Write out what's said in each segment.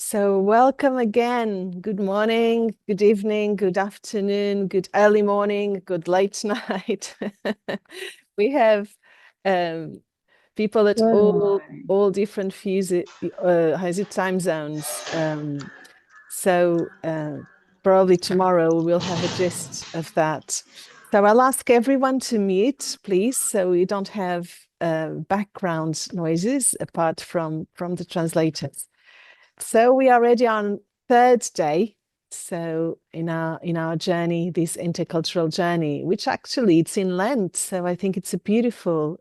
So welcome again. Good morning, good evening, good afternoon, good early morning, good late night. We have people at all different time zones. So probably tomorrow we'll have a gist of that. So I'll ask everyone to mute, please, so we don't have background noises apart from the translators. So we are already on third day. So in our journey, this intercultural journey, which actually it's in Lent. So I think it's a beautiful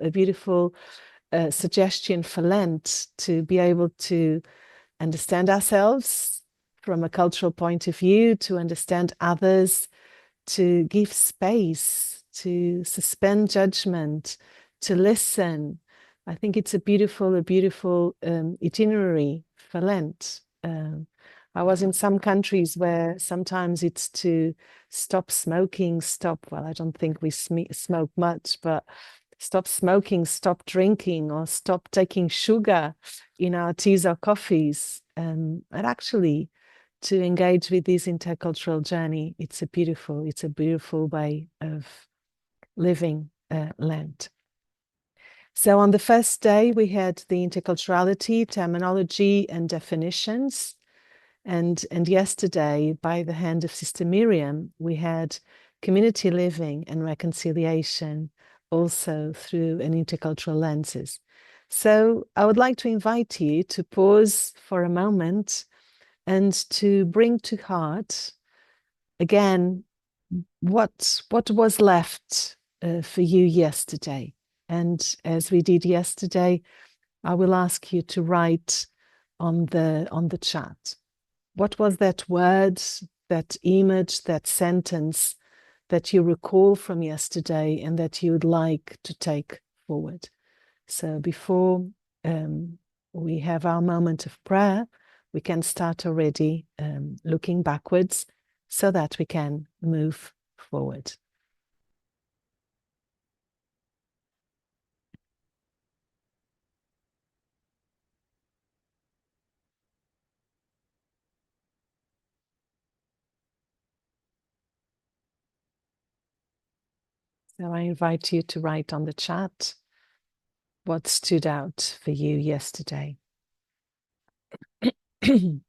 suggestion for Lent to be able to understand ourselves from a cultural point of view, to understand others, to give space, to suspend judgment, to listen. I think it's a beautiful itinerary for Lent. I was in some countries where sometimes it's to stop smoking, well, I don't think we smoke much, but stop smoking, stop drinking, or stop taking sugar in our teas or coffees. And actually, to engage with this intercultural journey, it's a beautiful way of living Lent. So on the first day, we had the interculturality, terminology, and definitions. And yesterday, by the hand of Sister Miriam, we had community living and reconciliation, also through an intercultural lenses. So I would like to invite you to pause for a moment and to bring to heart again what was left for you yesterday. And as we did yesterday, I will ask you to write on the chat. What was that word, that image, that sentence that you recall from yesterday and that you would like to take forward? So before we have our moment of prayer, we can start already looking backwards so that we can move forward. So I invite you to write on the chat what stood out for you yesterday. So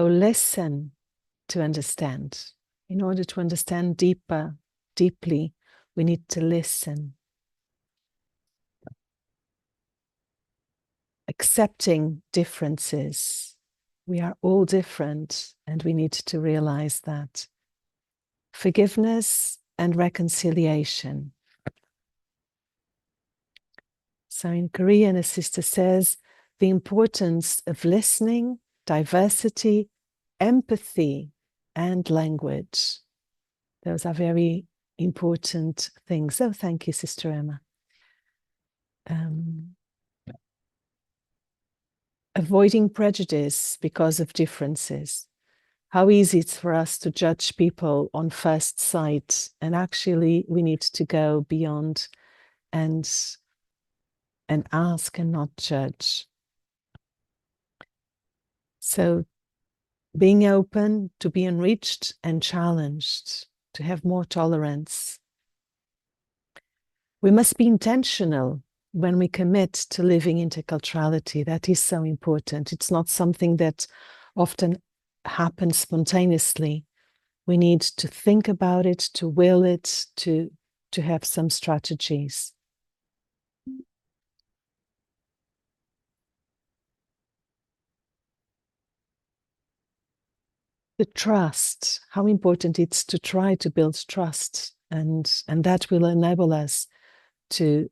listen to understand. In order to understand deeply, we need to listen. Accepting differences. We are all different, and we need to realize that. Forgiveness and reconciliation. So in Korean, a sister says, the importance of listening, diversity, empathy, and language. Those are very important things. Oh, thank you, Sister Emma. Avoiding prejudice because of differences. How easy it's for us to judge people on first sight, and actually we need to go beyond and ask and not judge. So being open to be enriched and challenged, to have more tolerance. We must be intentional when we commit to living interculturality. That is so important. It's not something that often happens spontaneously. We need to think about it, to will it, to have some strategies. The trust, how important it's to try to build trust, and that will enable us to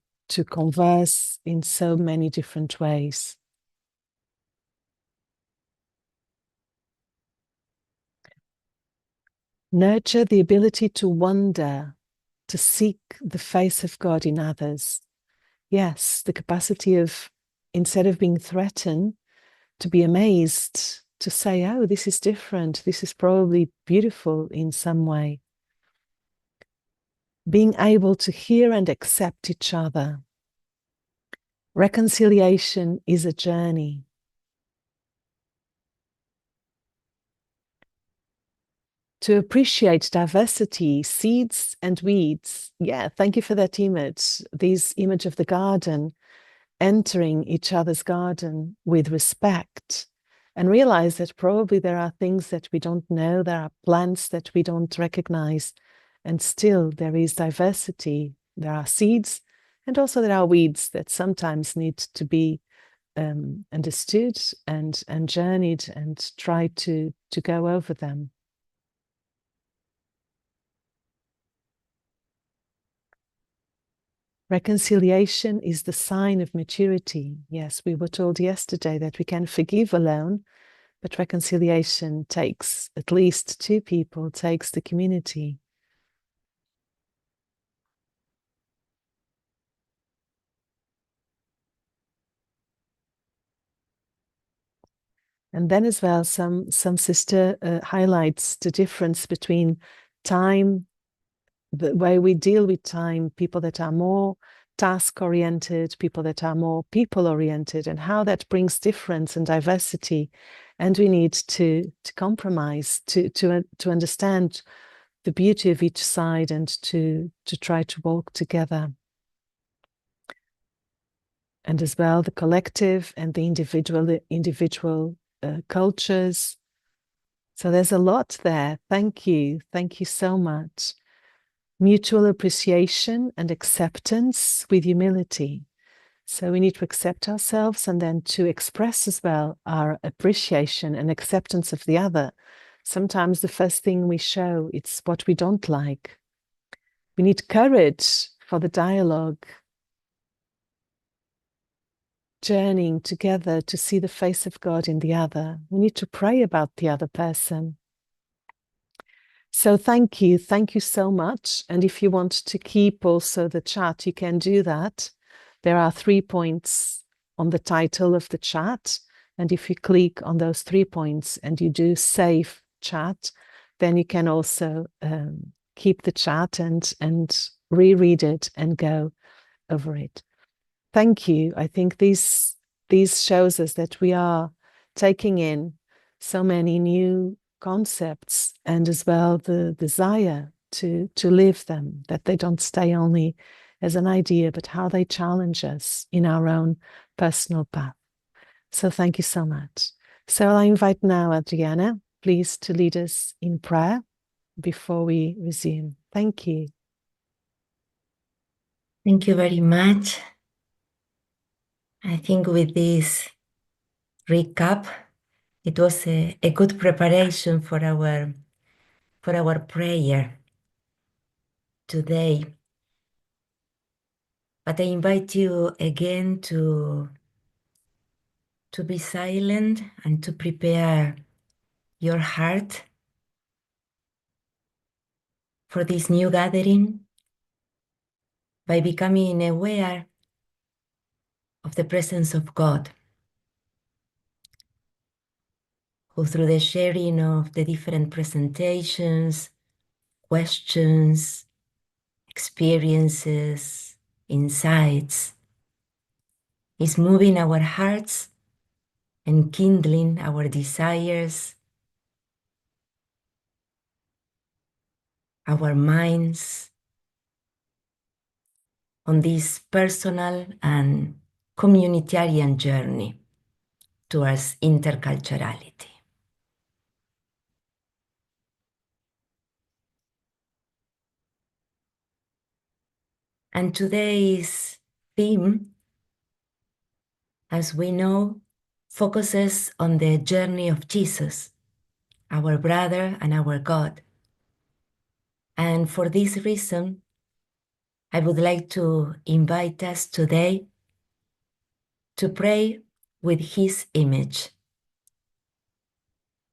converse in so many different ways. Nurture the ability to wonder, to seek the face of God in others. Yes, the capacity of, instead of being threatened, to be amazed to say, oh, this is different. This is probably beautiful in some way. Being able to hear and accept each other. Reconciliation is a journey. To appreciate diversity, seeds and weeds. Yeah, thank you for that image. This image of the garden, entering each other's garden with respect, and realize that probably there are things that we don't know, there are plants that we don't recognize, and still there is diversity. There are seeds, and also there are weeds that sometimes need to be understood and journeyed and try to go over them. Reconciliation is the sign of maturity. Yes, we were told yesterday that we can forgive alone, but reconciliation takes at least two people, takes the community. And then as well, some sister highlights the difference between time, the way we deal with time, people that are more task-oriented, people that are more people-oriented, and how that brings difference and diversity. And we need to compromise, to understand the beauty of each side and to try to walk together. And as well, the collective and the individual cultures. So there's a lot there. Thank you. Thank you so much. Mutual appreciation and acceptance with humility. So we need to accept ourselves and then to express as well our appreciation and acceptance of the other. Sometimes the first thing we show, it's what we don't like. We need courage for the dialogue, journeying together to see the face of God in the other. We need to pray about the other person. So thank you so much. And if you want to keep also the chat, you can do that. There are 3 points on the title of the chat. And if you click on those 3 points and you do save chat, then you can also keep the chat and reread it and go over it. Thank you. I think this shows us that we are taking in so many new concepts and as well the desire to live them, that they don't stay only as an idea, but how they challenge us in our own personal path. So thank you so much. So I invite now Adriana, please, to lead us in prayer before we resume. Thank you. Thank you very much. I think with this recap, it was a good preparation for our prayer today. But I invite you again to be silent and to prepare your heart for this new gathering by becoming aware of the presence of God, who through the sharing of the different presentations, questions, experiences, insights, is moving our hearts and kindling our desires, our minds on this personal and communitarian journey towards interculturality. And today's theme, as we know, focuses on the journey of Jesus, our brother and our God. And for this reason, I would like to invite us today to pray with his image.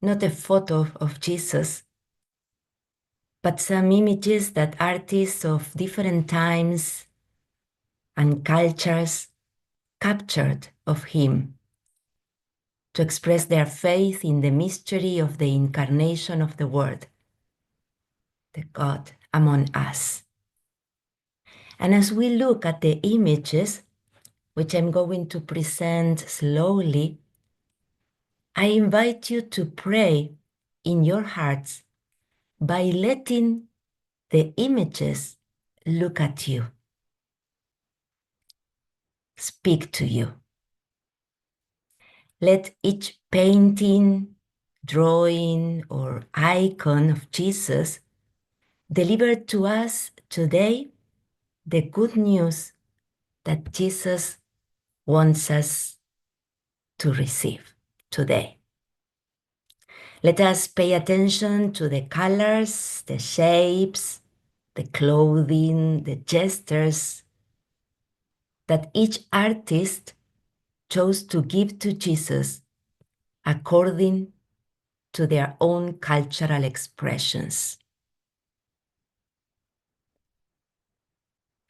Not a photo of Jesus, but some images that artists of different times and cultures captured of him to express their faith in the mystery of the incarnation of the Word, the God among us. And as we look at the images, which I'm going to present slowly, I invite you to pray in your hearts by letting the images look at you, speak to you. Let each painting, drawing, or icon of Jesus deliver to us today the good news that Jesus wants us to receive today. Let us pay attention to the colors, the shapes, the clothing, the gestures that each artist chose to give to Jesus according to their own cultural expressions.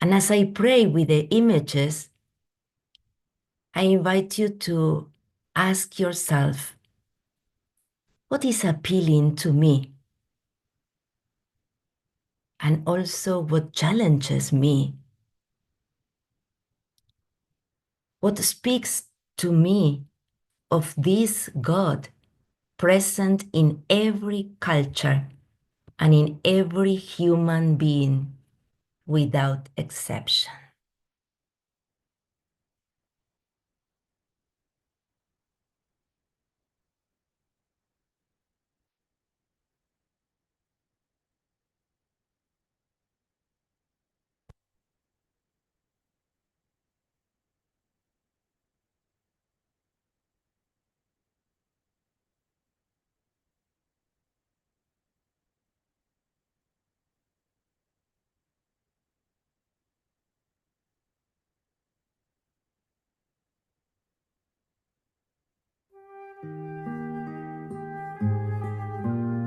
And as I pray with the images, I invite you to ask yourself, what is appealing to me? And also what challenges me? What speaks to me of this God present in every culture and in every human being without exception?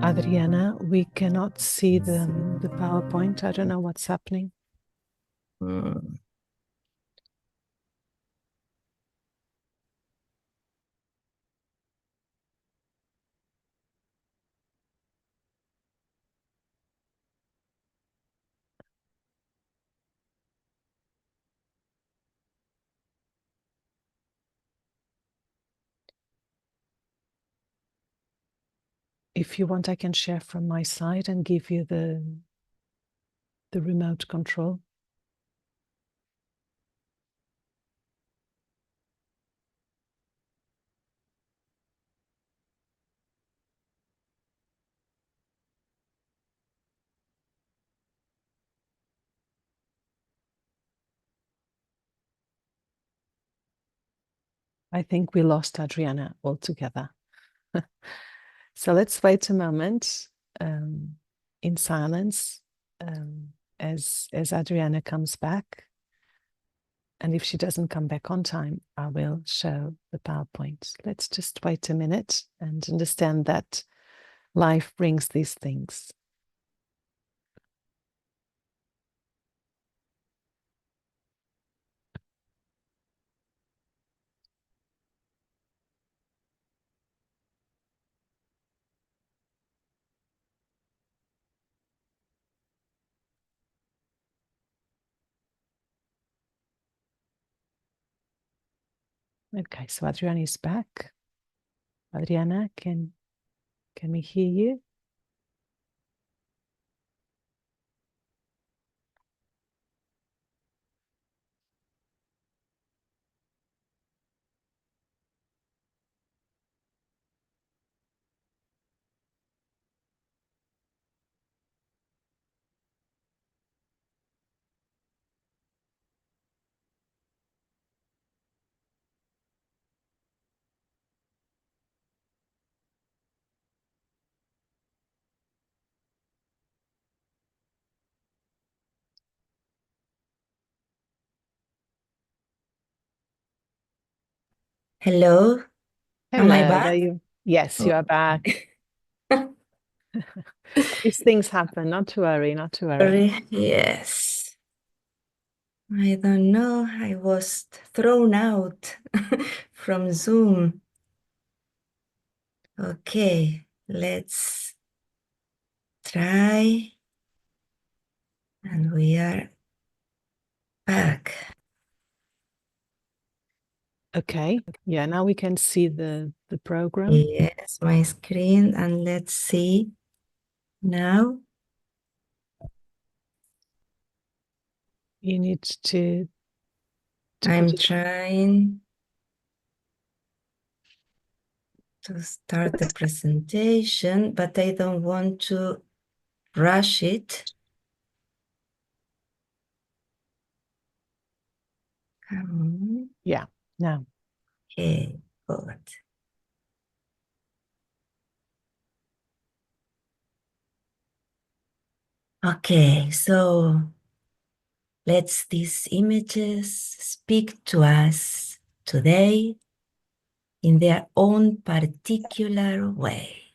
Adriana, we cannot see the PowerPoint. I don't know what's happening. If you want, I can share from my side and give you the remote control. I think we lost Adriana altogether. So let's wait a moment in silence as Adriana comes back. And if she doesn't come back on time, I will show the PowerPoint. Let's just wait a minute and understand that life brings these things. Okay, so Adriana is back. Adriana, can we hear you? Hello, am I Hello, back? there you. Yes, you are back. These things happen. Not to worry, not to worry. Sorry, yes. I don't know, I was thrown out from Zoom. Okay, let's try. And we are back. Okay. Yeah, now we can see the program. Yes, my screen. And let's see now. You need to I'm trying to start the presentation, but I don't want to rush it. Come on. Yeah, now. Okay, good. Okay, so let's these images speak to us today in their own particular ways.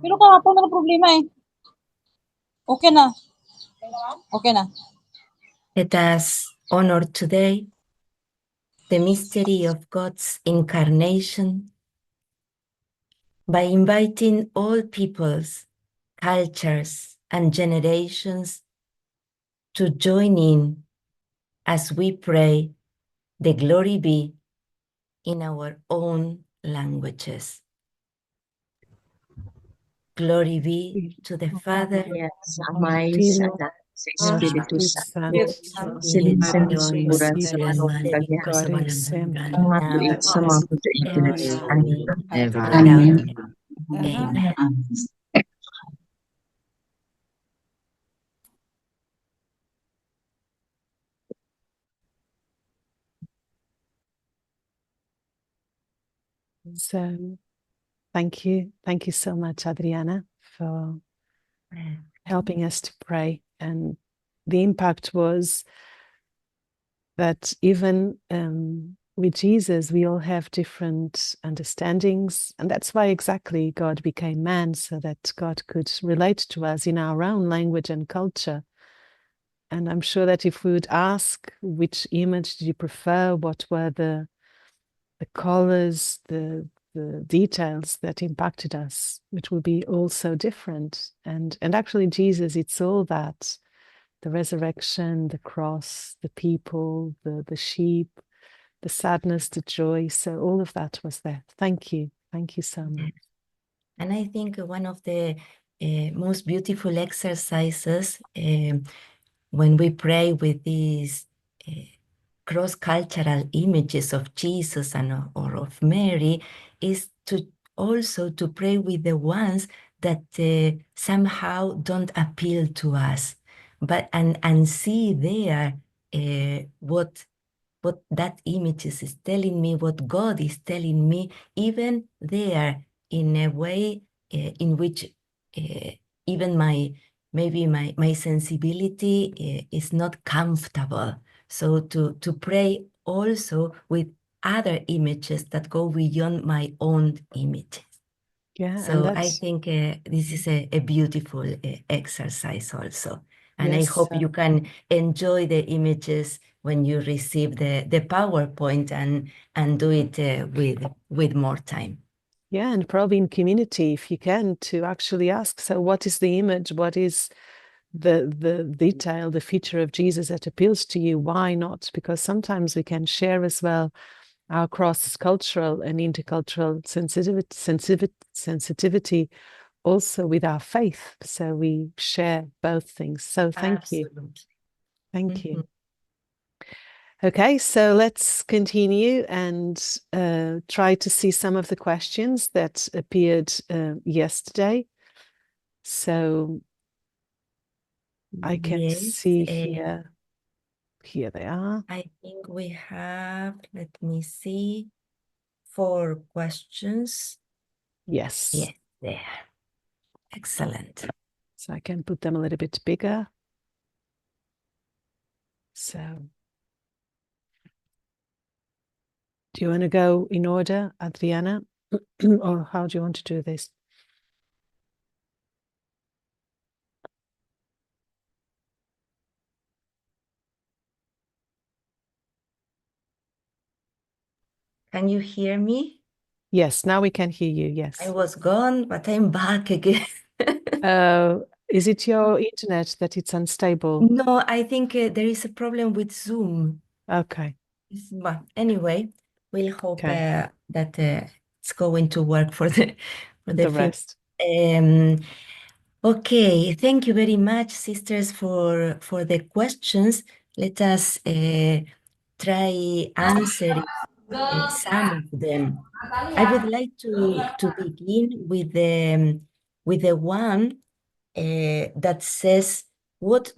Pero kahapon na problema eh. Okay na. Okay na. Let us honor today the mystery of God's incarnation by inviting all peoples, cultures, and generations to join in as we pray the glory be in our own languages. Glory be to the Father, Yes, Amay, sa Espírito Santo, agora e sempre, Amém. Amen. So, thank you so much, Adriana, for helping us to pray. And the impact was that even with Jesus, we all have different understandings. And that's why exactly God became man, so that God could relate to us in our own language and culture. And I'm sure that if we would ask, which image did you prefer, what were the colors, the details that impacted us, which will be all so different. And actually Jesus, it's all that, the resurrection, the cross, the people, the sheep, the sadness, the joy. So all of that was there. Thank you so much. And I think one of the most beautiful exercises when we pray with these cross-cultural images of Jesus and or of Mary is to also to pray with the ones that somehow don't appeal to us, but and see there what that image is telling me, what God is telling me, even there in a way in which even maybe my sensibility is not comfortable. So to pray also with other images that go beyond my own images. Yeah, so I think this is a beautiful exercise also. And yes, I hope you can enjoy the images when you receive the PowerPoint and do it with more time. Yeah, and probably in community, if you can, to actually ask, so what is the image? What is the detail, the feature of Jesus that appeals to you? Why not? Because sometimes we can share as well our cross-cultural and intercultural sensitivity also with our faith. So we share both things. So thank you. Thank you. Okay, so let's continue and try to see some of the questions that appeared yesterday. So I can see here. Here they are. I think we have, let me see, 4 questions. Yes. Yes, there. Excellent. So I can put them a little bit bigger. So do you want to go in order, Adriana? Or how do you want to do this? Can you hear me? Yes, now we can hear you, yes. I was gone, but I'm back again. Is it your internet that it's unstable? No, I think there is a problem with Zoom. Okay. But anyway, we'll hope that it's going to work for the rest. Okay, thank you very much, sisters, for the questions. Let us try answering some of them. I would like to begin with the one that says what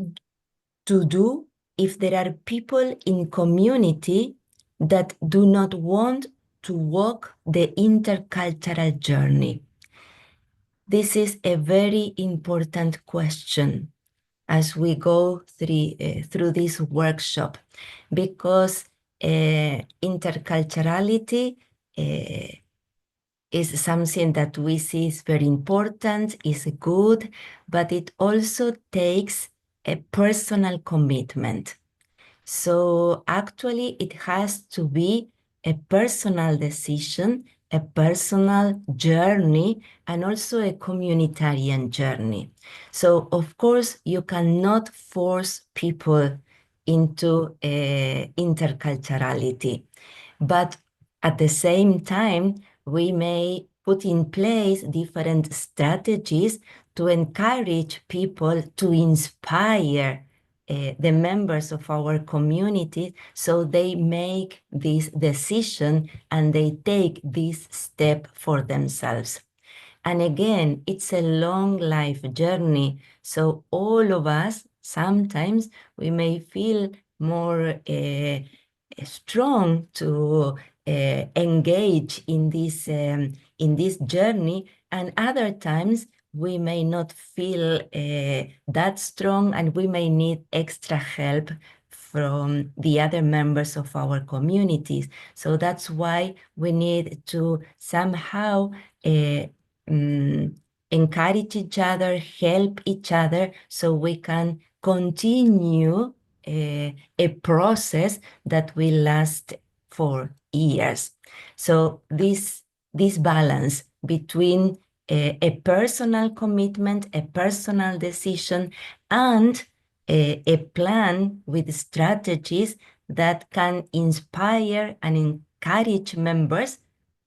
to do if there are people in community that do not want to walk the intercultural journey. This is a very important question as we go through this workshop, because interculturality is something that we see is very important, is good, but it also takes a personal commitment. So actually it has to be a personal decision, a personal journey, and also a communitarian journey. So of course you cannot force people into interculturality, but at the same time, we may put in place different strategies to encourage people to inspire the members of our community, so they make this decision and they take this step for themselves. And again, it's a long life journey. So all of us, sometimes we may feel more strong to engage in this journey, and other times we may not feel that strong, and we may need extra help from the other members of our communities. So that's why we need to somehow encourage each other, help each other, so we can continue a process that will last for years. So this balance between a personal commitment, a personal decision, and a plan with strategies that can inspire and encourage members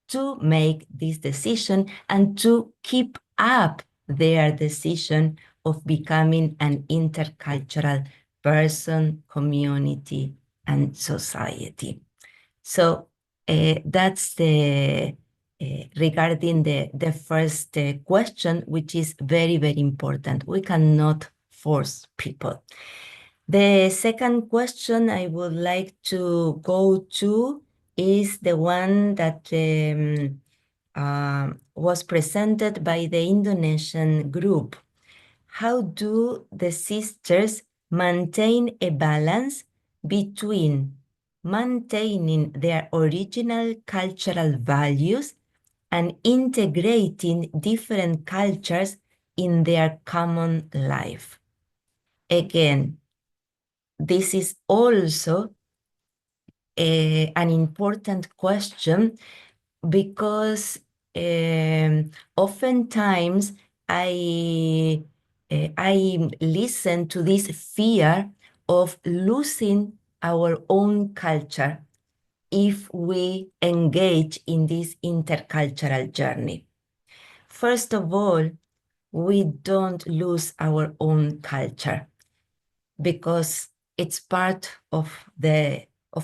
to make this decision and to keep up their decision of becoming an intercultural person, community, and society. So that's the regarding the first question, which is very, very important. We cannot force people. The second question I would like to go to is the one that was presented by the Indonesian group. How do the sisters maintain a balance between maintaining their original cultural values and integrating different cultures in their common life? Again, this is also an important question, because oftentimes I listen to this fear of losing our own culture if we engage in this intercultural journey. First of all, we don't lose our own culture, because it's part of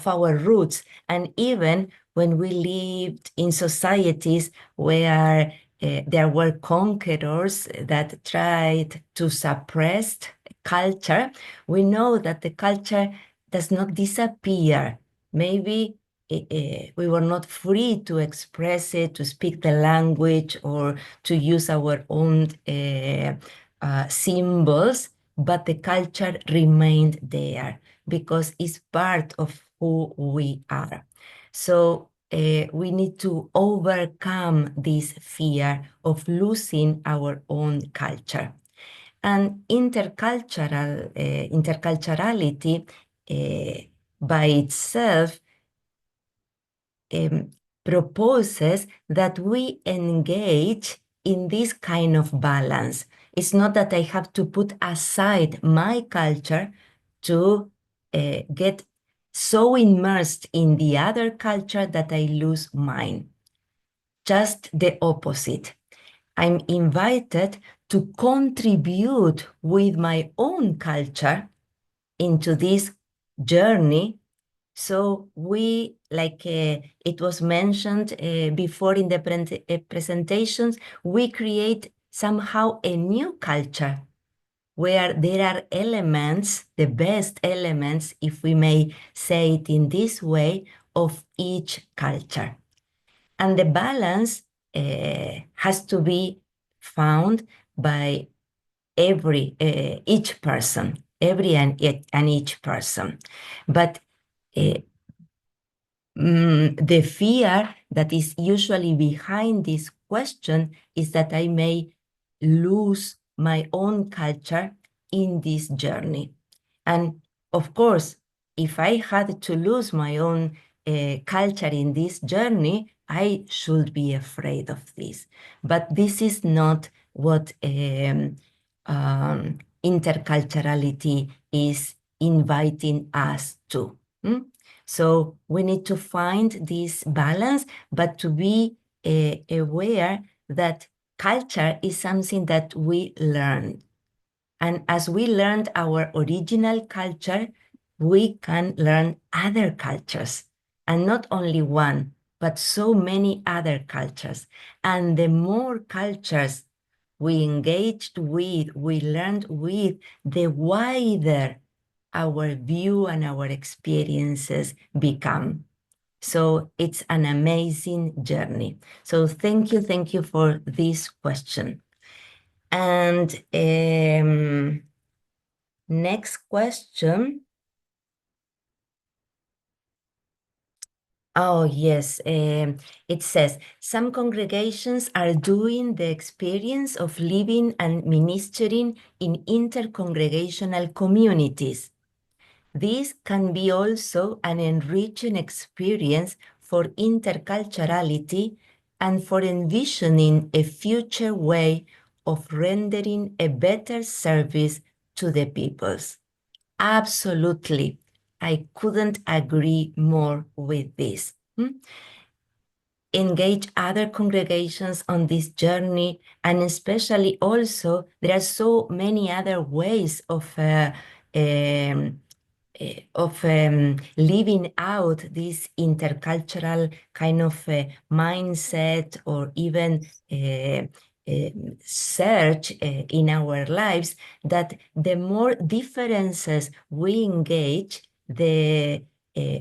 our roots. And even when we lived in societies where there were conquerors that tried to suppress culture, we know that the culture does not disappear. Maybe we were not free to express it, to speak the language, or to use our own symbols, but the culture remained there because it's part of who we are. So we need to overcome this fear of losing our own culture. And interculturality by itself proposes that we engage in this kind of balance. It's not that I have to put aside my culture to get so immersed in the other culture that I lose mine. Just the opposite. I'm invited to contribute with my own culture into this journey. So we, like it was mentioned before in the presentations, we create somehow a new culture where there are elements, the best elements, if we may say it in this way, of each culture. And the balance has to be found by each person, every and each person. But the fear that is usually behind this question is that I may lose my own culture in this journey. And of course, if I had to lose my own culture in this journey, I should be afraid of this. But this is not what interculturality is inviting us to. So we need to find this balance, but to be aware that culture is something that we learn. And as we learned our original culture, we can learn other cultures, and not only one, but so many other cultures. And the more cultures we engaged with, we learned with, the wider our view and our experiences become. So it's an amazing journey. So thank you for this question. And next question. Oh, yes. It says, some congregations are doing the experience of living and ministering in intercongregational communities. This can be also an enriching experience for interculturality and for envisioning a future way of rendering a better service to the peoples. Absolutely. I couldn't agree more with this. Engage other congregations on this journey, and especially also there are so many other ways of living out this intercultural kind of mindset, or even search in our lives, that the more differences we engage, the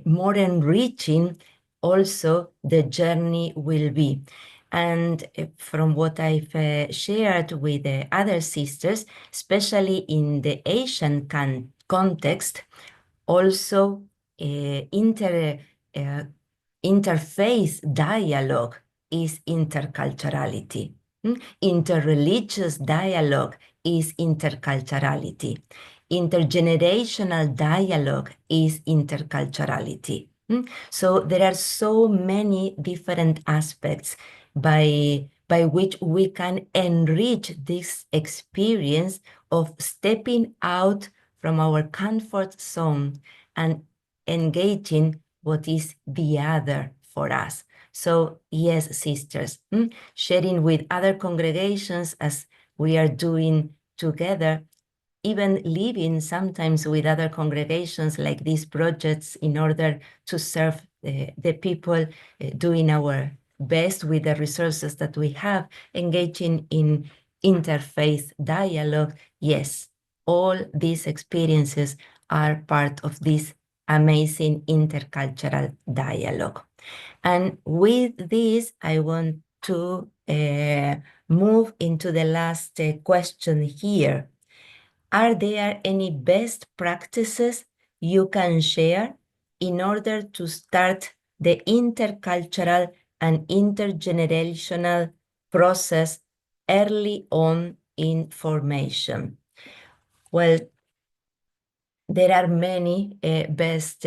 more enriching also the journey will be. And from what I've shared with the other sisters, especially in the Asian context, also interfaith dialogue is interculturality. Interreligious dialogue is interculturality. Intergenerational dialogue is interculturality. So there are so many different aspects by which we can enrich this experience of stepping out from our comfort zone and engaging what is the other for us. So yes, sisters, sharing with other congregations as we are doing together, even living sometimes with other congregations like these projects in order to serve the people, doing our best with the resources that we have, engaging in interfaith dialogue. Yes, all these experiences are part of this amazing intercultural dialogue. And with this, I want to move into the last question here. Are there any best practices you can share in order to start the intercultural and intergenerational process early on in formation? Well, there are many best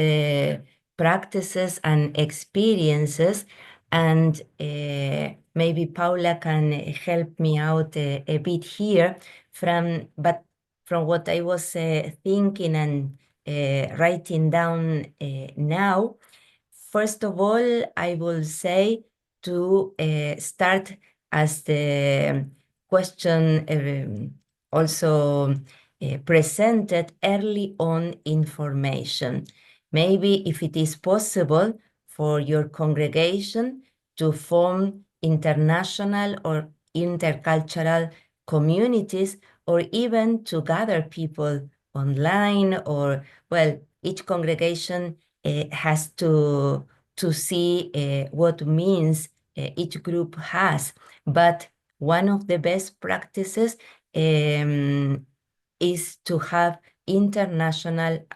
practices and experiences, and maybe Paula can help me out a bit here. But from what I was thinking and writing down now, first of all, I will say to start, as the question also presented, early on information. Maybe if it is possible for your congregation to form international or intercultural communities, or even to gather people online, or, well, each congregation has to see what means each group has. But one of the best practices is to have international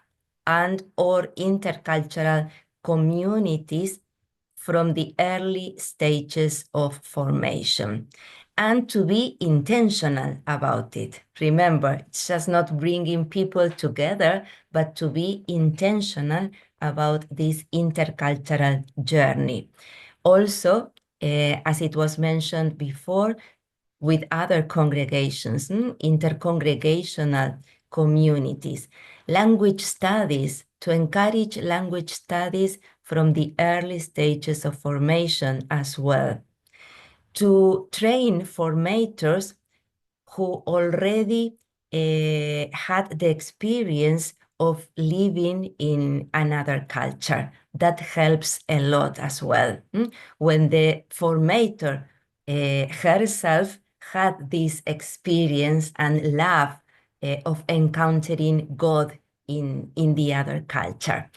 and or intercultural communities from the early stages of formation, and to be intentional about it. Remember, it's just not bringing people together, but to be intentional about this intercultural journey. Also, as it was mentioned before, with other congregations, intercongregational communities, language studies, to encourage language studies from the early stages of formation as well, to train formators who already had the experience of living in another culture. That helps a lot as well. When the formator herself had this experience and love of encountering God in the other culture.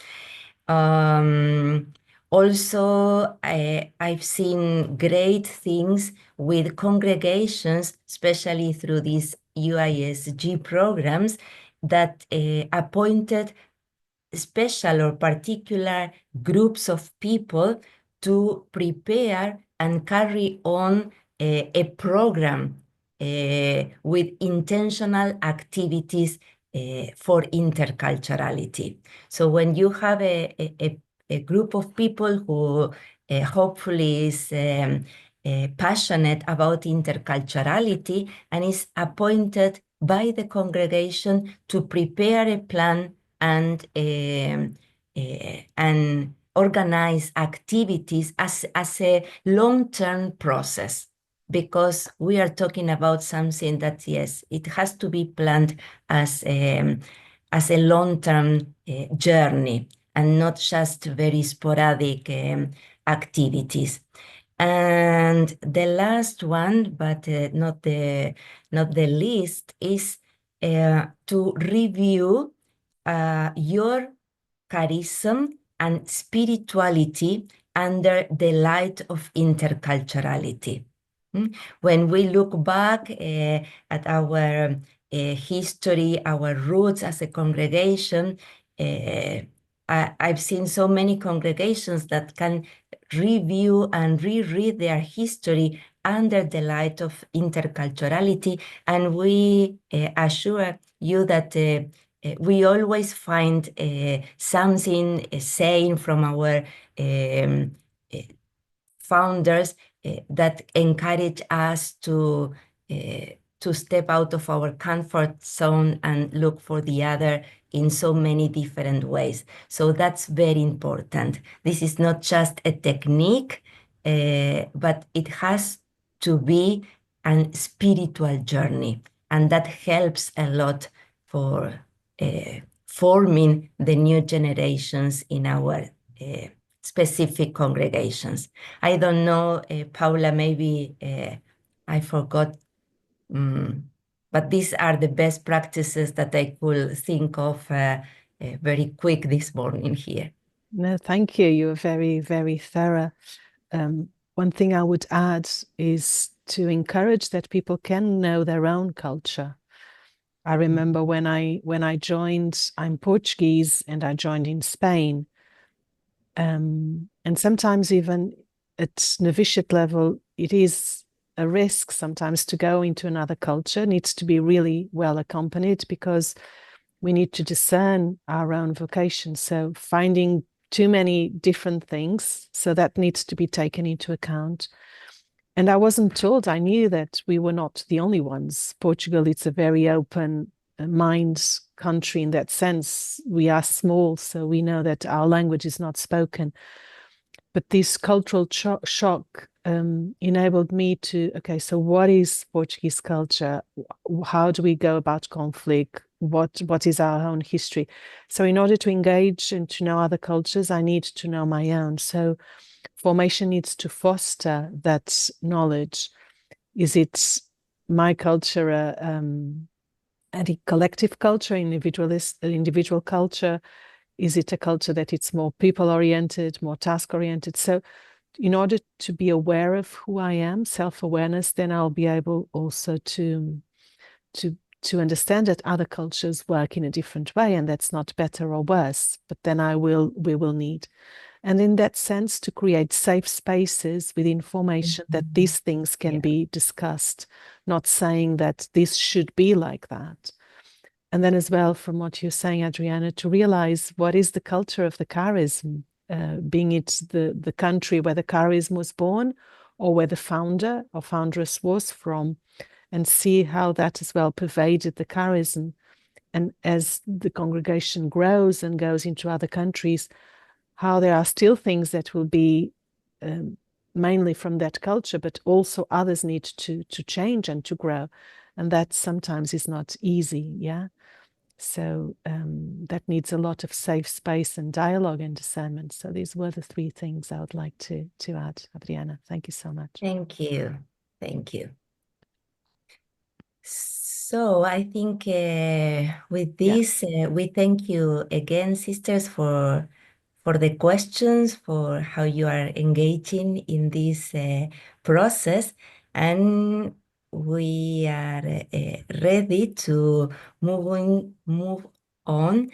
Also, I've seen great things with congregations, especially through these Uisg programs, that appointed special or particular groups of people to prepare and carry on a program with intentional activities for interculturality. So when you have a group of people who hopefully is passionate about interculturality and is appointed by the congregation to prepare a plan and organize activities as a long-term process, because we are talking about something that, yes, it has to be planned as a long-term journey and not just very sporadic activities. And the last one, but not the least, is to review your charism and spirituality under the light of interculturality. When we look back at our history, our roots as a congregation, I've seen so many congregations that can review and reread their history under the light of interculturality, and we assure you that we always find something, a saying from our founders that encourage us to step out of our comfort zone and look for the other in so many different ways. So that's very important. This is not just a technique, but it has to be a spiritual journey, and that helps a lot for forming the new generations in our specific congregations. I don't know, Paula, maybe I forgot, but these are the best practices that I could think of very quick this morning here. No, thank you. You were very, very thorough. One thing I would add is to encourage that people can know their own culture. I remember when I joined, I'm Portuguese, and I joined in Spain. And sometimes even at novitiate level, it is a risk sometimes to go into another culture. It needs to be really well accompanied, because we need to discern our own vocation. So finding too many different things, so that needs to be taken into account. And I wasn't told, I knew that we were not the only ones. Portugal, it's a very open mind country in that sense. We are small, so we know that our language is not spoken. But this cultural shock enabled me to, okay, so what is Portuguese culture? How do we go about conflict? What is our own history? So in order to engage and to know other cultures, I need to know my own. So formation needs to foster that knowledge. Is it my culture, a collective culture, individual culture? Is it a culture that it's more people-oriented, more task-oriented? So in order to be aware of who I am, self-awareness, then I'll be able also to understand that other cultures work in a different way, and that's not better or worse, but then we will need. And in that sense, to create safe spaces with information that these things can be discussed, not saying that this should be like that. And then as well, from what you're saying, Adriana, to realize what is the culture of the charism, being it the country where the charism was born, or where the founder or foundress was from, and see how that as well pervaded the charism. And as the congregation grows and goes into other countries, how there are still things that will be mainly from that culture, but also others need to change and to grow. And that sometimes is not easy, yeah? So that needs a lot of safe space and dialogue and discernment. So these were the three things I would like to add. Adriana, thank you so much. Thank you. Thank you. So I think with this, we thank you again, sisters, for the questions, for how you are engaging in this process. And we are ready to move on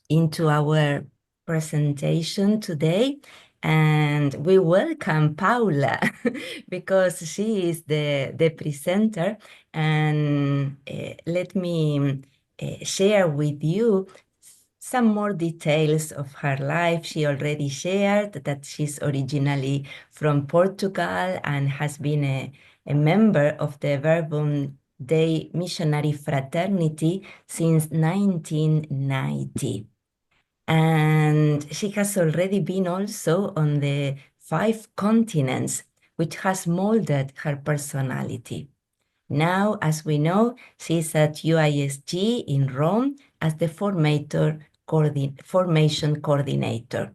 into our presentation today. And we welcome Paula because she is the presenter. And let me share with you some more details of her life. She already shared that she's originally from Portugal and has been a member of the Verbum Dei Missionary Fraternity since 1990. And she has already been also on the 5 continents, which has molded her personality. Now, as we know, she's at Uisg in Rome as the formation coordinator.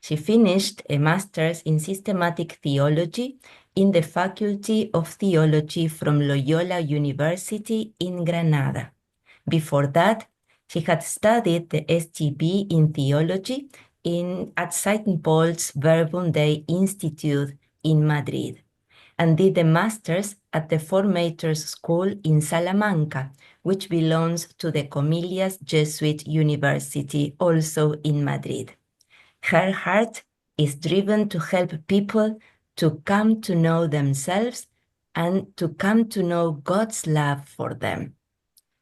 She finished a master's in systematic theology in the Faculty of Theology from Loyola University in Granada. Before that, she had studied the SGB in theology at St. Paul's Verbum Dei Institute in Madrid, and did the master's at the Formators School in Salamanca, which belongs to the Comillas Jesuit University, also in Madrid. Her heart is driven to help people to come to know themselves and to come to know God's love for them.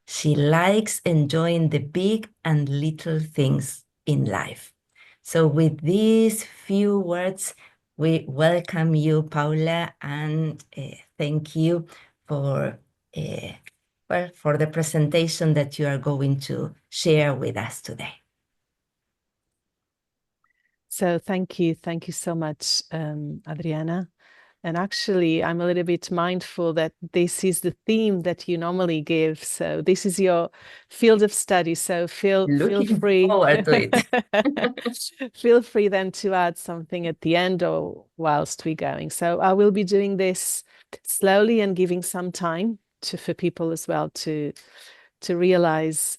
She likes enjoying the big and little things in life. So with these few words, we welcome you, Paula, and thank you for the presentation that you are going to share with us today. So thank you so much, Adriana. And actually, I'm a little bit mindful that this is the theme that you normally give. So this is your field of study. So feel free. Forward to it. Feel free then to add something at the end or whilst we're going. So I will be doing this slowly and giving some time for people as well to realize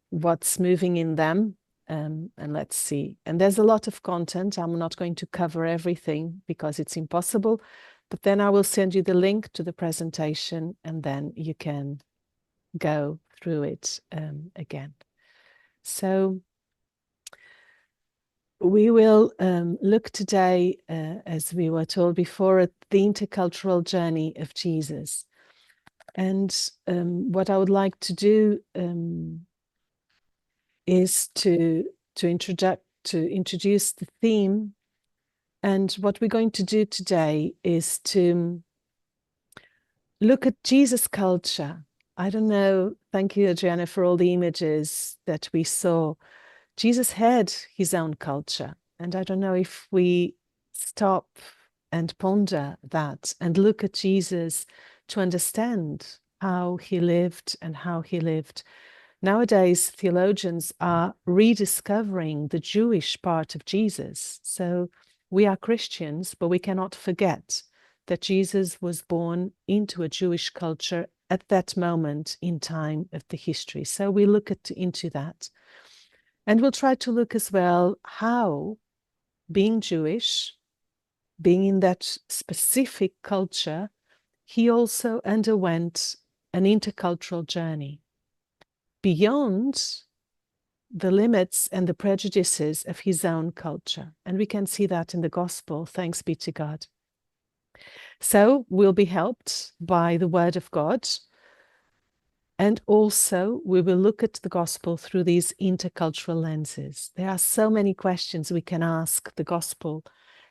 what's moving in them. And let's see. And there's a lot of content. I'm not going to cover everything because it's impossible. But then I will send you the link to the presentation and then you can go through it again. So we will look today, as we were told before, at the intercultural journey of Jesus. And what I would like to do is to introduce the theme. And what we're going to do today is to look at Jesus' culture. I don't know, thank you, Adriana, for all the images that we saw. Jesus had his own culture. And I don't know if we stop and ponder that and look at Jesus to understand how he lived and how he lived. Nowadays, theologians are rediscovering the Jewish part of Jesus. So we are Christians, but we cannot forget that Jesus was born into a Jewish culture at that moment in time of the history. So we look into that. And we'll try to look as well how being Jewish, being in that specific culture, he also underwent an intercultural journey beyond the limits and the prejudices of his own culture. And we can see that in the gospel, thanks be to God. So we'll be helped by the word of God. And also we will look at the gospel through these intercultural lenses. There are so many questions we can ask the gospel.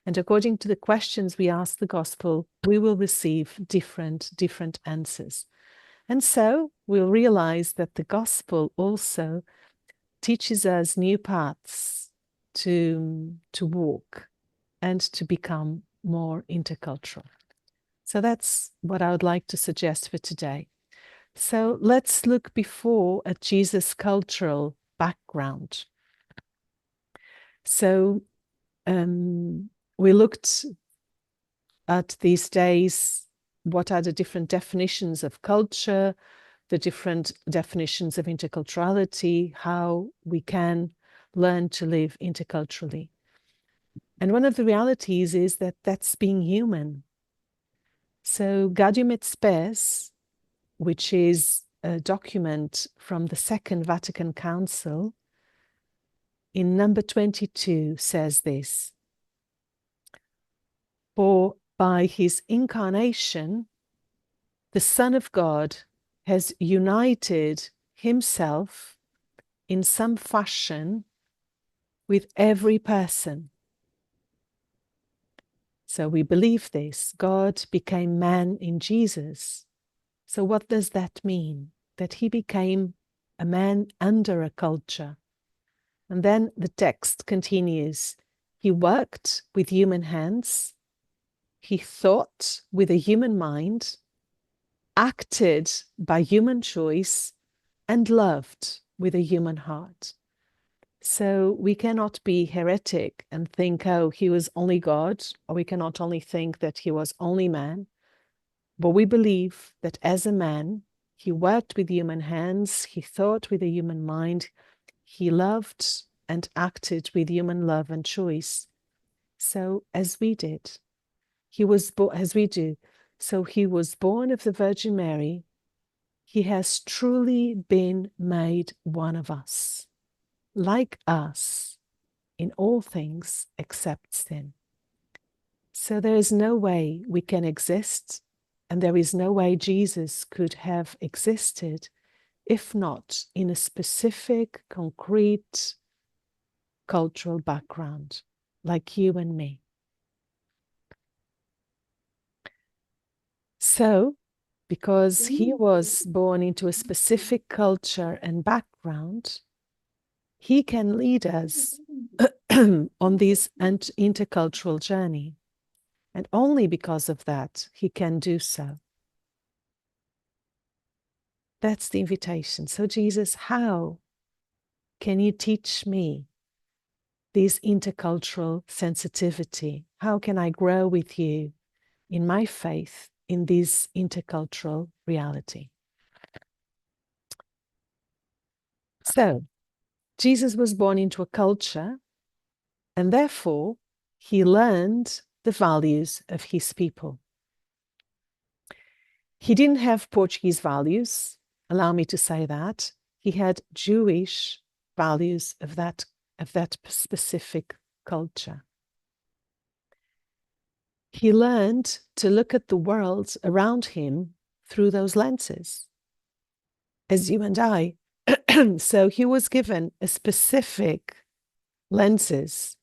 And according to the questions we ask the gospel, we will receive different answers. And so we'll realize that the gospel also teaches us new paths to walk and to become more intercultural. So that's what I would like to suggest for today. So let's look before at Jesus' cultural background. So we looked at these days, what are the different definitions of culture, the different definitions of interculturality, how we can learn to live interculturally. And one of the realities is that that's being human. So Gaudium et Spes, which is a document from the Second Vatican Council, in number 22 says this: for by his incarnation, the Son of God has united himself in some fashion with every person. So we believe this. God became man in Jesus. So what does that mean? That he became a man under a culture. And then the text continues. He worked with human hands. He thought with a human mind, acted by human choice, and loved with a human heart. So we cannot be heretic and think, oh, he was only God, or we cannot only think that he was only man. But we believe that as a man, he worked with human hands, he thought with a human mind, he loved and acted with human love and choice. So as we did, he was born as we do. So he was born of the Virgin Mary. He has truly been made one of us, like us, in all things except sin. So there is no way we can exist, and there is no way Jesus could have existed if not in a specific, concrete cultural background, like you and me. So, because he was born into a specific culture and background, he can lead us on this intercultural journey. And only because of that, he can do so. That's the invitation. So, Jesus, how can you teach me this intercultural sensitivity? How can I grow with you in my faith in this intercultural reality? So, Jesus was born into a culture, and therefore he learned the values of his people. He didn't have Portuguese values, allow me to say that. He had Jewish values of that specific culture. He learned to look at the world around him through those lenses, as you and I. So he was given a specific lenses,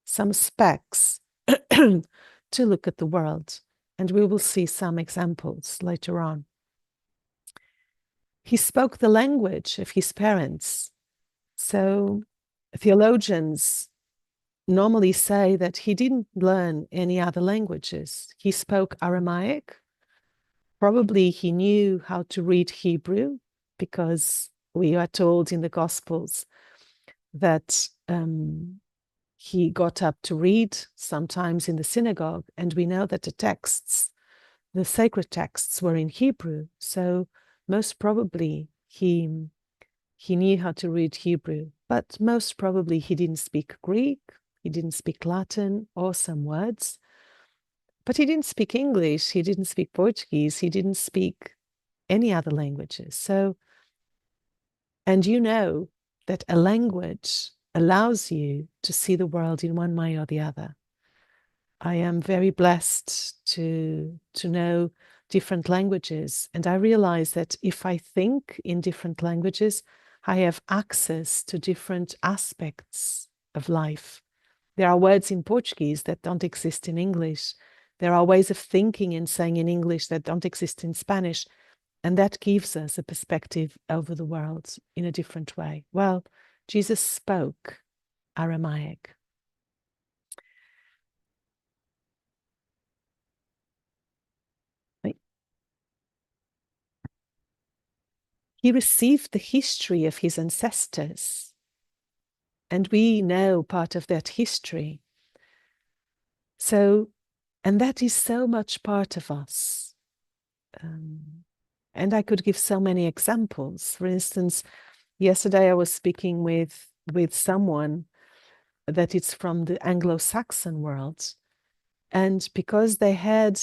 some specs to look at the world. And we will see some examples later on. He spoke the language of his parents. So theologians normally say that he didn't learn any other languages. He spoke Aramaic. Probably he knew how to read Hebrew, because we are told in the Gospels that he got up to read sometimes in the synagogue, and we know that the texts, the sacred texts, were in Hebrew. So most probably he knew how to read Hebrew, but most probably he didn't speak Greek, he didn't speak Latin or some words, but he didn't speak English, he didn't speak Portuguese, he didn't speak any other languages. So, and you know that a language allows you to see the world in one way or the other. I am very blessed to know different languages, and I realize that if I think in different languages, I have access to different aspects of life. There are words in Portuguese that don't exist in English. There are ways of thinking and saying in English that don't exist in Spanish, and that gives us a perspective over the world in a different way. Well, Jesus spoke Aramaic. He received the history of his ancestors, and we know part of that history. So, and that is so much part of us. And I could give so many examples. For instance, yesterday I was speaking with someone that it's from the Anglo-Saxon world. And because they had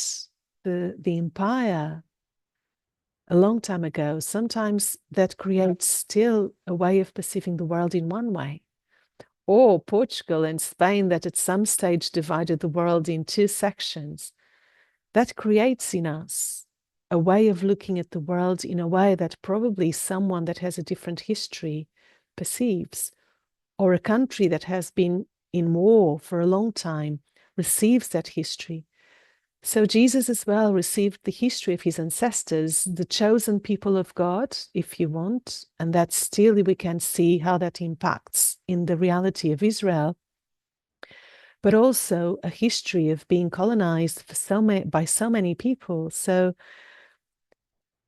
the empire a long time ago, sometimes that creates still a way of perceiving the world in one way. Or Portugal and Spain that at some stage divided the world in two sections. That creates in us a way of looking at the world in a way that probably someone that has a different history perceives, or a country that has been in war for a long time receives that history. So Jesus as well received the history of his ancestors, the chosen people of God, if you want, and that still we can see how that impacts in the reality of Israel, but also a history of being colonized by so many people. So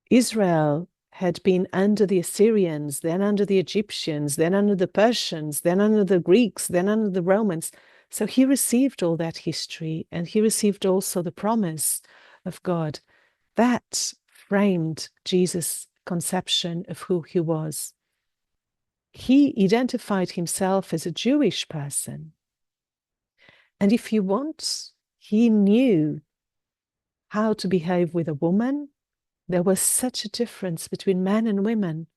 Israel had been under the Assyrians, then under the Egyptians, then under the Persians, then under the Greeks, then under the Romans. So he received all that history, and he received also the promise of God. That framed Jesus' conception of who he was. He identified himself as a Jewish person. And if you want, he knew how to behave with a woman. There was such a difference between men and women.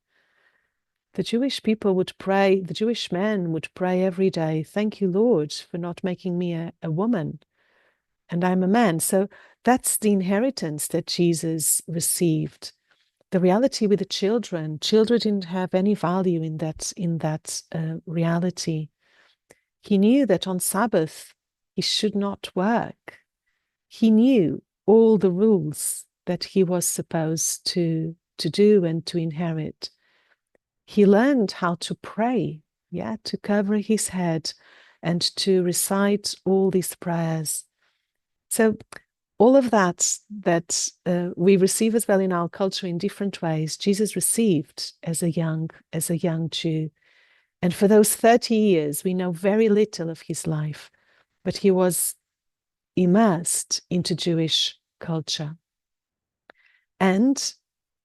The Jewish people would pray, the Jewish men would pray every day, thank you, Lord, for not making me a woman, and I'm a man. So that's the inheritance that Jesus received. The reality with the children didn't have any value in that reality. He knew that on Sabbath he should not work. He knew all the rules that he was supposed to do and to inherit. He learned how to pray, to cover his head and to recite all these prayers. So all of that we receive as well in our culture in different ways, Jesus received as a young Jew. And for those 30 years, we know very little of his life, but he was immersed into Jewish culture. And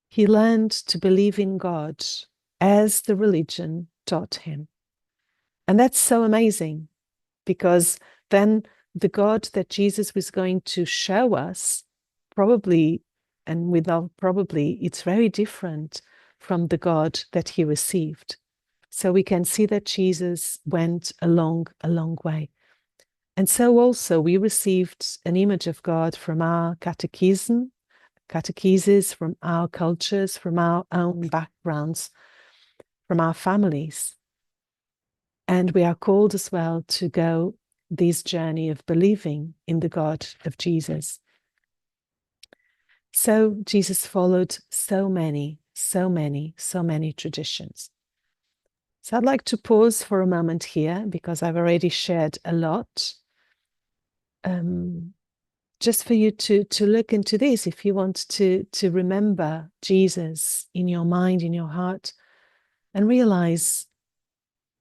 he learned to believe in God as the religion taught him. And that's so amazing, because then the God that Jesus was going to show us, probably, and without probably, it's very different from the God that he received. So we can see that Jesus went a long way. And so also we received an image of God from our catechesis, from our cultures, from our own backgrounds, from our families. And we are called as well to go this journey of believing in the God of Jesus. So Jesus followed so many traditions. So I'd like to pause for a moment here, because I've already shared a lot. Just for you to look into this, if you want to remember Jesus in your mind, in your heart, and realize,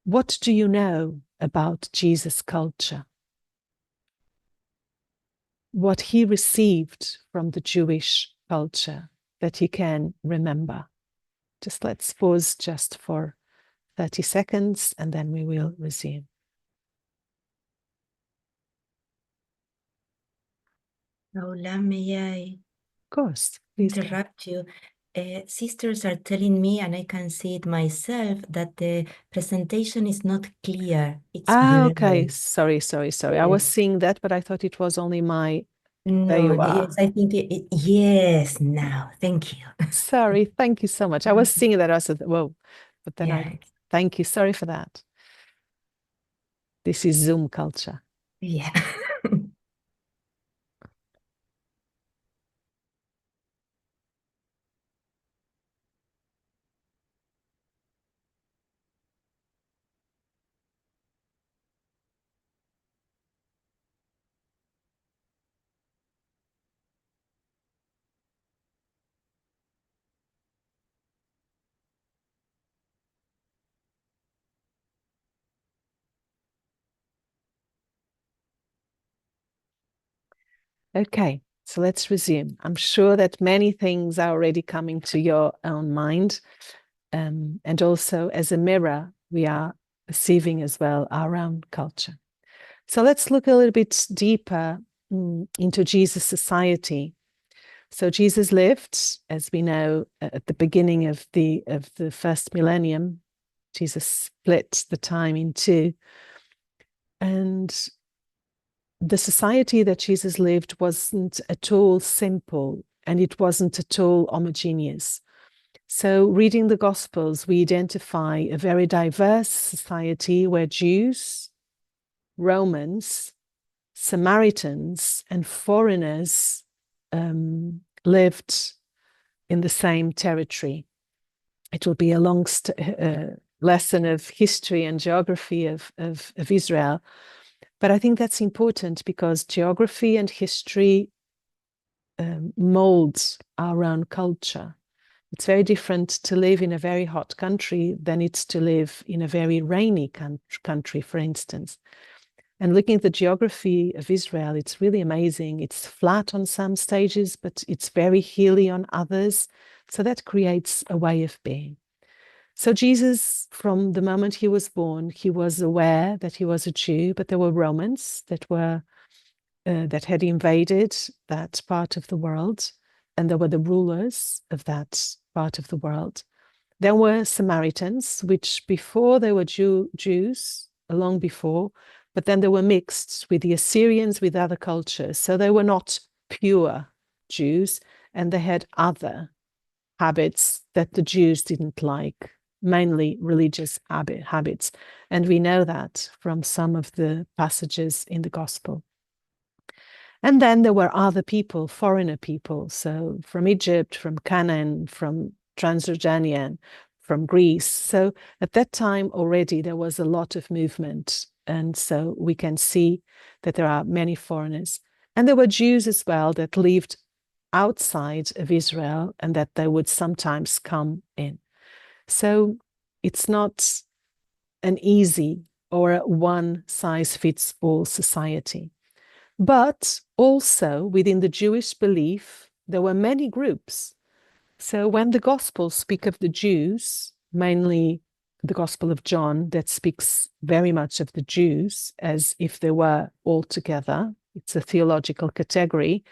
what do you know about Jesus' culture? What he received from the Jewish culture that you can remember. Just let's pause just for 30 seconds, and then we will resume. Paula, may I Of course, please interrupt you? Sisters are telling me, and I can see it myself, that the presentation is not clear. It's blurry. Okay. Sorry. I was seeing that, but I thought it was only my... There you are. Yes, I think yes, now. Thank you. Sorry, thank you so much. I was seeing that, I said, whoa, but then thank you. Sorry for that. This is Zoom culture. Yeah. Okay, so let's resume. I'm sure that many things are already coming to your own mind. And also as a mirror, we are perceiving as well our own culture. So let's look a little bit deeper into Jesus' society. So Jesus lived, as we know, at the beginning of the first millennium. Jesus split the time in two. And the society that Jesus lived wasn't at all simple, and it wasn't at all homogeneous. So reading the Gospels, we identify a very diverse society where Jews, Romans, Samaritans, and foreigners lived in the same territory. It will be a long lesson of history and geography of Israel. But I think that's important because geography and history molds our own culture. It's very different to live in a very hot country than it's to live in a very rainy country, for instance. And looking at the geography of Israel, it's really amazing. It's flat on some stages, but it's very hilly on others. So that creates a way of being. So Jesus, from the moment he was born, he was aware that he was a Jew, but there were Romans that had invaded that part of the world, and there were the rulers of that part of the world. There were Samaritans, which before they were Jews, long before, but then they were mixed with the Assyrians, with other cultures. So they were not pure Jews, and they had other habits that the Jews didn't like, mainly religious habits. And we know that from some of the passages in the Gospel. And then there were other people, foreigner people, so from Egypt, from Canaan, from Transjordania, from Greece. So at that time already there was a lot of movement. And so we can see that there are many foreigners. And there were Jews as well that lived outside of Israel and that they would sometimes come in. So it's not an easy or a one-size-fits-all society. But also within the Jewish belief, there were many groups. So when the Gospels speak of the Jews, mainly the Gospel of John, that speaks very much of the Jews as if they were all together, it's a theological category.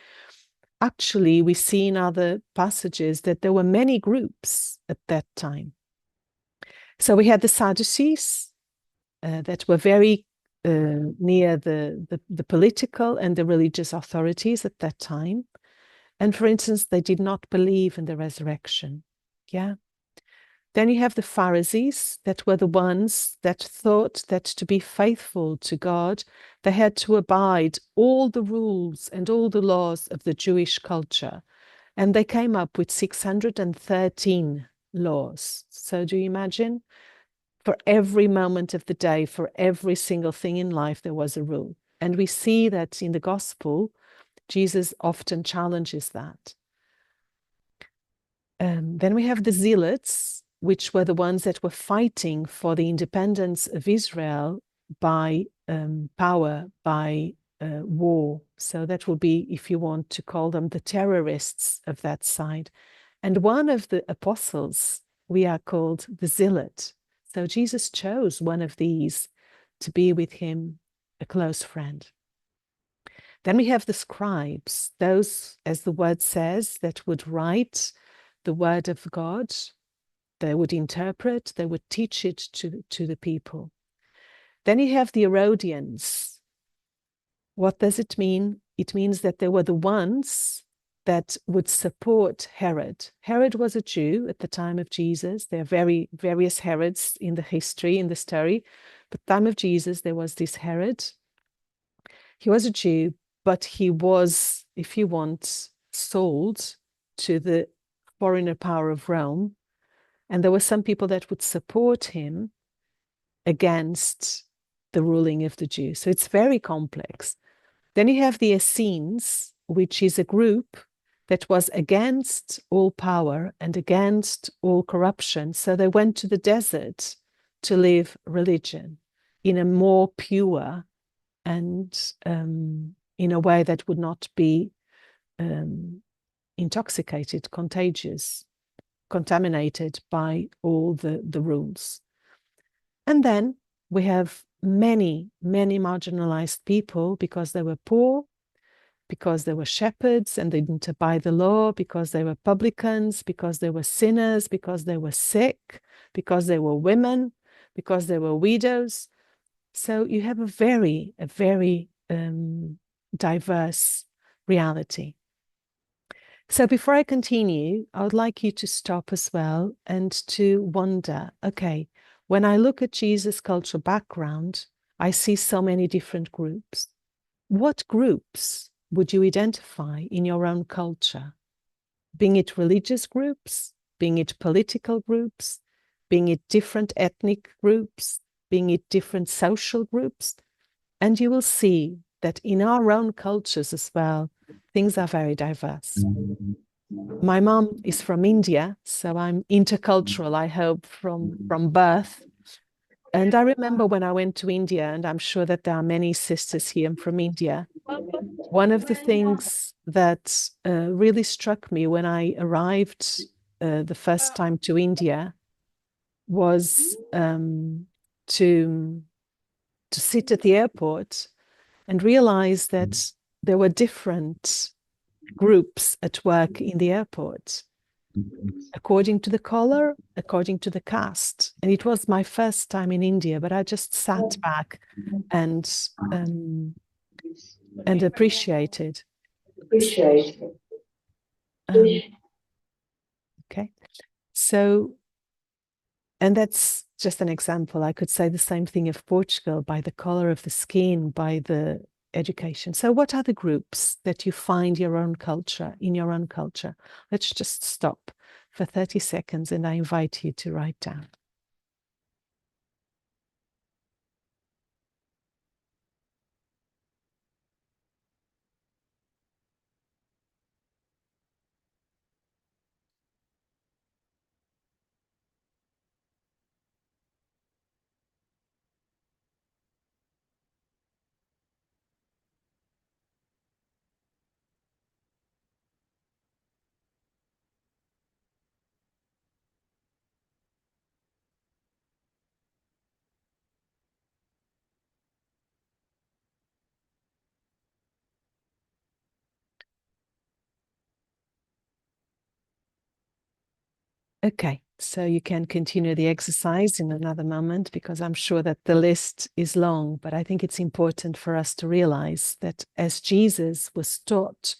Actually, we see in other passages that there were many groups at that time. So we had the Sadducees that were very near the political and the religious authorities at that time. And for instance, they did not believe in the resurrection. Yeah. Then you have the Pharisees that were the ones that thought that to be faithful to God, they had to abide all the rules and all the laws of the Jewish culture. And they came up with 613 laws. So do you imagine? For every moment of the day, for every single thing in life, there was a rule. And we see that in the Gospel, Jesus often challenges that. Then we have the Zealots, which were the ones that were fighting for the independence of Israel by power, by war. So that will be, if you want to call them, the terrorists of that side. And one of the apostles, we are called the Zealot. So Jesus chose one of these to be with him, a close friend. Then we have the scribes, those, as the word says, that would write the word of God. They would interpret, they would teach it to the people. Then you have the Herodians. What does it mean? It means that they were the ones that would support Herod. Herod was a Jew at the time of Jesus. There are various Herods in the history, in the story. But at the time of Jesus, there was this Herod. He was a Jew, but he was, if you want, sold to the foreigner power of Rome. And there were some people that would support him against the ruling of the Jews. So it's very complex. Then you have the Essenes, which is a group that was against all power and against all corruption. So they went to the desert to live religion in a more pure and in a way that would not be intoxicated, contagious, contaminated by all the rules. And then we have many, many marginalized people because they were poor, because they were shepherds and they didn't abide the law, because they were publicans, because they were sinners, because they were sick, because they were women, because they were widows. So you have a very diverse reality. So before I continue, I would like you to stop as well and to wonder, okay, when I look at Jesus' cultural background, I see so many different groups. What groups would you identify in your own culture? Being it religious groups, being it political groups, being it different ethnic groups, being it different social groups. And you will see that in our own cultures as well, things are very diverse. My mom is from India, so I'm intercultural, I hope, from birth. And I remember when I went to India, and I'm sure that there are many sisters here from India, one of the things that really struck me when I arrived the first time to India was to sit at the airport and realize that there were different groups at work in the airport, according to the color, according to the caste. And it was my first time in India, but I just sat back and appreciated. Okay, so, and that's just an example. I could say the same thing of Portugal, by the color of the skin, by the education. So what are the groups that you find your own culture, in your own culture? Let's just stop for 30 seconds and I invite you to write down. Okay, so you can continue the exercise in another moment because I'm sure that the list is long, but I think it's important for us to realize that as Jesus was taught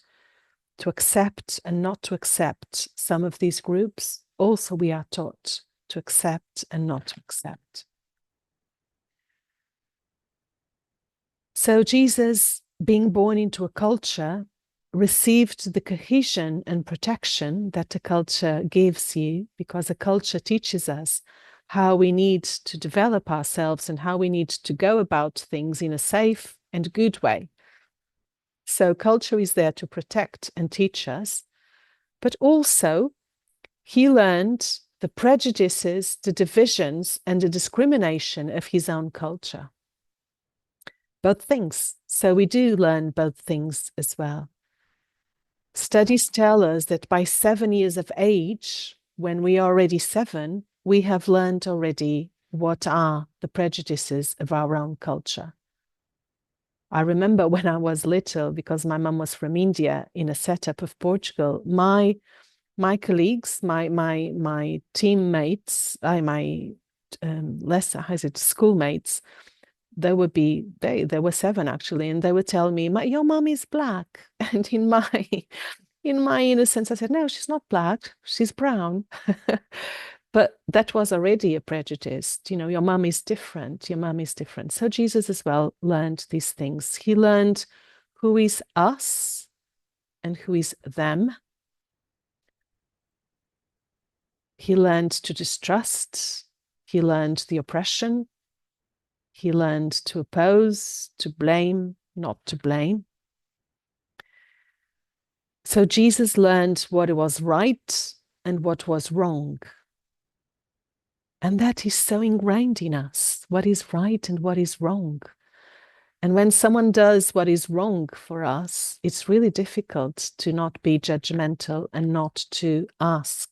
to accept and not to accept some of these groups, also we are taught to accept and not to accept. So Jesus, being born into a culture, received the cohesion and protection that a culture gives you, because a culture teaches us how we need to develop ourselves and how we need to go about things in a safe and good way. So culture is there to protect and teach us, but also he learned the prejudices, the divisions, and the discrimination of his own culture. Both things. So we do learn both things as well. Studies tell us that by 7 years of age, when we are already 7, we have learned already what are the prejudices of our own culture. I remember when I was little, because my mum was from India, in a setup of Portugal, my colleagues, my teammates, schoolmates, there were 7 actually, and they would tell me, your mom is black. And in my innocence, I said, no, she's not black, she's brown. But that was already a prejudice. Your mom is different, your mom is different. So Jesus as well learned these things. He learned who is us and who is them. He learned to distrust. He learned the oppression. He learned to oppose, to blame, not to blame. So Jesus learned what was right and what was wrong. And that is so ingrained in us, what is right and what is wrong. And when someone does what is wrong for us, it's really difficult to not be judgmental and not to ask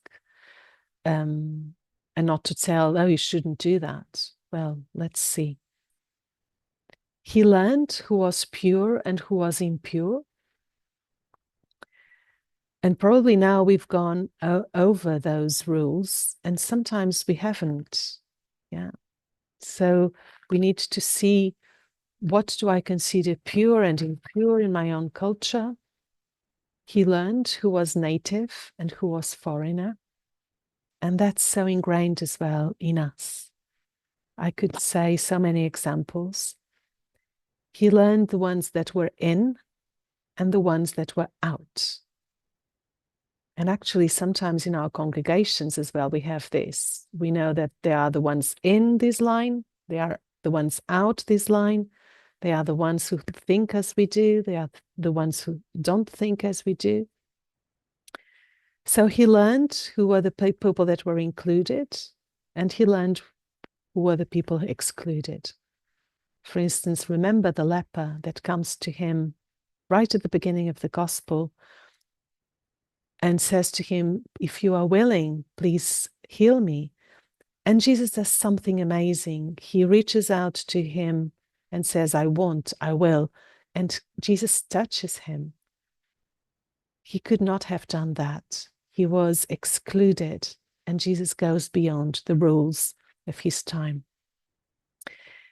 and not to tell, oh, you shouldn't do that. Well, let's see. He learned who was pure and who was impure. And probably now we've gone over those rules, and sometimes we haven't. Yeah. So we need to see, what do I consider pure and impure in my own culture? He learned who was native and who was foreigner. And that's so ingrained as well in us. I could say so many examples. He learned the ones that were in and the ones that were out. And actually, sometimes in our congregations as well, we have this. We know that there are the ones in this line, they are the ones out this line, they are the ones who think as we do, they are the ones who don't think as we do. So he learned who were the people that were included, and he learned who were the people excluded. For instance, remember the leper that comes to him right at the beginning of the gospel and says to him, if you are willing, please heal me. And Jesus does something amazing. He reaches out to him and says, I want, I will. And Jesus touches him. He could not have done that. He was excluded, and Jesus goes beyond the rules of his time.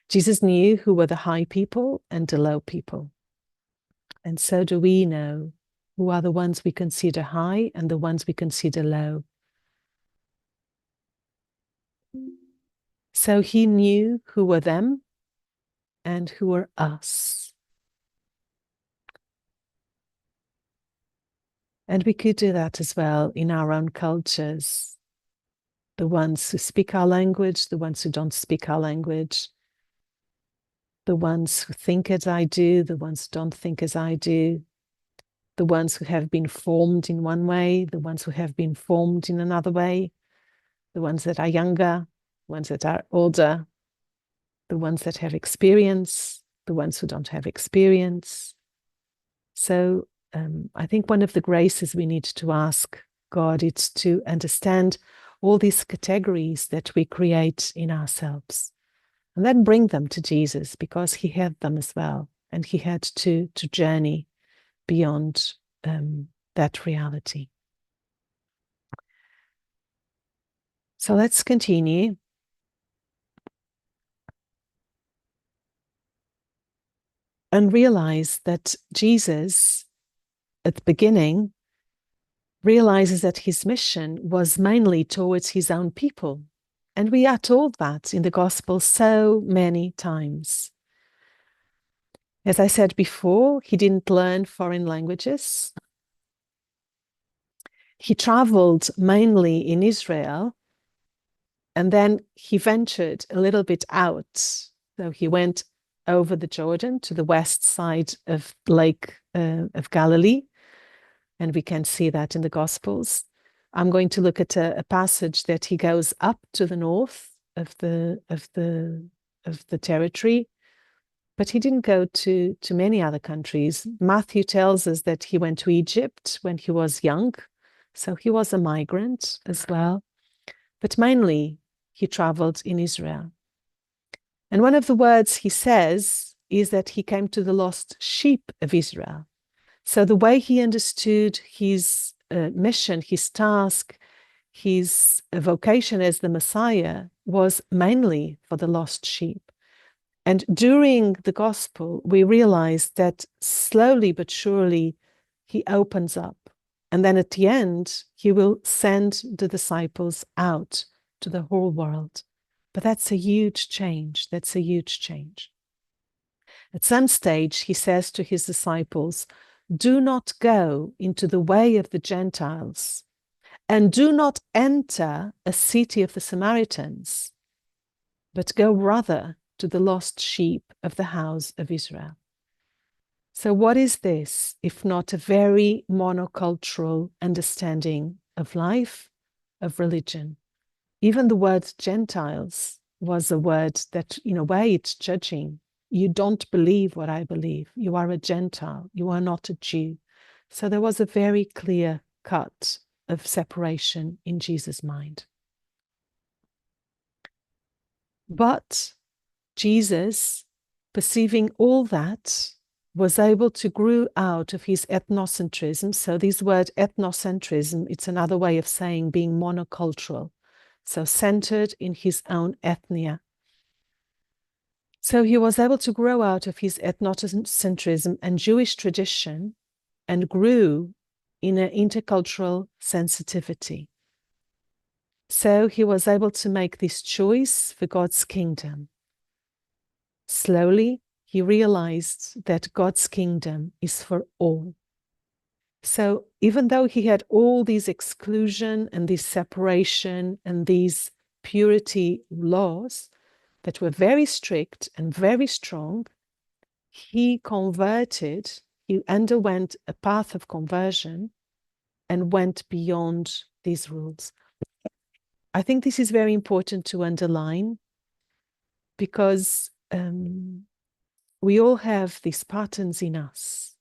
Jesus knew who were the high people and the low people. And so do we know who are the ones we consider high and the ones we consider low. So he knew who were them and who were us. And we could do that as well in our own cultures. The ones who speak our language, the ones who don't speak our language, the ones who think as I do, the ones who don't think as I do, the ones who have been formed in one way, the ones who have been formed in another way, the ones that are younger, the ones that are older, the ones that have experience, the ones who don't have experience. So I think one of the graces we need to ask God is to understand all these categories that we create in ourselves, and then bring them to Jesus, because he had them as well, and he had to journey beyond that reality. So let's continue. And realize that Jesus, at the beginning, realizes that his mission was mainly towards his own people. And we are told that in the gospel so many times. As I said before, he didn't learn foreign languages. He traveled mainly in Israel, and then he ventured a little bit out. So he went over the Jordan to the west side of Lake of Galilee, and we can see that in the Gospels. I'm going to look at a passage that he goes up to the north of the territory, but he didn't go to many other countries. Matthew tells us that he went to Egypt when he was young, so he was a migrant as well. But mainly he traveled in Israel. And one of the words he says is that he came to the lost sheep of Israel. So the way he understood his mission, his task, his vocation as the Messiah was mainly for the lost sheep. And during the gospel, we realize that slowly but surely he opens up. And then at the end, he will send the disciples out to the whole world. But that's a huge change. That's a huge change. At some stage, he says to his disciples, do not go into the way of the Gentiles, and do not enter a city of the Samaritans, but go rather to the lost sheep of the house of Israel. So what is this, if not a very monocultural understanding of life, of religion? Even the word Gentiles was a word that, in a way, it's judging. You don't believe what I believe. You are a Gentile. You are not a Jew. So there was a very clear cut of separation in Jesus' mind. But Jesus, perceiving all that, was able to grow out of his ethnocentrism. So this word ethnocentrism, it's another way of saying being monocultural. So centered in his own ethnia. So he was able to grow out of his ethnocentrism and Jewish tradition and grew in an intercultural sensitivity. So he was able to make this choice for God's kingdom. Slowly, he realized that God's kingdom is for all. So even though he had all these exclusion and this separation and these purity laws that were very strict and very strong, he converted, he underwent a path of conversion and went beyond these rules. I think this is very important to underline because we all have these patterns in us.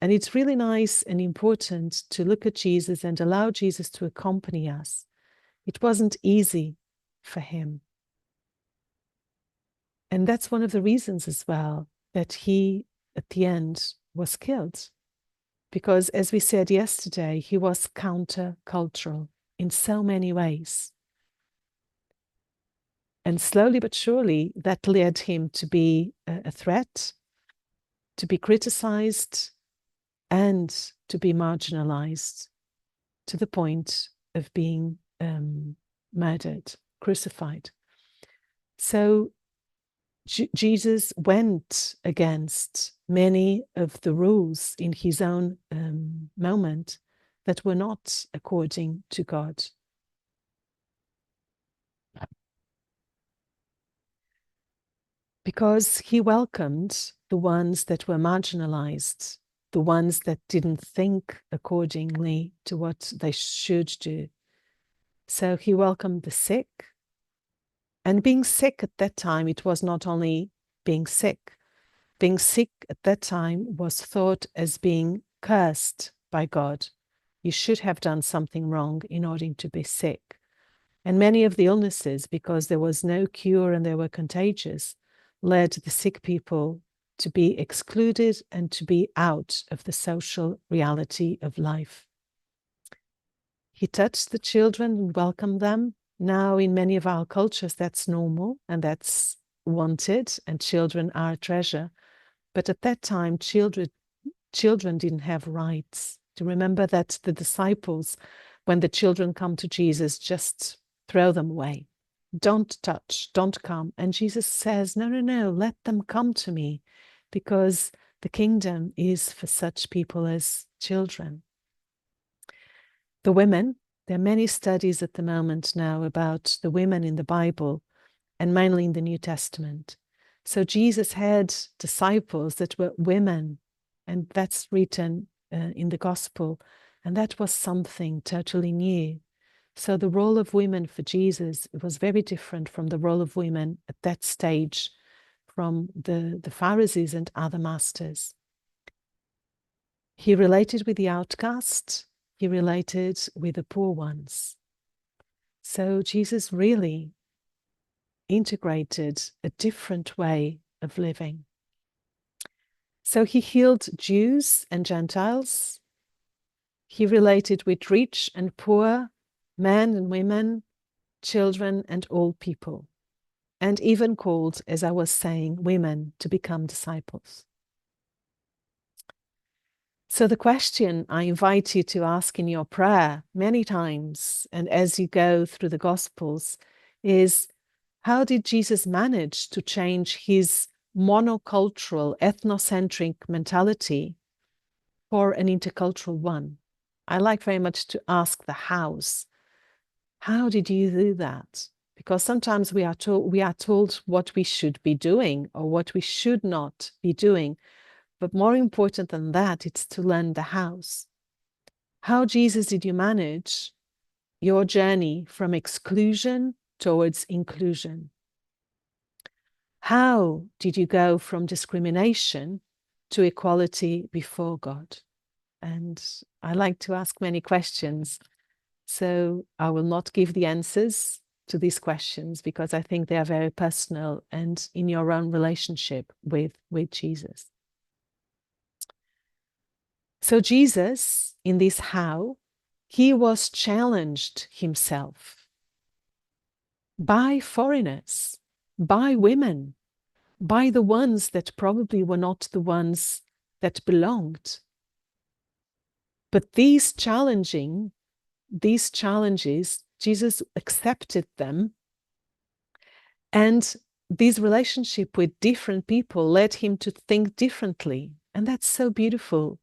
And it's really nice and important to look at Jesus and allow Jesus to accompany us. It wasn't easy for him. And that's one of the reasons as well that he, at the end, was killed. Because as we said yesterday, he was countercultural in so many ways. And slowly but surely, that led him to be a threat, to be criticized, and to be marginalized to the point of being murdered, crucified. So Jesus went against many of the rules in his own moment that were not according to God. Because he welcomed the ones that were marginalized, the ones that didn't think accordingly to what they should do. So he welcomed the sick. And being sick at that time, it was not only being sick. Being sick at that time was thought as being cursed by God. You should have done something wrong in order to be sick. And many of the illnesses, because there was no cure and they were contagious, led the sick people to be excluded and to be out of the social reality of life. He touched the children and welcomed them. Now, in many of our cultures, that's normal and that's wanted, and children are a treasure. But at that time, children didn't have rights. To remember that the disciples, when the children come to Jesus, just throw them away. Don't touch, don't come. And Jesus says, no, let them come to me, because the kingdom is for such people as children. The women, there are many studies at the moment now about the women in the Bible, and mainly in the New Testament. So Jesus had disciples that were women, and that's written in the gospel, and that was something totally new. So the role of women for Jesus was very different from the role of women at that stage from the Pharisees and other masters. He related with the outcast. He related with the poor ones. So Jesus really integrated a different way of living. So he healed Jews and Gentiles. He related with rich and poor, men and women, children and old people, and even called, as I was saying, women to become disciples. So the question I invite you to ask in your prayer many times, and as you go through the Gospels, is how did Jesus manage to change his monocultural, ethnocentric mentality for an intercultural one? I like very much to ask the hows. How did you do that? Because sometimes we are told what we should be doing or what we should not be doing. But more important than that, it's to learn the hows. How, Jesus, did you manage your journey from exclusion towards inclusion? How did you go from discrimination to equality before God? And I like to ask many questions. So I will not give the answers to these questions because I think they are very personal and in your own relationship with Jesus. So Jesus, in this how, he was challenged himself by foreigners, by women, by the ones that probably were not the ones that belonged. But these challenges, Jesus accepted them, and this relationship with different people led him to think differently. And that's so beautiful,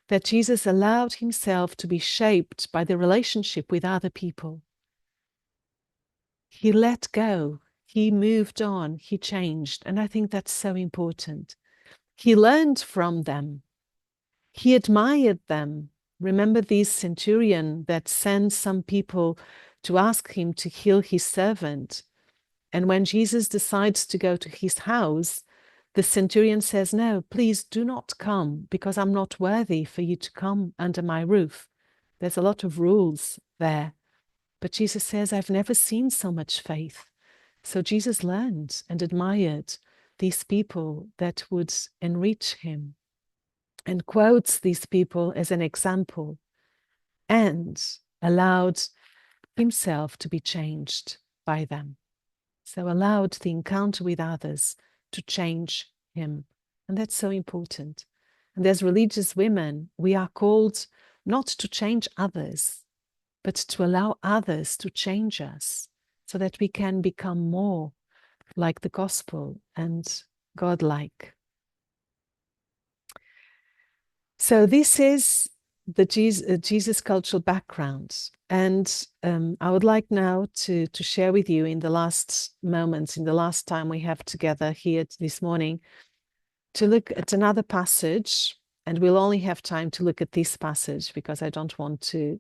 that Jesus allowed himself to be shaped by the relationship with other people. He let go, he moved on, he changed. And I think that's so important. He learned from them. He admired them. Remember this centurion that sent some people to ask him to heal his servant. And when Jesus decides to go to his house, the centurion says, "No, please do not come, because I'm not worthy for you to come under my roof." There's a lot of rules there. But Jesus says, "I've never seen so much faith." So Jesus learned and admired these people that would enrich him, and quotes these people as an example, and allowed himself to be changed by them. So allowed the encounter with others to change him. And that's so important. And as religious women, we are called not to change others, but to allow others to change us so that we can become more like the gospel and God-like. So this is the Jesus cultural background. And I would like now to share with you in the last moments, in the last time we have together here this morning, to look at another passage. And we'll only have time to look at this passage because I don't want to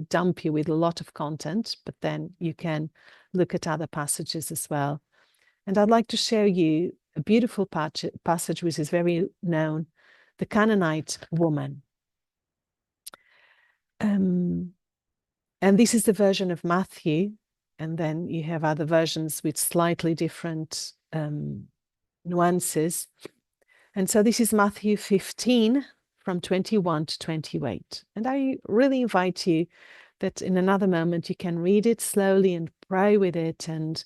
dump you with a lot of content, but then you can look at other passages as well. And I'd like to share you a beautiful passage which is very known, the Canaanite woman. And this is the version of Matthew, and then you have other versions with slightly different nuances. And so this is Matthew 15 from 21 to 28. And I really invite you that in another moment you can read it slowly and pray with it and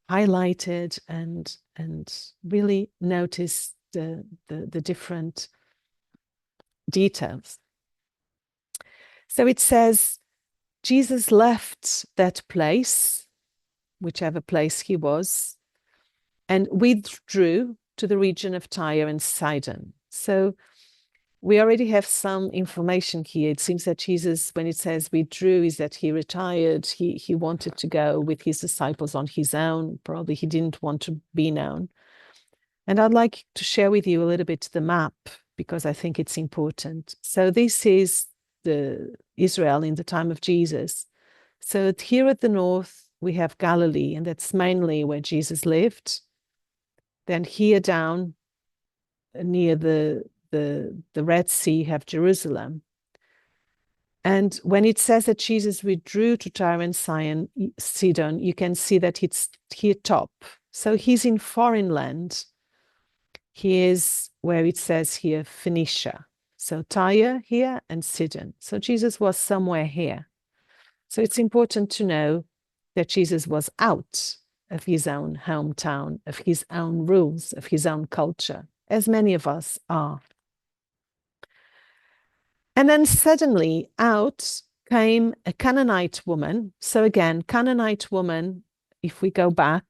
highlight it and really notice the different details. So it says, Jesus left that place, whichever place he was, and withdrew to the region of Tyre and Sidon. So we already have some information here. It seems that Jesus, when it says withdrew, is that he retired. He wanted to go with his disciples on his own. Probably he didn't want to be known. And I'd like to share with you a little bit the map, because I think it's important. So this is the Israel in the time of Jesus. So here at the north, we have Galilee, and that's mainly where Jesus lived. Then here down near the Red Sea, you have Jerusalem. And when it says that Jesus withdrew to Tyre and Sidon, you can see that it's here top. So he's in foreign land. He is where it says here, Phoenicia. So Tyre here and Sidon. So Jesus was somewhere here. So it's important to know that Jesus was out of his own hometown, of his own rules, of his own culture, as many of us are. And then suddenly out came a Canaanite woman. So again, Canaanite woman, if we go back,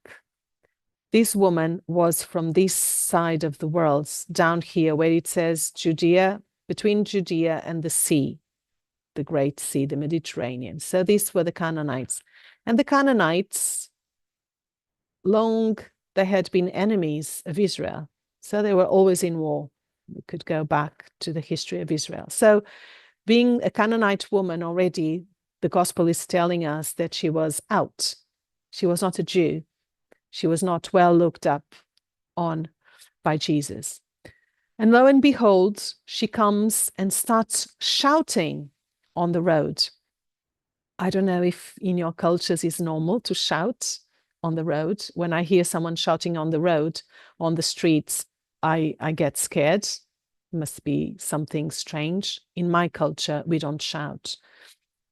this woman was from this side of the world, down here where it says Judea, between Judea and the sea, the Great Sea, the Mediterranean. So these were the Canaanites. And the Canaanites, they had been enemies of Israel. So they were always in war. We could go back to the history of Israel. So being a Canaanite woman already, the gospel is telling us that she was out. She was not a Jew. She was not well looked up on by Jesus. And lo and behold, she comes and starts shouting on the road. I don't know if in your cultures it's normal to shout on the road. When I hear someone shouting on the road, on the streets, I get scared. Must be something strange. In my culture, we don't shout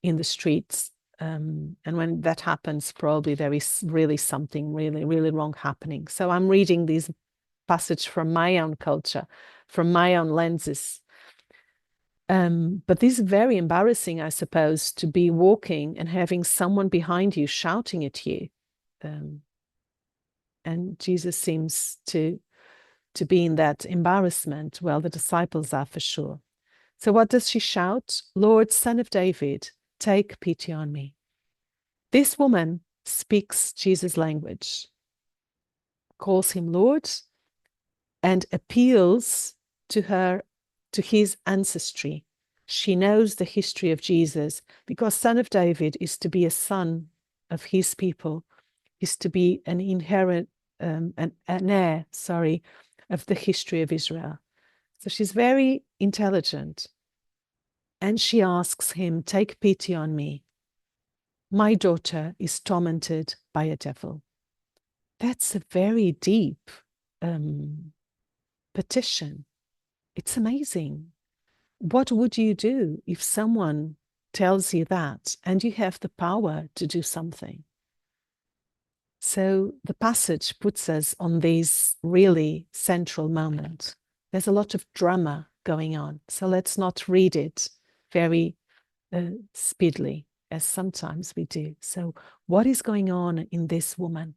in the streets. And when that happens, probably there is really something really, really wrong happening. So I'm reading this passage from my own culture, from my own lenses. But this is very embarrassing, I suppose, to be walking and having someone behind you shouting at you. And Jesus seems to be in that embarrassment. Well, the disciples are for sure. So what does she shout? Lord, Son of David, take pity on me. This woman speaks Jesus' language, calls him Lord, and appeals to his ancestry. She knows the history of Jesus, because Son of David is to be a son of his people, is to be an inherent, an heir, of the history of Israel. So she's very intelligent. And she asks him, take pity on me. My daughter is tormented by a devil. That's a very deep petition. It's amazing. What would you do if someone tells you that and you have the power to do something? So the passage puts us on this really central moment. There's a lot of drama going on. So let's not read it very speedily, as sometimes we do. So what is going on in this woman?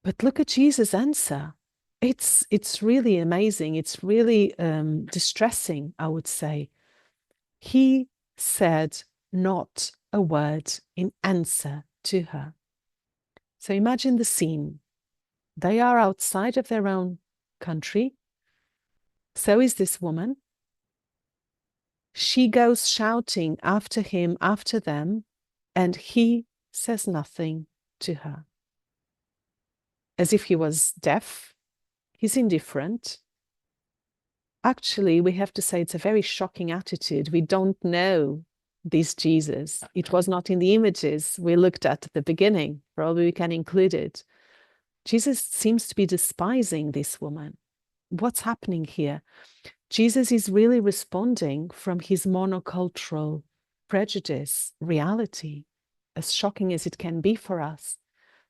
But look at Jesus' answer. It's really amazing. It's really distressing, I would say. He said not a word in answer to her. So imagine the scene. They are outside of their own country. So is this woman. She goes shouting after him, after them, and he says nothing to her. As if he was deaf. He's indifferent. Actually, we have to say it's a very shocking attitude. We don't know this Jesus. It was not in the images we looked at the beginning. Probably we can include it. Jesus seems to be despising this woman. What's happening here? Jesus is really responding from his monocultural prejudice, reality, as shocking as it can be for us.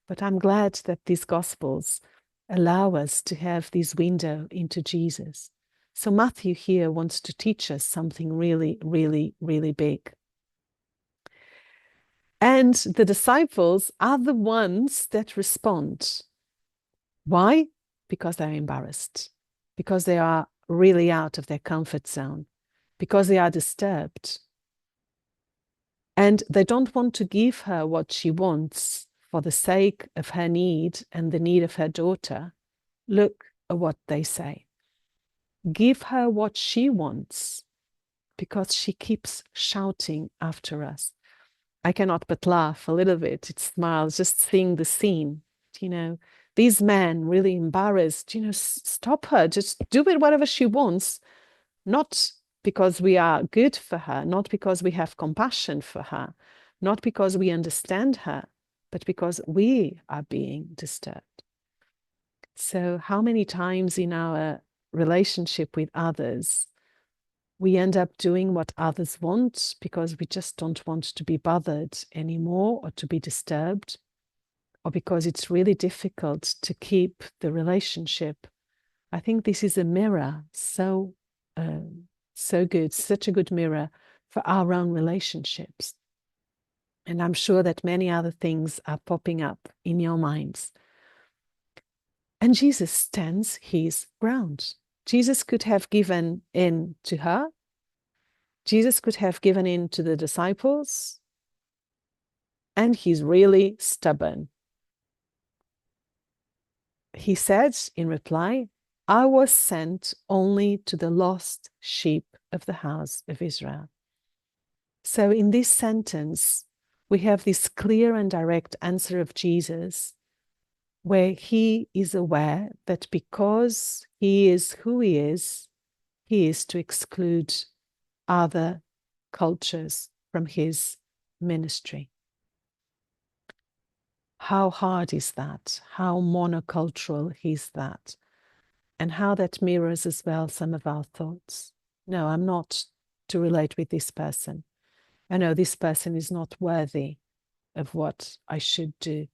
But I'm glad that these Gospels allow us to have this window into Jesus. So Matthew here wants to teach us something really, really, really big. And the disciples are the ones that respond. Why? Because they're embarrassed, because they are really out of their comfort zone, because they are disturbed. And they don't want to give her what she wants for the sake of her need and the need of her daughter. Look at what they say. Give her what she wants, because she keeps shouting after us. I cannot but laugh a little bit. It smiles just seeing the scene. These men really embarrassed, stop her, just do it whatever she wants. Not because we are good for her, not because we have compassion for her, not because we understand her, but because we are being disturbed. So how many times in our relationship with others, we end up doing what others want because we just don't want to be bothered anymore or to be disturbed, or because it's really difficult to keep the relationship. I think this is a mirror, so good, such a good mirror for our own relationships. And I'm sure that many other things are popping up in your minds. And Jesus stands his ground. Jesus could have given in to her. Jesus could have given in to the disciples. And he's really stubborn. He said in reply, I was sent only to the lost sheep of the house of Israel. So in this sentence, we have this clear and direct answer of Jesus, where he is aware that because he is who he is to exclude other cultures from his ministry. How hard is that? How monocultural is that? And how that mirrors as well some of our thoughts. No, I'm not to relate with this person. I know this person is not worthy of what I should do.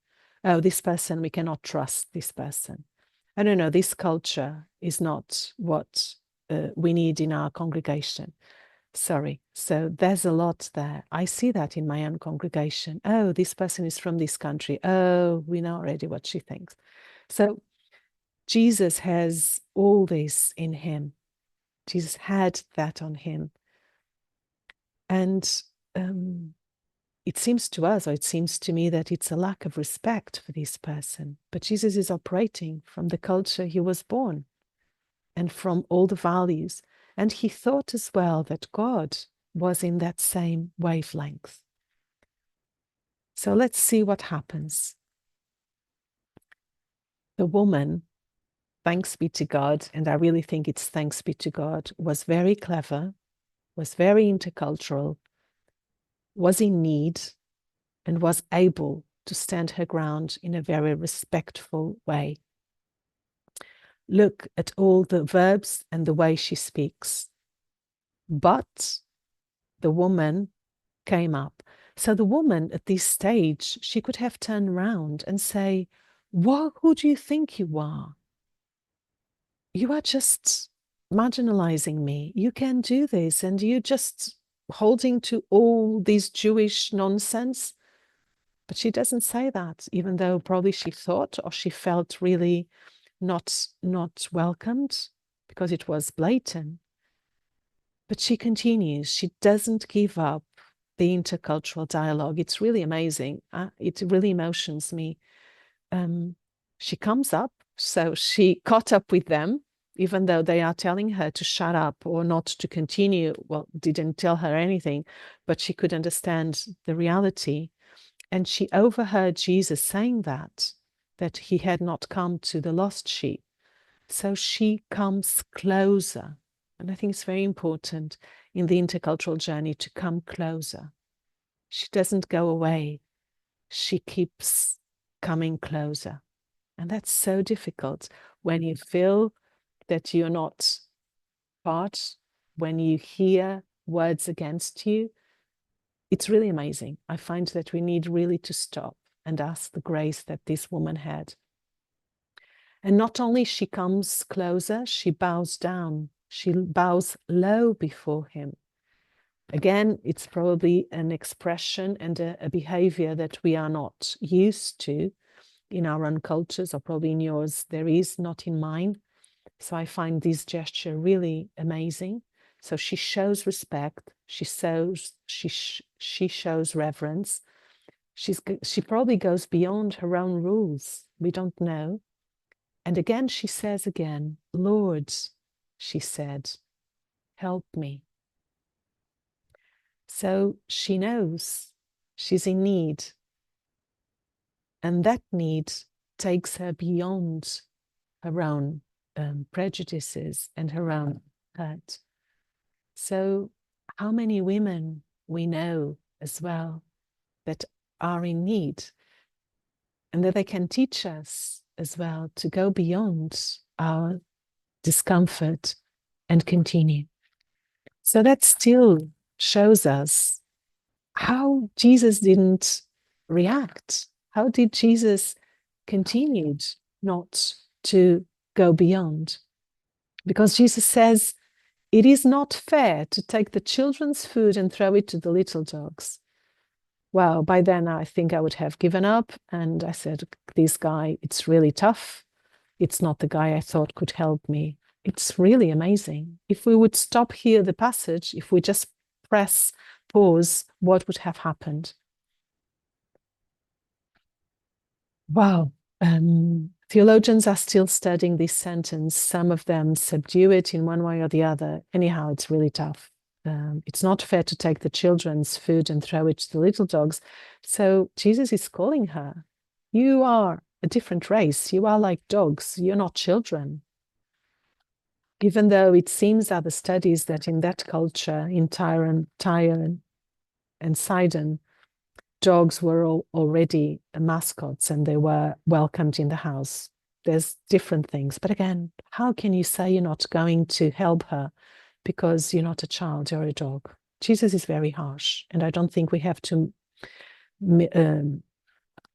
Oh, this person, we cannot trust this person. I don't know, this culture is not what we need in our congregation. Sorry. So there's a lot there. I see that in my own congregation. Oh, this person is from this country. Oh, we know already what she thinks. So Jesus has all this in him. Jesus had that on him. And it seems to us, or it seems to me, that it's a lack of respect for this person. But Jesus is operating from the culture he was born and from all the values. And he thought as well that God was in that same wavelength. So let's see what happens. The woman, thanks be to God, and I really think it's thanks be to God, was very clever, was very intercultural, was in need, and was able to stand her ground in a very respectful way. Look at all the verbs and the way she speaks. But the woman came up. So the woman at this stage, she could have turned around and say, who do you think you are? You are just marginalizing me. You can do this, and you're just holding to all this Jewish nonsense. But she doesn't say that, even though probably she thought or she felt really not welcomed because it was blatant. But she continues. She doesn't give up the intercultural dialogue. It's really amazing. It really emotions me. She comes up, so she caught up with them, even though they are telling her to shut up or not to continue. Well, didn't tell her anything, but she could understand the reality. And she overheard Jesus saying that he had not come to the lost sheep. So she comes closer. And I think it's very important in the intercultural journey to come closer. She doesn't go away. She keeps coming closer. And that's so difficult when you feel that you're not part, when you hear words against you. It's really amazing. I find that we need really to stop and ask the grace that this woman had. And not only she comes closer, she bows down. She bows low before him. Again, it's probably an expression and a behavior that we are not used to in our own cultures, or probably in yours there is, not in mine. So I find this gesture really amazing. So she shows respect. She shows reverence. She probably goes beyond her own rules. We don't know. And again, she says again, Lord, she said, help me. So she knows she's in need. And that need takes her beyond her own prejudices and her own hurt. So how many women we know as well that are in need, and that they can teach us as well to go beyond our discomfort and continue. So that still shows us how Jesus didn't react. How did Jesus continue not to go beyond? Because Jesus says, it is not fair to take the children's food and throw it to the little dogs. Well, by then I think I would have given up. And I said, this guy, it's really tough. It's not the guy I thought could help me. It's really amazing. If we would stop here the passage, if we just press pause, what would have happened? Wow. Theologians are still studying this sentence. Some of them subdue it in one way or the other. Anyhow, it's really tough. it's not fair to take the children's food and throw it to the little dogs. So Jesus is calling her, you are a different race. You are like dogs. You're not children. Even though it seems other studies that in that culture, in Tyre and Sidon, dogs were already mascots and they were welcomed in the house. There's different things. But again, how can you say you're not going to help her because you're not a child, you're a dog? Jesus is very harsh, and I don't think we have to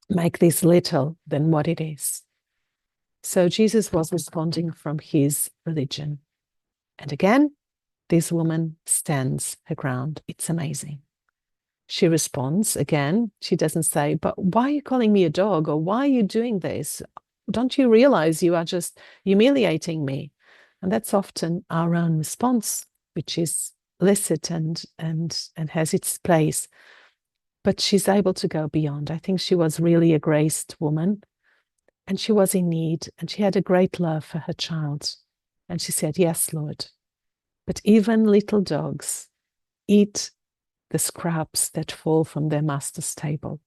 make this little than what it is. So Jesus was responding from his religion. And again, this woman stands her ground. It's amazing. She responds again. She doesn't say, but why are you calling me a dog? Or why are you doing this? Don't you realize you are just humiliating me? And that's often our own response, which is licit and has its place. But she's able to go beyond. I think she was really a graced woman, and she was in need, and she had a great love for her child. And she said, yes, Lord, but even little dogs eat the scraps that fall from their master's table.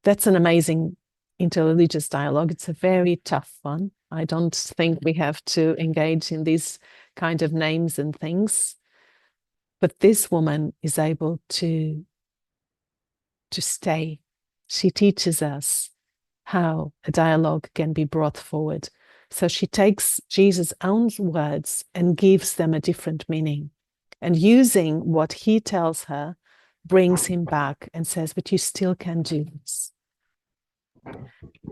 That's an amazing interreligious dialogue. It's a very tough one. I don't think we have to engage in these kind of names and things. But this woman is able to stay. She teaches us how a dialogue can be brought forward. So she takes Jesus' own words and gives them a different meaning. And using what he tells her, brings him back and says, but you still can do this.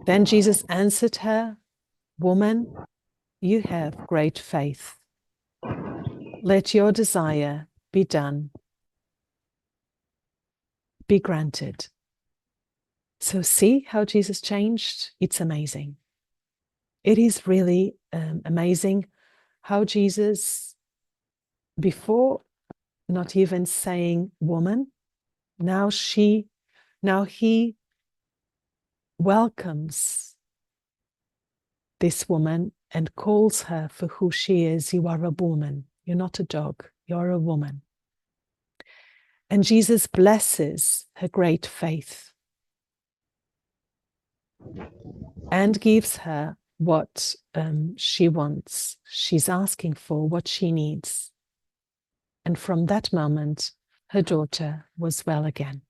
Then Jesus answered her, woman, you have great faith. Let your desire be done, be granted. So see how Jesus changed? It's amazing. It is really amazing how Jesus, before not even saying woman, now he welcomes this woman and calls her for who she is. You are a woman. You're not a dog. You're a woman. And Jesus blesses her great faith and gives her what she wants. She's asking for what she needs. And from that moment, her daughter was well again.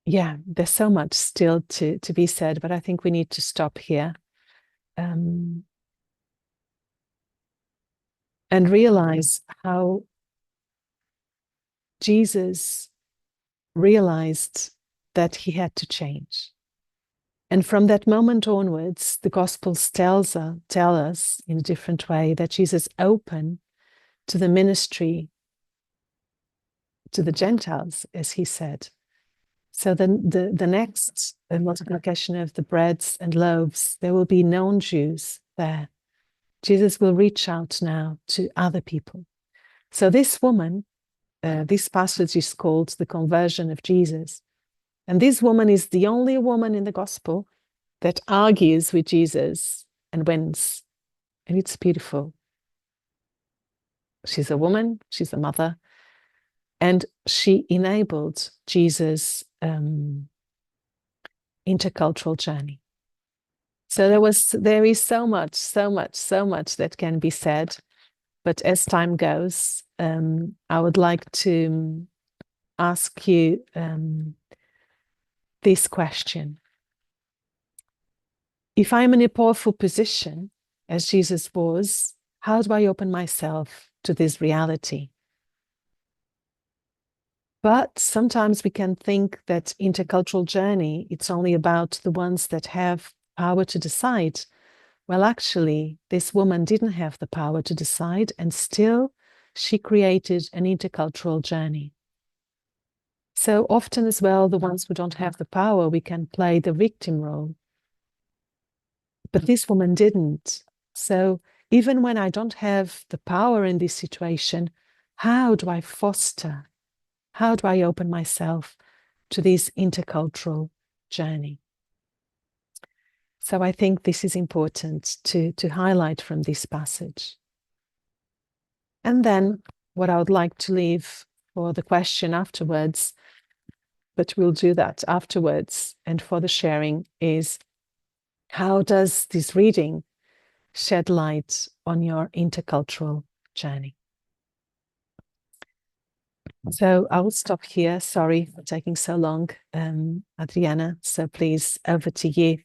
Yeah, there's so much still to be said, but I think we need to stop here and realize how Jesus realized that he had to change. And from that moment onwards, the Gospels tell us in a different way that Jesus opened to the ministry to the Gentiles, as he said. So then the next multiplication of the breads and loaves, there will be non-Jews there. Jesus will reach out now to other people. So this woman, this passage is called the conversion of Jesus. And this woman is the only woman in the gospel that argues with Jesus and wins. And it's beautiful. She's a woman, she's a mother, and she enabled Jesus' intercultural journey. So there is so much that can be said. But as time goes, I would like to ask you this question. If I'm in a powerful position, as Jesus was, how do I open myself to this reality? But sometimes we can think that intercultural journey, it's only about the ones that have power to decide. Well, actually, this woman didn't have the power to decide, and still she created an intercultural journey. So often as well, the ones who don't have the power, we can play the victim role. But this woman didn't. So even when I don't have the power in this situation, how do I foster? How do I open myself to this intercultural journey? So I think this is important to highlight from this passage. And then what I would like to leave for the question afterwards, but we'll do that afterwards, and for the sharing, is how does this reading shed light on your intercultural journey? So I will stop here. Sorry for taking so long, Adriana. So please, over to you.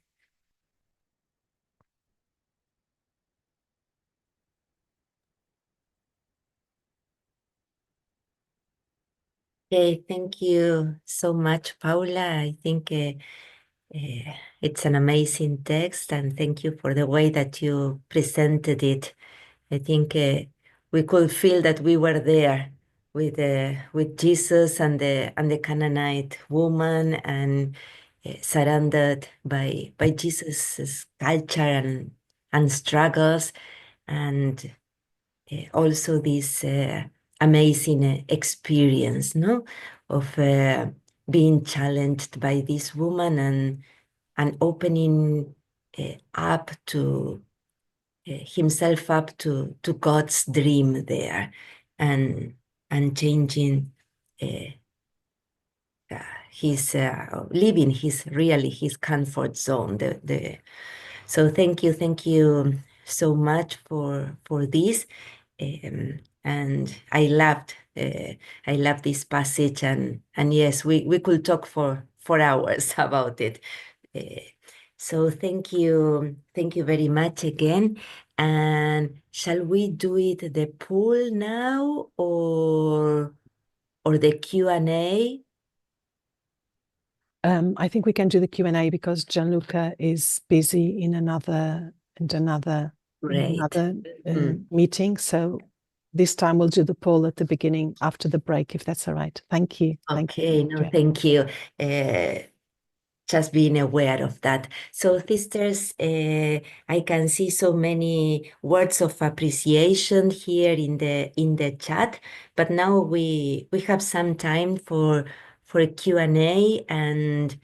Okay, thank you so much, Paula. I think it's an amazing text, and thank you for the way that you presented it. I think we could feel that we were there with Jesus and the Canaanite woman, and surrounded by Jesus's culture and struggles, and also this amazing experience, no, of being challenged by this woman and opening up to himself up to God's dream there, and changing his living his comfort zone. So thank you so much for this, and I loved this passage, and yes, we could talk for hours about it. So thank you very much again. And shall we do it the poll now, or the Q&A? I think we can do the Q&A because Gianluca is busy in another meeting. So this time we'll do the poll at the beginning after the break, if that's all right. Thank you. Okay, thank you. Just being aware of that. So sisters, I can see so many words of appreciation here in the chat, but now we have some time for a Q&A, and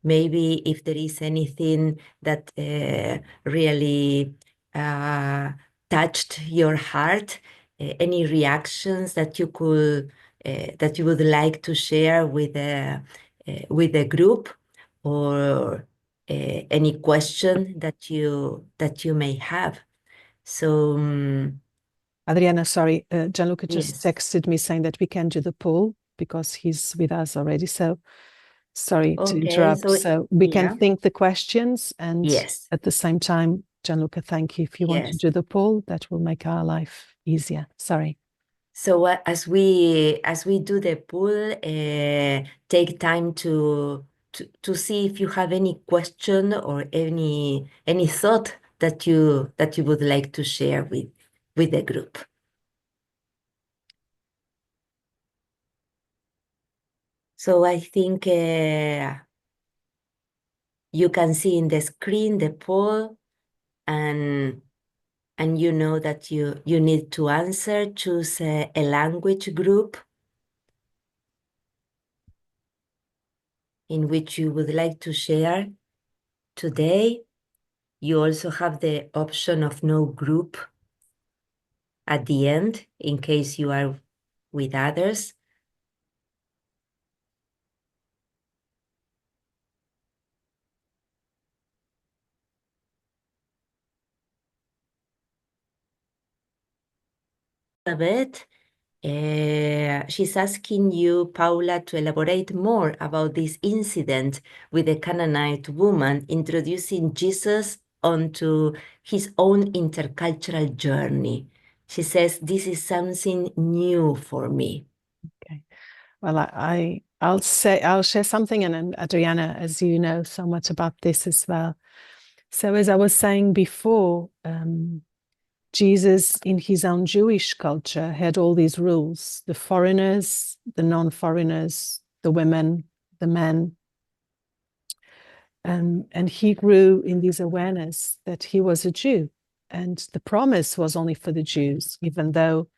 maybe if there is anything that really touched your heart, any reactions that you could that you would like to share with the group, or any question that you may have. So Adriana, sorry, Gianluca just yes. texted me saying that we can do the poll because he's with us already. So sorry to interrupt. So we can think the questions, and at the same time, Gianluca, thank you. If you want to do the poll, that will make our life easier. Sorry. So as we do the poll, take time to see if you have any question or any thought that you would like to share with the group. So I think you can see in the screen the poll, and you know that you need to answer. Choose a language group in which you would like to share today. You also have the option of no group at the end in case you are with others. Elizabeth, she's asking you, Paula, to elaborate more about this incident with the Canaanite woman introducing Jesus onto his own intercultural journey. She says, this is something new for me. Okay. Well, I'll share something, and then Adriana, as you know so much about this as well. So as I was saying before, Jesus in his own Jewish culture had all these rules: the foreigners, the non-foreigners, the women, the men. And he grew in this awareness that he was a Jew, and the promise was only for the Jews, even though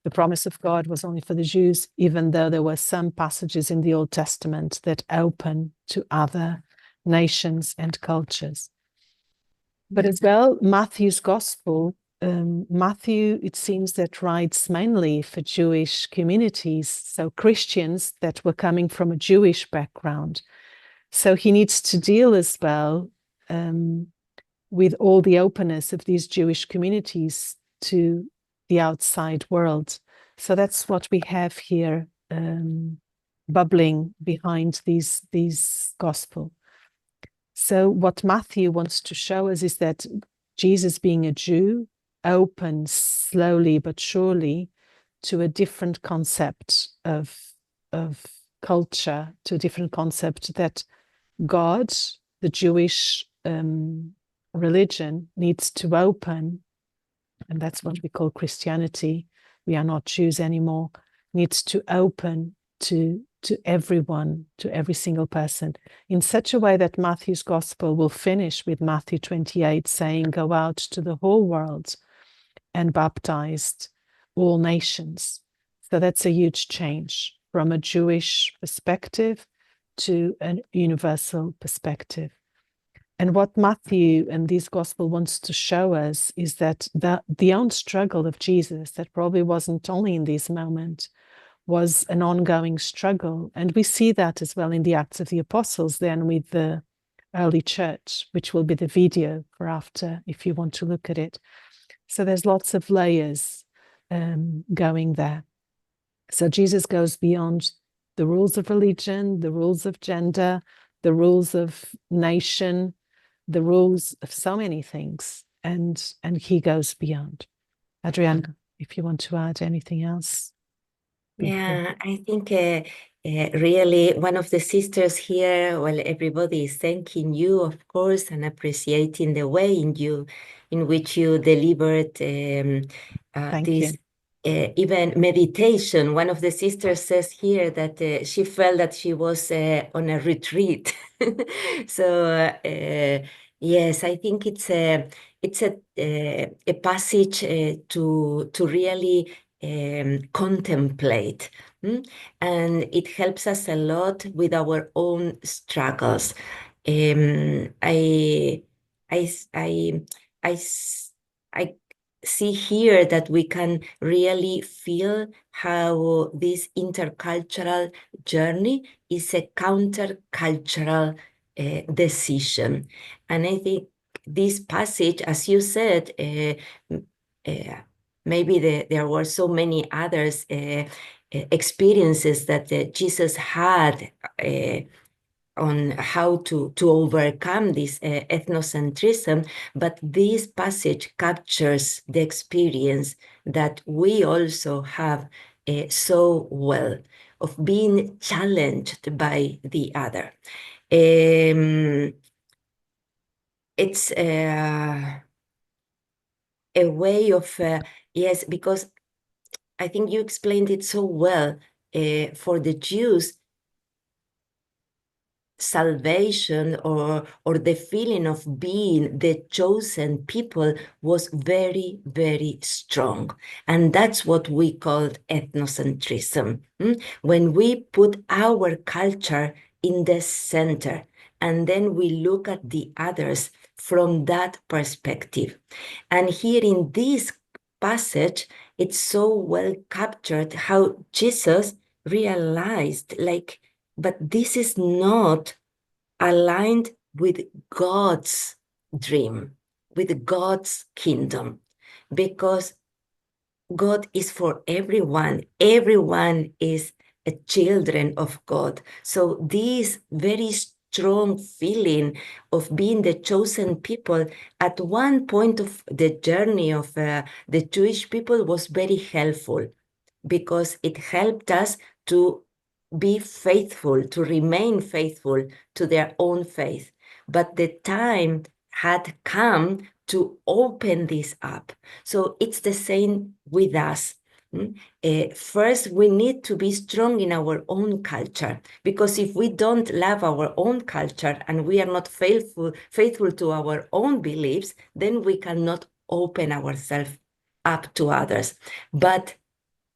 the promise of God was only for the Jews, even though there were some passages in the Old Testament that open to other nations and cultures. But as well, Matthew's Gospel, Matthew, it seems that writes mainly for Jewish communities, so Christians that were coming from a Jewish background. So he needs to deal as well with all the openness of these Jewish communities to the outside world. So that's what we have here bubbling behind these gospel. So what Matthew wants to show us is that Jesus, being a Jew, opens slowly but surely to a different concept of culture, to a different concept that God, the Jewish religion, needs to open, and that's what we call Christianity. We are not Jews anymore, needs to open to everyone, to every single person, in such a way that Matthew's Gospel will finish with Matthew 28 saying, go out to the whole world and baptized all nations. So that's a huge change from a Jewish perspective to a universal perspective. And what Matthew and this Gospel wants to show us is that the own struggle of Jesus, that probably wasn't only in this moment, was an ongoing struggle. And we see that as well in the Acts of the Apostles then with the early church, which will be the video for after if you want to look at it. So there's lots of layers going there. So Jesus goes beyond the rules of religion, the rules of gender, the rules of nation, the rules of so many things, and he goes beyond. Adriana, if you want to add anything else. Yeah, I think really one of the sisters here, well, everybody is thanking you, of course, and appreciating the way in which you delivered this even meditation. One of the sisters says here that she felt that she was on a retreat. So yes, I think it's a passage to really contemplate, and it helps us a lot with our own struggles. I see here that we can really feel how this intercultural journey is a countercultural decision, and I think this passage, as you said, maybe there were so many others experiences that Jesus had on how to overcome this ethnocentrism, but this passage captures the experience that we also have so well of being challenged by the other. It's a way of, yes, because I think you explained it so well. For the Jews, salvation or the feeling of being the chosen people was very, very strong. And that's what we called ethnocentrism. When we put our culture in the center, and then we look at the others from that perspective. And here in this passage, it's so well captured how Jesus realized, like, but this is not aligned with God's dream, with God's kingdom, because God is for everyone. Everyone is a children of God. So this very strong feeling of being the chosen people at one point of the journey of the Jewish people was very helpful, because it helped us to be faithful, to remain faithful to their own faith. But the time had come to open this up. So it's the same with us. First, we need to be strong in our own culture, because if we don't love our own culture and we are not faithful to our own beliefs, then we cannot open ourselves up to others. But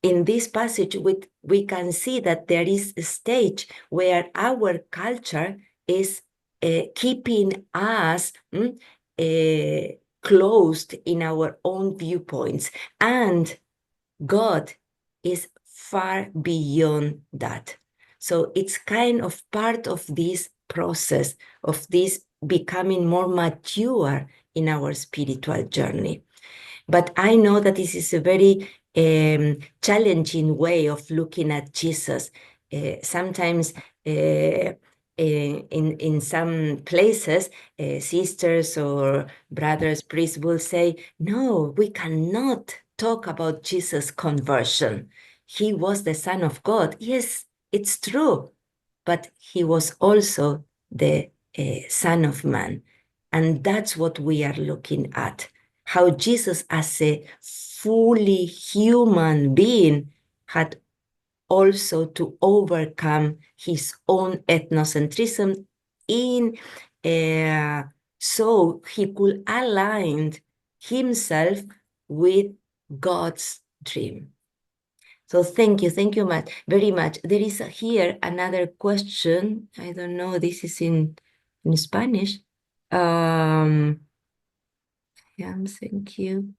in this passage, we can see that there is a stage where our culture is keeping us closed in our own viewpoints. And God is far beyond that. So it's kind of part of this process of this becoming more mature in our spiritual journey. But I know that this is a very challenging way of looking at Jesus. Sometimes in some places, sisters or brothers, priests will say, no, we cannot talk about Jesus' conversion. He was the Son of God. Yes, it's true, but he was also the Son of Man. And that's what we are looking at. How Jesus, as a fully human being, had also to overcome his own ethnocentrism so he could align himself with God's dream. So thank you very much. There is here another question. I don't know, this is in Spanish. Yeah, thank you.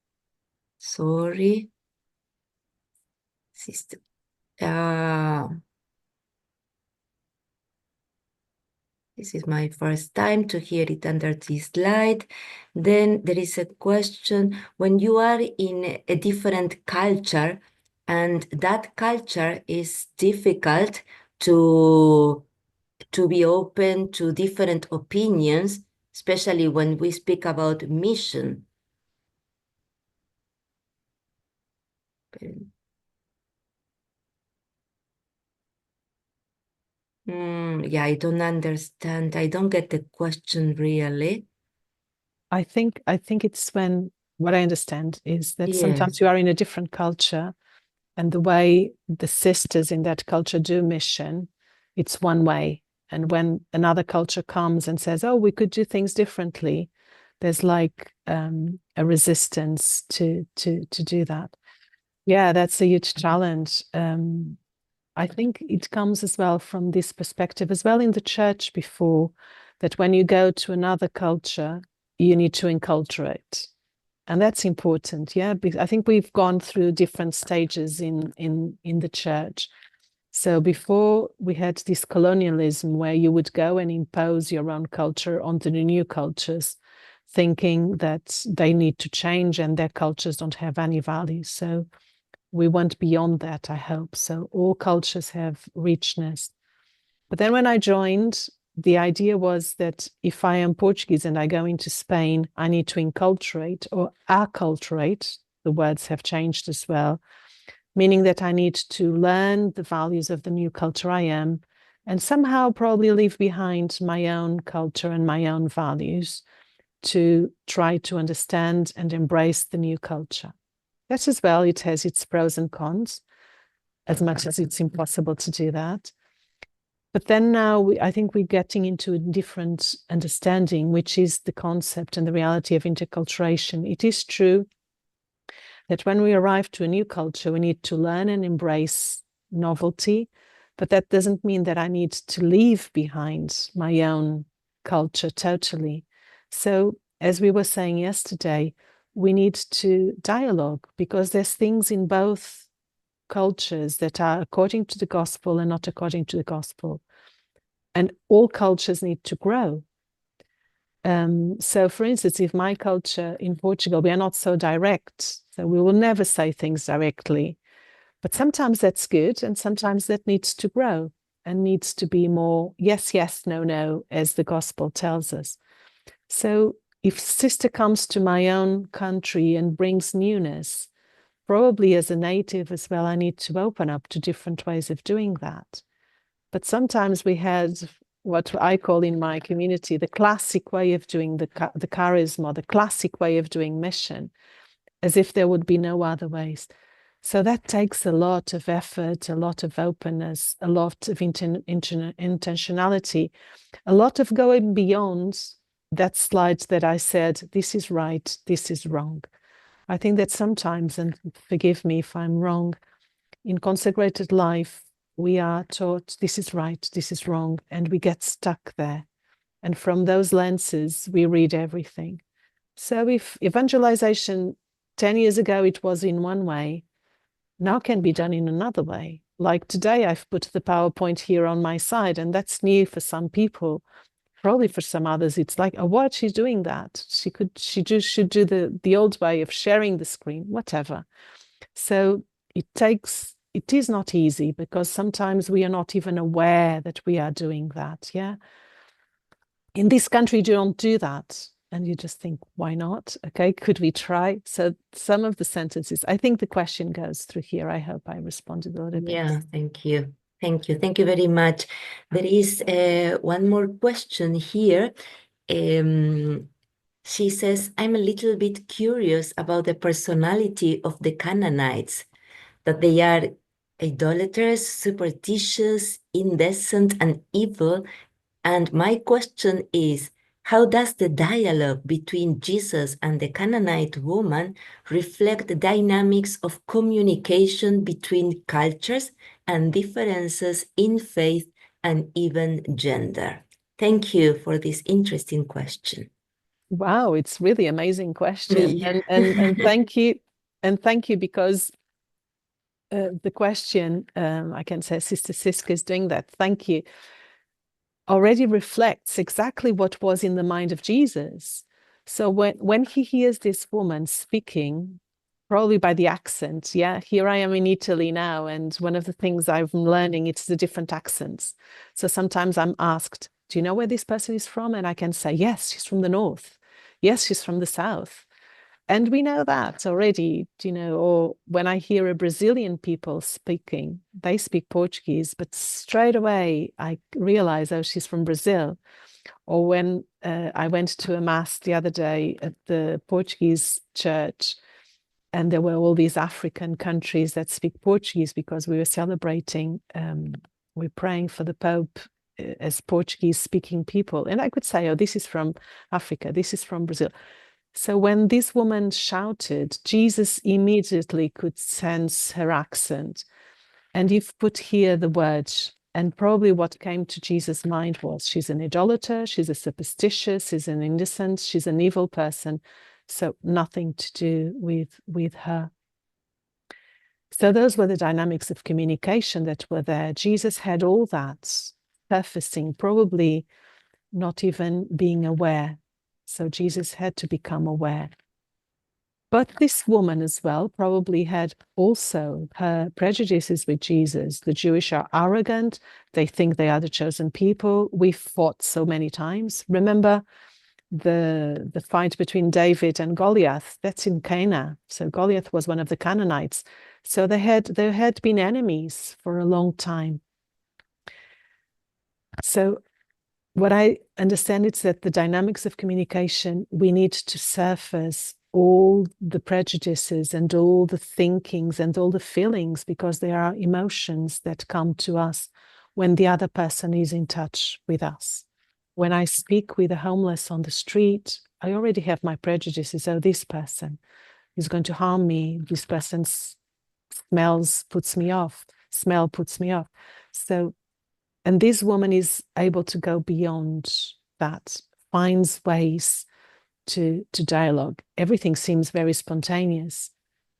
Sorry. Sister. This is my first time to hear it under this slide. Then there is a question. When you are in a different culture and that culture is difficult to be open to different opinions, especially when we speak about mission. Yeah, I don't understand. I don't get the question really. I think it's when what I understand is that Yes. sometimes you are in a different culture, and the way the sisters in that culture do mission, it's one way. And when another culture comes and says, "Oh, we could do things differently," there's like a resistance to do that. Yeah, that's a huge challenge. I think it comes as well from this perspective as well in the church before, that when you go to another culture, you need to enculturate. And that's important, yeah, because I think we've gone through different stages in the church. So before we had this colonialism where you would go and impose your own culture onto the new cultures, thinking that they need to change and their cultures don't have any value. So we went beyond that, I hope. So all cultures have richness. But then when I joined, the idea was that if I am Portuguese and I go into Spain, I need to enculturate or acculturate. The words have changed as well, meaning that I need to learn the values of the new culture I am and somehow probably leave behind my own culture and my own values to try to understand and embrace the new culture. That as well, it has its pros and cons, as much as it's impossible to do that. But then now I think we're getting into a different understanding, which is the concept and the reality of interculturation. It is true that when we arrive to a new culture, we need to learn and embrace novelty, but that doesn't mean that I need to leave behind my own culture totally. So as we were saying yesterday, we need to dialogue because there's things in both cultures that are according to the gospel and not according to the gospel. And all cultures need to grow. So for instance, if my culture in Portugal, we are not so direct, so we will never say things directly, but sometimes that's good and sometimes that needs to grow and needs to be more yes, yes, no, no, as the gospel tells us. So if sister comes to my own country and brings newness, probably as a native as well, I need to open up to different ways of doing that. But sometimes we had what I call in my community the classic way of doing the charisma, the classic way of doing mission, as if there would be no other ways. So that takes a lot of effort, a lot of openness, a lot of intentionality, a lot of going beyond that slide that I said, this is right, this is wrong. I think that sometimes, and forgive me if I'm wrong, in consecrated life, we are taught this is right, this is wrong, and we get stuck there. And from those lenses, we read everything. So if evangelization 10 years ago, it was in one way, now can be done in another way. Like today, I've put the PowerPoint here on my side, and that's new for some people. Probably for some others, it's like, oh, what, she's doing that. She should do the old way of sharing the screen, whatever. So it is not easy, because sometimes we are not even aware that we are doing that. Yeah. In this country, you don't do that. And you just think, why not? Okay, could we try? So some of the sentences, I think the question goes through here. I hope I responded a little bit. Yeah, thank you. Thank you. Thank you very much. There is one more question here. She says, I'm a little bit curious about the personality of the Canaanites, that they are idolaters, superstitious, indecent, and evil. And my question is, how does the dialogue between Jesus and the Canaanite woman reflect the dynamics of communication between cultures and differences in faith and even gender? Thank you for this interesting question. Wow, it's really amazing question. Yeah. And thank you. And thank you, because the question, I can say Sister Siska is doing that. Thank you. Already reflects exactly what was in the mind of Jesus. So when he hears this woman speaking, probably by the accent, yeah, here I am in Italy now, and one of the things I'm learning, it's the different accents. So sometimes I'm asked, do you know where this person is from? And I can say, yes, she's from the north. Yes, she's from the south. And we know that already, you know, or when I hear a Brazilian people speaking, they speak Portuguese, but straight away I realize, oh, she's from Brazil. Or when I went to a mass the other day at the Portuguese church, and there were all these African countries that speak Portuguese, because we were celebrating, we're praying for the Pope as Portuguese speaking people. And I could say, oh, this is from Africa, this is from Brazil. So when this woman shouted, Jesus immediately could sense her accent. And you've put here the words, and probably what came to Jesus' mind was, she's an idolater, she's a superstitious, she's an innocent, she's an evil person. So nothing to do with her. So those were the dynamics of communication that were there. Jesus had all that surfacing, probably not even being aware. So Jesus had to become aware. But this woman as well probably had also her prejudices with Jesus. The Jewish are arrogant. They think they are the chosen people. We've fought so many times. Remember the fight between David and Goliath? That's in Canaan. So Goliath was one of the Canaanites. So there had been enemies for a long time. So what I understand is that the dynamics of communication, we need to surface all the prejudices and all the thinkings and all the feelings, because there are emotions that come to us when the other person is in touch with us. When I speak with a homeless on the street, I already have my prejudices. Oh, this person is going to harm me. This person's smell puts me off. So, and this woman is able to go beyond that, finds ways to dialogue. Everything seems very spontaneous,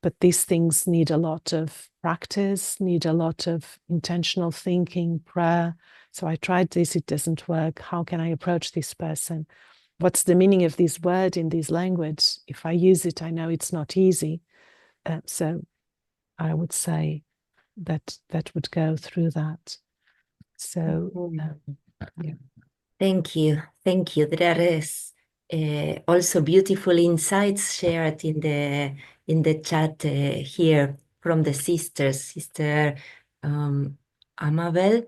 but these things need a lot of practice, need a lot of intentional thinking, prayer. So I tried this, it doesn't work. How can I approach this person? What's the meaning of this word in this language? If I use it, I know it's not easy. So I would say that would go through that. So, yeah. Thank you. Thank you. There is also beautiful insights shared in the chat here from the sisters. Sister Amabel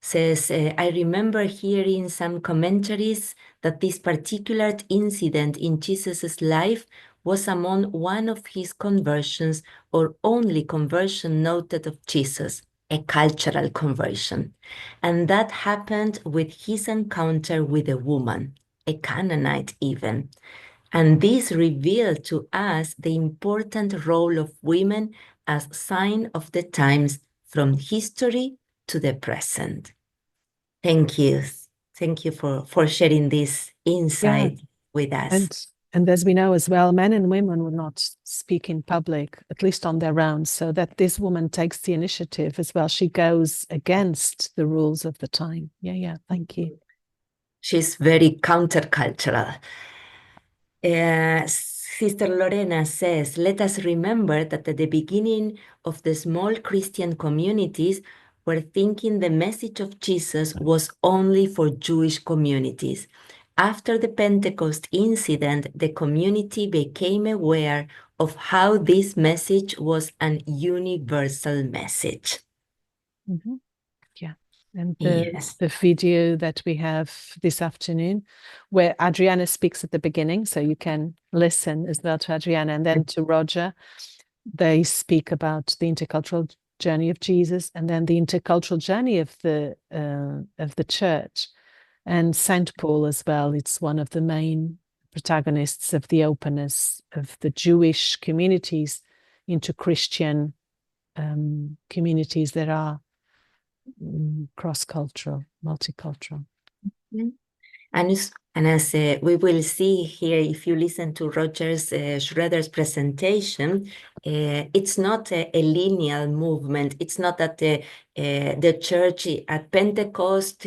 says, I remember hearing some commentaries that this particular incident in Jesus' life was among one of his conversions or only conversion noted of Jesus, a cultural conversion. And that happened with his encounter with a woman, a Canaanite even. And this revealed to us the important role of women as sign of the times from history to the present. Thank you, thank you for sharing this insight with us. And as we know as well, men and women will not speak in public, at least on their own, so that this woman takes the initiative as well. She goes against the rules of the time. Yeah, thank you. She's very countercultural. Sister Lorena says, let us remember that at the beginning of the small Christian communities, were thinking the message of Jesus was only for Jewish communities. After the Pentecost incident, the community became aware of how this message was an universal message. Mm-hmm. Yeah. And Yes. the video that we have this afternoon, where Adriana speaks at the beginning, so you can listen as well to Adriana, and then to Roger. They speak about the intercultural journey of Jesus, and then the intercultural journey of the church, and Saint Paul as well. It's one of the main protagonists of the openness of the Jewish communities into Christian communities that are cross-cultural, multicultural. Mm-hmm. And as we will see here, if you listen to Roger's Schroeder's presentation, it's not a linear movement. It's not that the church at Pentecost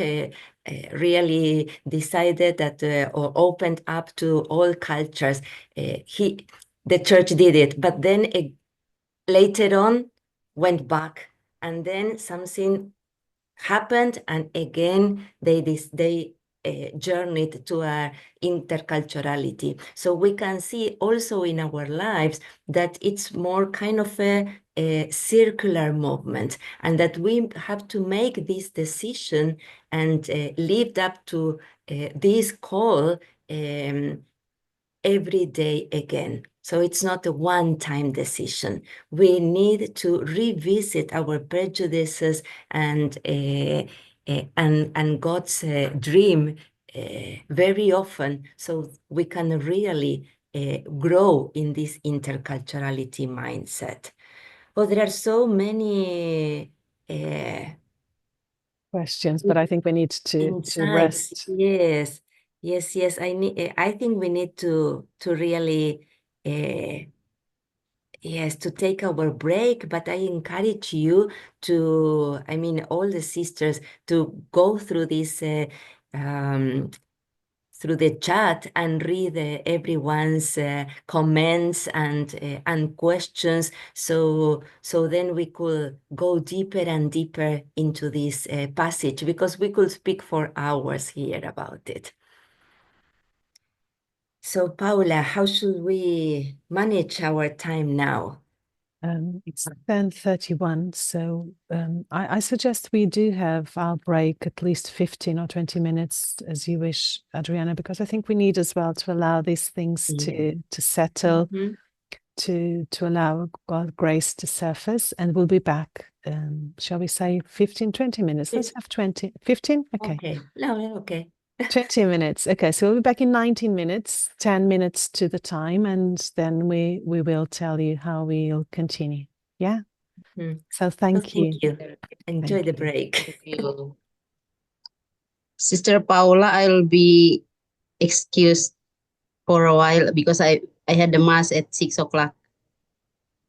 really decided that or opened up to all cultures. The church did it, but then later on went back, and then something happened, and again they journeyed to a interculturality. So we can see also in our lives that it's more kind of a circular movement, and that we have to make this decision and live up to this call every day again. So it's not a one-time decision. We need to revisit our prejudices and God's dream very often, so we can really grow in this interculturality mindset. Well, there are so many questions, but I think we need to rest. Yes. I think we need to really yes, to take our break, but I encourage you to, I mean, all the sisters to go through this through the chat and read everyone's comments and questions, so then we could go deeper and deeper into this passage, because we could speak for hours here about it. So Paula, how should we manage our time now? It's 10:31, so I suggest we do have our break at least 15 or 20 minutes, as you wish, Adriana, because I think we need as well to allow these things to settle, to allow God grace to surface, and we'll be back. Shall we say 15, 20 minutes? Let's have 20, 15? Okay. No, okay. 20 minutes. Okay, so we'll be back in 19 minutes, 10 minutes to the time, and then we will tell you how we'll continue. Yeah? So thank you. Enjoy the break. Thank you. Sister Paula, I'll be excused for a while because I had the mass at 6 o'clock.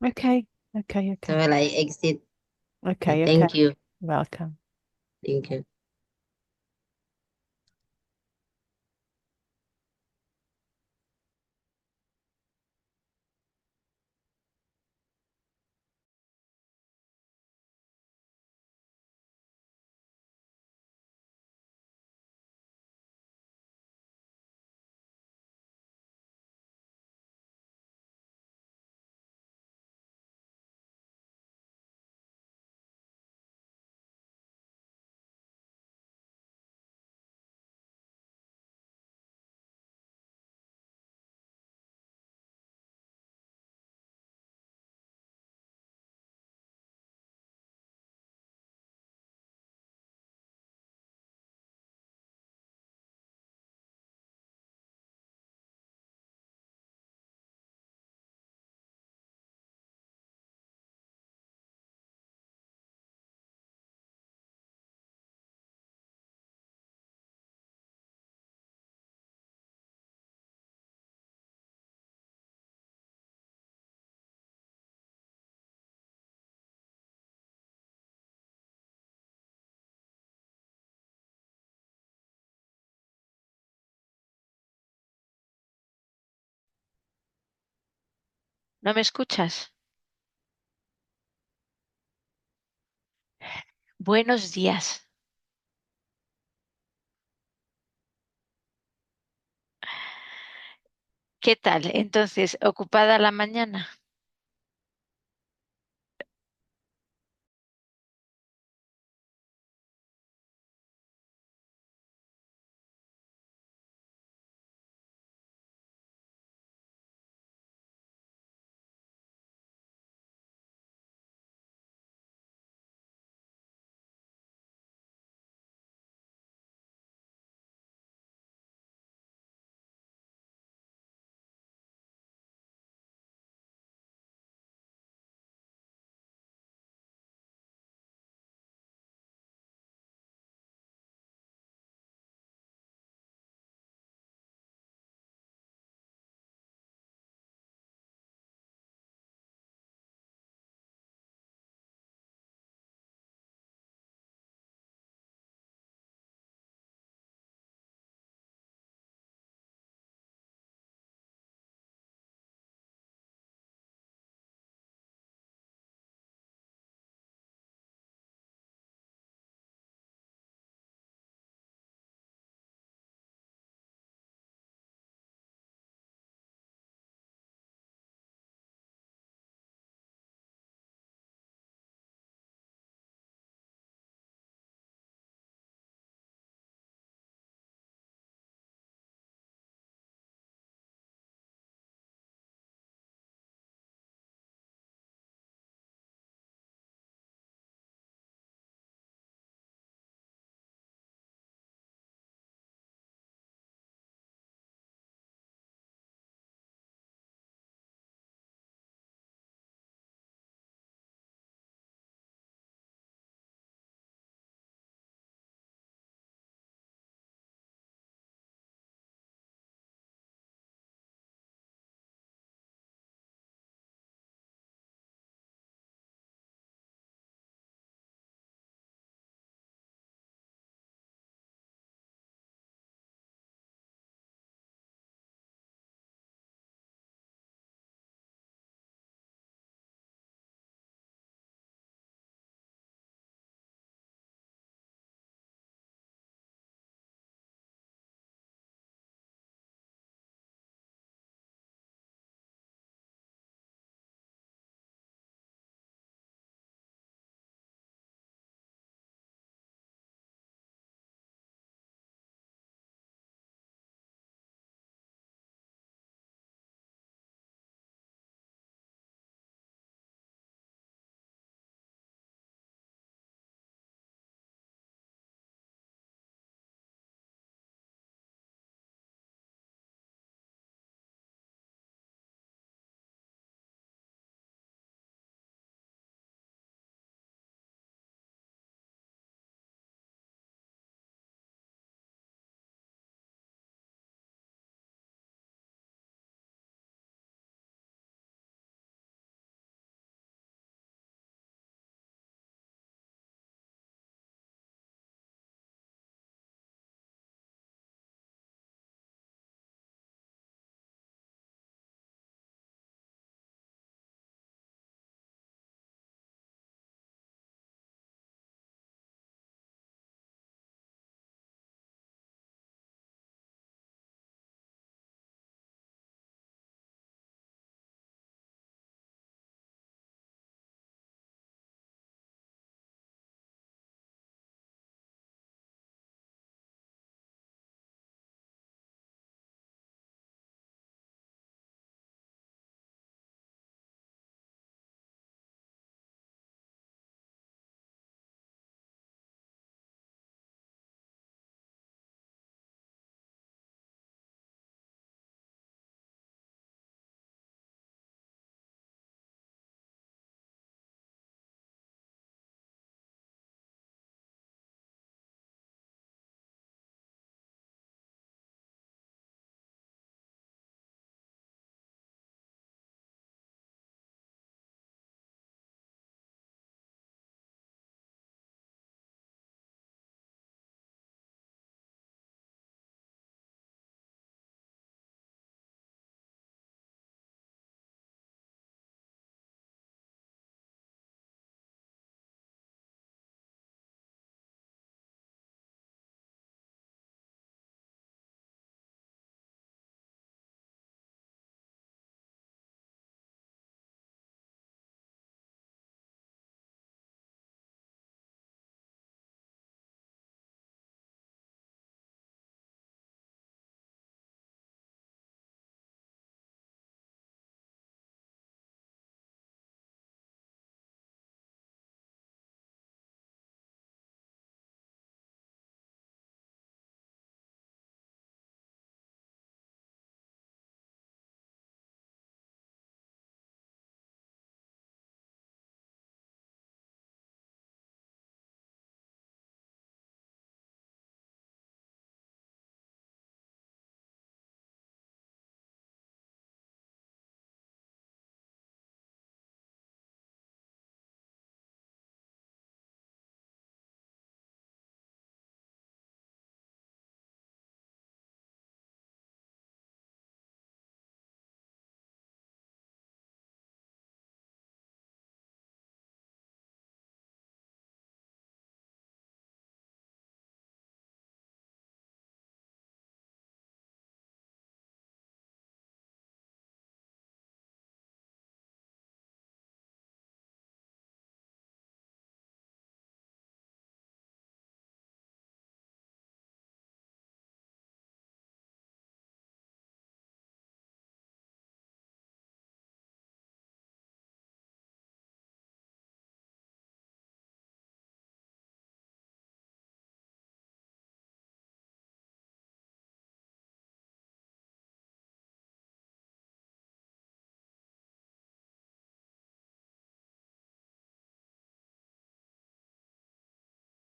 Okay. So I exit. Okay. Thank you. Welcome. Thank you. ¿No me escuchas? Buenos días. ¿Qué tal? Entonces, ¿ocupada la mañana?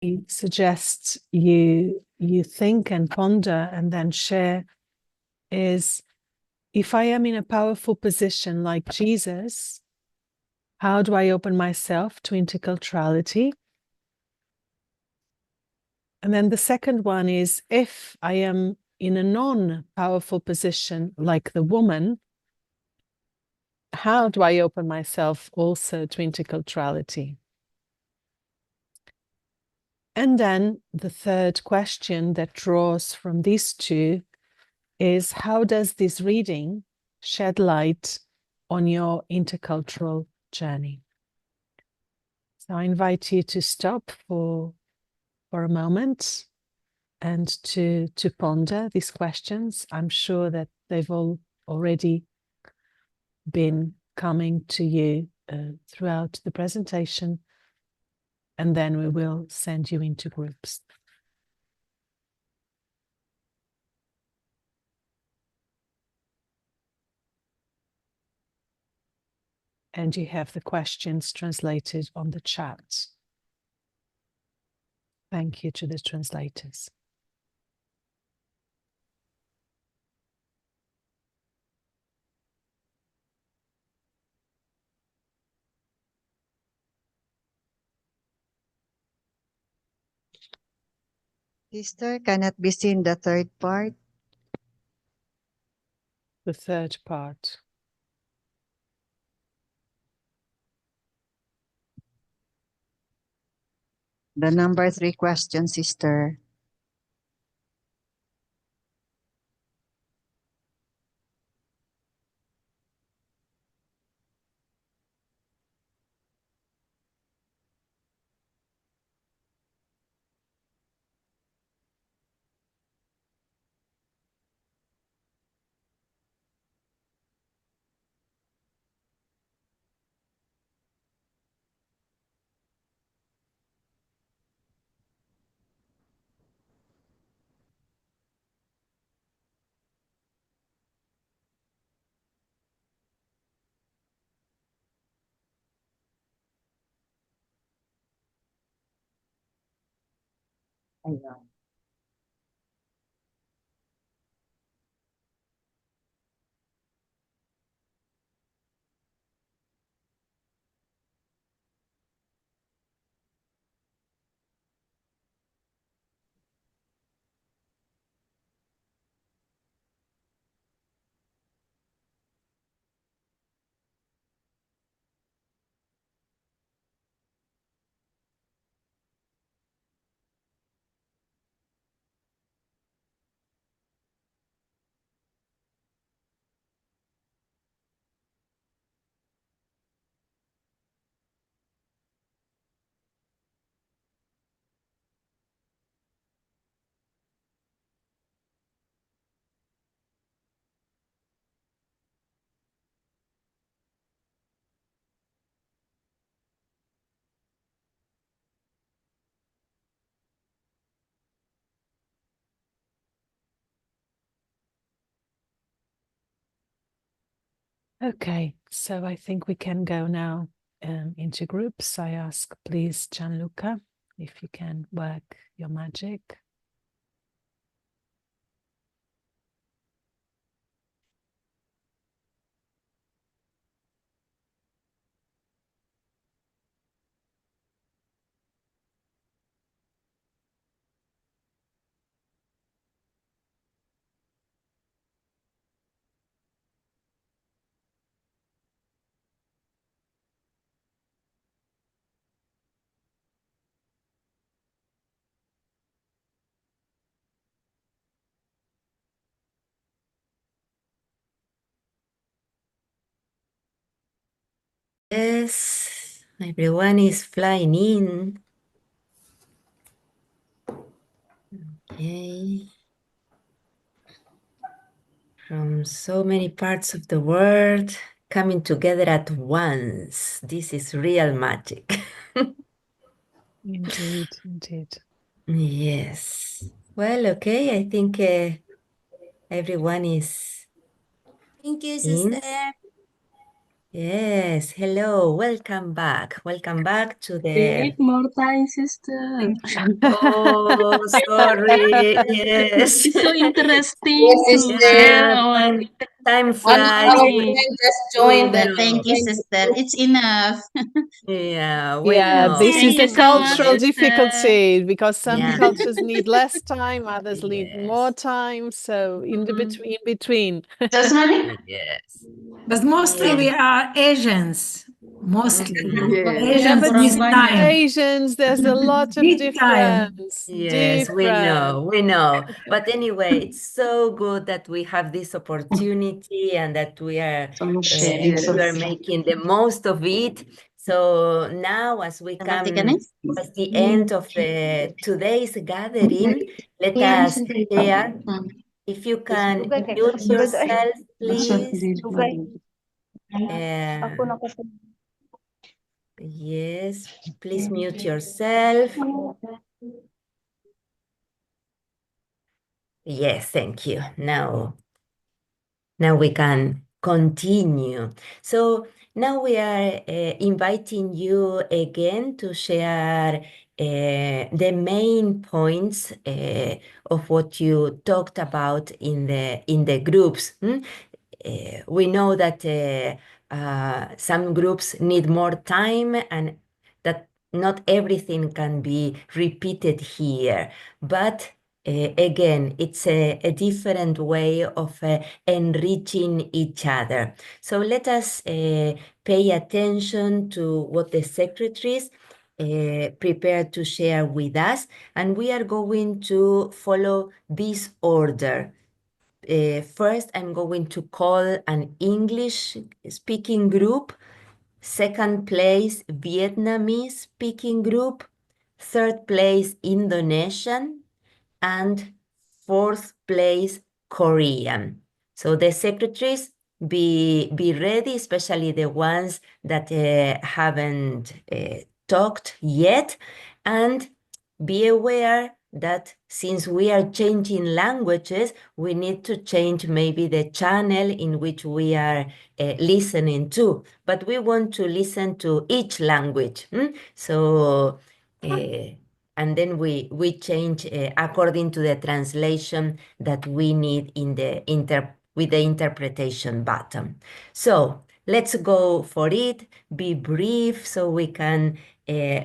I suggest you think and ponder and then share is, if I am in a powerful position like Jesus, how do I open myself to interculturality? And then the second one is, if I am in a non-powerful position like the woman, how do I open myself also to interculturality? And then the third question that draws from these two is, how does this reading shed light on your intercultural journey? So I invite you to stop for a moment and to ponder these questions. I'm sure that they've all already been coming to you throughout the presentation, and then we will send you into groups. And you have the questions translated on the chat. Thank you to the translators. Sister, cannot be seen the third part. The third part. The number 3 question, sister. Okay, so I think we can go now into groups. I ask, please, Gianluca, if you can work your magic. Yes, everyone is flying in. Okay. From so many parts of the world coming together at once. This is real magic. Indeed, indeed. Yes. Well, okay, I think everyone is Thank you, in. sister. Yes, hello, welcome back. Welcome back to the... Take more time, sister. Oh, sorry, yes. It's so interesting Yes, to sister. share Yeah, our time One of our flies. learning. friends just We joined the know. thank you, sister. It's enough. Yeah, we Yeah, know. this Thank is you the so much, cultural Yes, sister. difficulty because some yeah, cultures need less time, others need more yes, time. So in the Mhm. between. Just ready? Yes, But mostly we yes. are Asians. Mostly. Yes. Yeah, Asians but need time. Asians, there's a lot of Need time. difference. Yes, we Different. know, we know. But anyway, it's so good that we have this opportunity and that we are making the most of it. So now, as we come at the end of today's gathering, let us share. If you can mute yourself, please. Yes, please mute yourself. Yes, thank you. Now we can continue. So now we are inviting you again to share the main points of what you talked about in the groups. We know that some groups need more time and that not everything can be repeated here, but again, it's a different way of enriching each other. So let us pay attention to what the secretaries prepared to share with us, and we are going to follow this order. First, I'm going to call an English-speaking group. Second place, Vietnamese speaking group. Third place, Indonesian. And fourth place, Korean. So the secretaries, be ready, especially the ones that haven't talked yet. And be aware that since we are changing languages, we need to change maybe the channel in which we are listening to. But we want to listen to each language. So, and then we change according to the translation that we need in the with the interpretation button. So let's go for it. Be brief so we can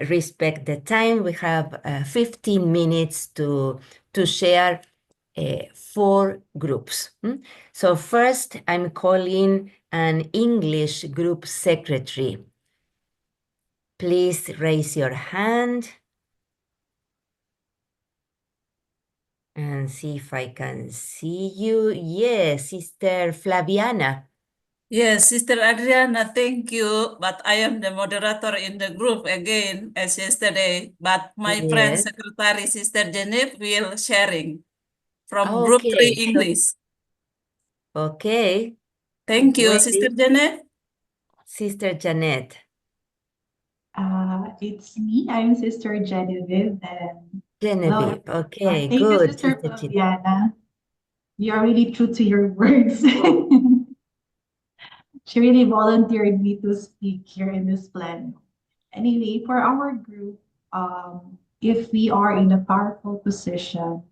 respect the time. We have 15 minutes to share 4 groups. So first, I'm calling an English group secretary. Please raise your hand and see if I can see you. Yes, Sister Flaviana. Yes, Sister Adriana, thank you. But I am the moderator in the group again as yesterday. But my friend Yes. Secretary Sister Janet will sharing from Group 3 Okay. English. Okay. Thank you, Where Sister is Janet. Sister Janet? It's me. I'm Sister Genevieve. And hello, Genevieve. Okay, thank you, good. Sister Sister Genevieve. Flaviana. You are really true to your words. She really volunteered me to speak here in this plan. Anyway, for our group, if we are in a powerful position,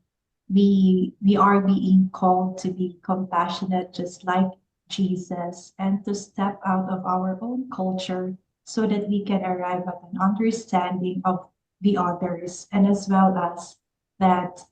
we are being called to be compassionate just like Jesus and to step out of our own culture so that we can arrive at an understanding of the others and as well as that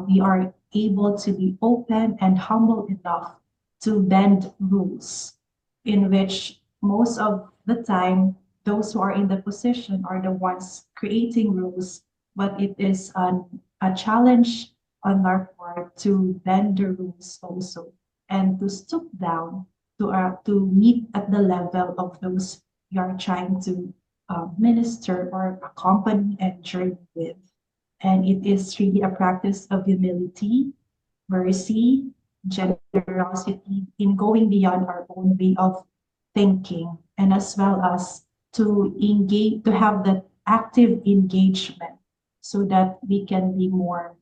we are able to be open and humble enough to bend rules in which most of the time those who are in the position are the ones creating rules, but it is a challenge on our part to bend the rules also and to stoop down to meet at the level of those you are trying to minister or accompany and journey with. And it is really a practice of humility, mercy, generosity in going beyond our own way of thinking, and as well as to engage, to have that active engagement so that we can be more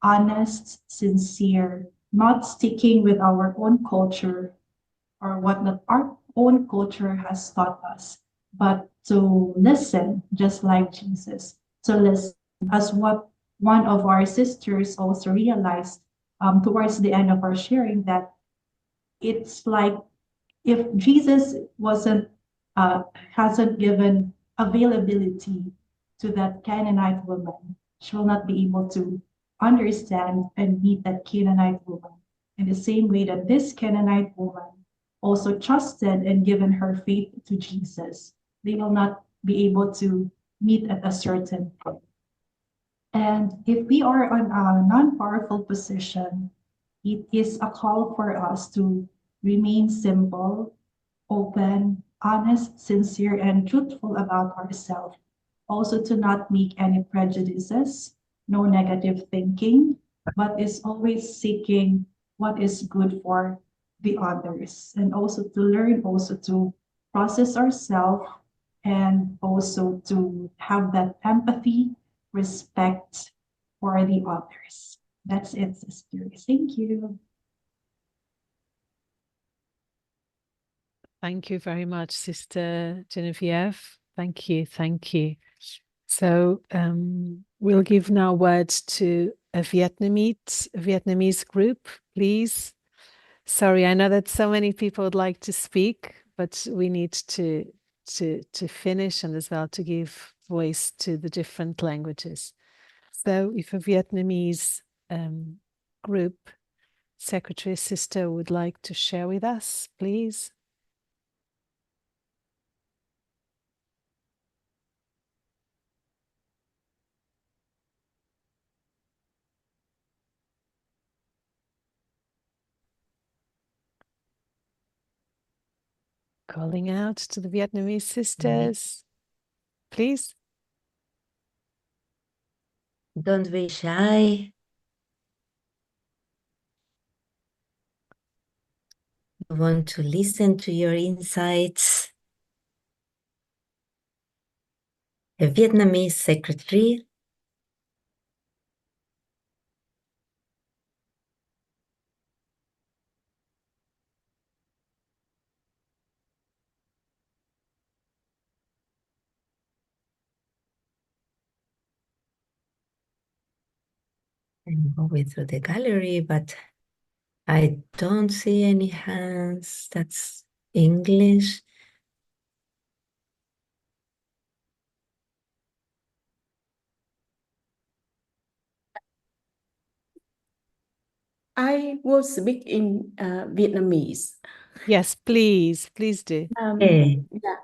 honest, sincere, not sticking with our own culture or what own culture has taught us, but to listen, just like Jesus, to listen, as what one of our sisters also realized towards the end of our sharing, that it's like if Jesus wasn't hasn't given availability to that Canaanite woman, she will not be able to understand and meet that Canaanite woman in the same way that this Canaanite woman also trusted and given her faith to Jesus. They will not be able to meet at a certain point. And if we are on a non-powerful position, it is a call for us to remain simple, open, honest, sincere, and truthful about ourselves. Also, to not make any prejudices, no negative thinking, but is always seeking what is good for the others. And also to learn also to process ourselves and also to have that empathy, respect for the others. That's it, sisters. Thank you. Thank you very much, Sister Genevieve. Thank you, thank you. So we'll give now words to a Vietnamese group, please. Sorry, I know that so many people would like to speak, but we need to finish and as well to give voice to the different languages. So if a Vietnamese group secretary sister would like to share with us, please. Calling out to the Vietnamese sisters, please. Don't be shy. I want to listen to your insights. A Vietnamese secretary. I'm going through the gallery, but I don't see any hands. That's English. I will speak in Vietnamese. Yes, please do. Dạ.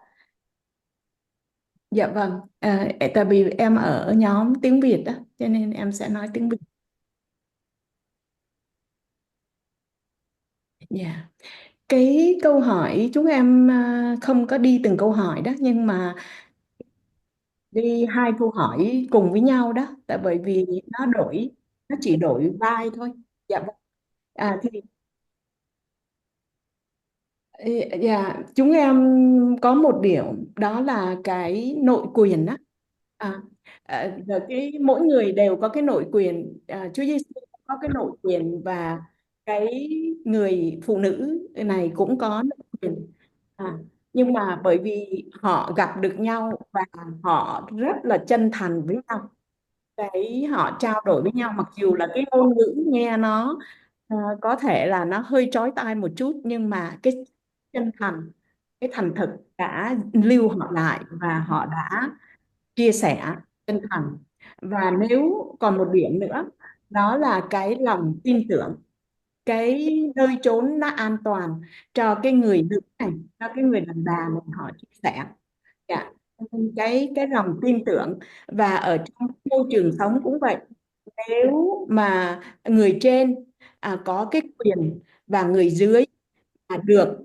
Dạ vâng, tại vì em ở nhóm tiếng Việt đó, cho nên em sẽ nói tiếng Việt. Dạ. Cái câu hỏi chúng em không có đi từng câu hỏi đó, nhưng mà đi hai câu hỏi cùng với nhau đó, tại bởi vì nó chỉ đổi vai thôi. Dạ vâng. Thì dạ, chúng em có một điểm đó là cái nội quyền á. Rồi mỗi người đều có cái nội quyền. Chúa Giêsu có cái nội quyền và cái người phụ nữ này cũng có nội quyền. Nhưng mà bởi vì họ gặp được nhau và họ rất là chân thành với nhau, họ trao đổi với nhau, mặc dù là cái ngôn ngữ nghe nó có thể là nó hơi chói tai một chút, nhưng mà cái chân thành, cái thành thực đã lưu họ lại và họ đã chia sẻ chân thành. Và nếu còn một điểm nữa, đó là cái lòng tin tưởng, cái nơi chốn nó an toàn cho cái người nữ này, cho cái người đàn bà này họ chia sẻ. Dạ. Cái lòng tin tưởng. Và ở trong môi trường sống cũng vậy, nếu mà người trên có cái quyền và người dưới được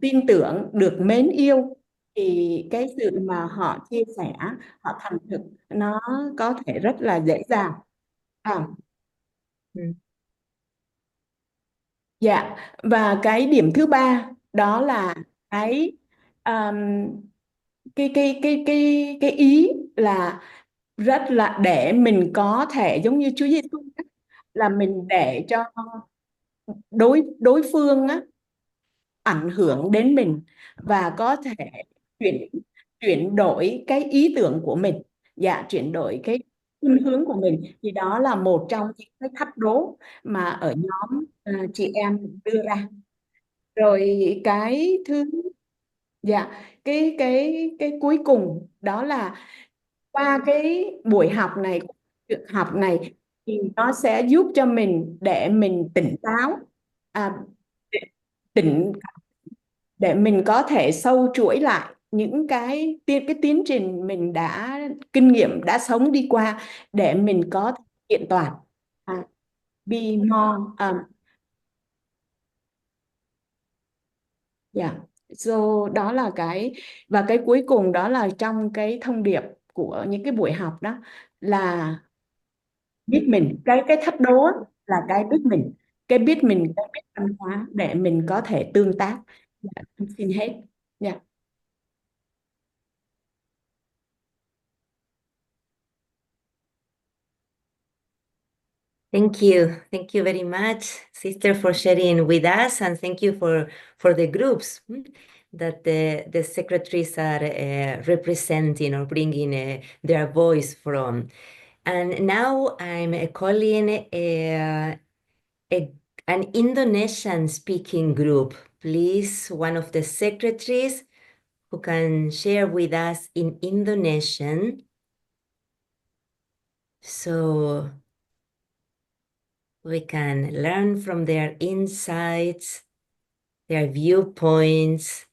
tin tưởng, được mến yêu, thì cái sự mà họ chia sẻ, họ thành thực, nó có thể rất là dễ dàng. Dạ, và cái điểm thứ ba đó là cái cái ý là rất là để mình có thể giống như Chúa Giêsu, là mình để cho đối phương á ảnh hưởng đến mình và có thể chuyển chuyển đổi cái ý tưởng của mình, dạ, chuyển đổi cái khuynh hướng của mình, thì đó là một trong những cái thách đố mà ở nhóm chị em đưa ra. Rồi cái thứ, dạ, cái cuối cùng đó là qua cái buổi học này, việc học này, thì nó sẽ giúp cho mình để mình tỉnh táo, à, tỉnh để mình có thể sâu chuỗi lại những cái tiến trình mình đã kinh nghiệm đã sống đi qua, để mình có thể kiện toàn, be more, yeah. So đó là và cái cuối cùng đó là trong cái thông điệp của những cái buổi học đó là biết mình, cái thách đố á, là cái biết mình, cái biết văn hóa để mình có thể tương tác. Dạ, em xin hết. Dạ. Thank you very much, sister, for sharing with us, and thank you for the groups that the secretaries are representing or bringing their voice from. And now I'm calling an Indonesian speaking group. Please, one of the secretaries who can share with us in Indonesian. So we can learn from their insights, their viewpoints.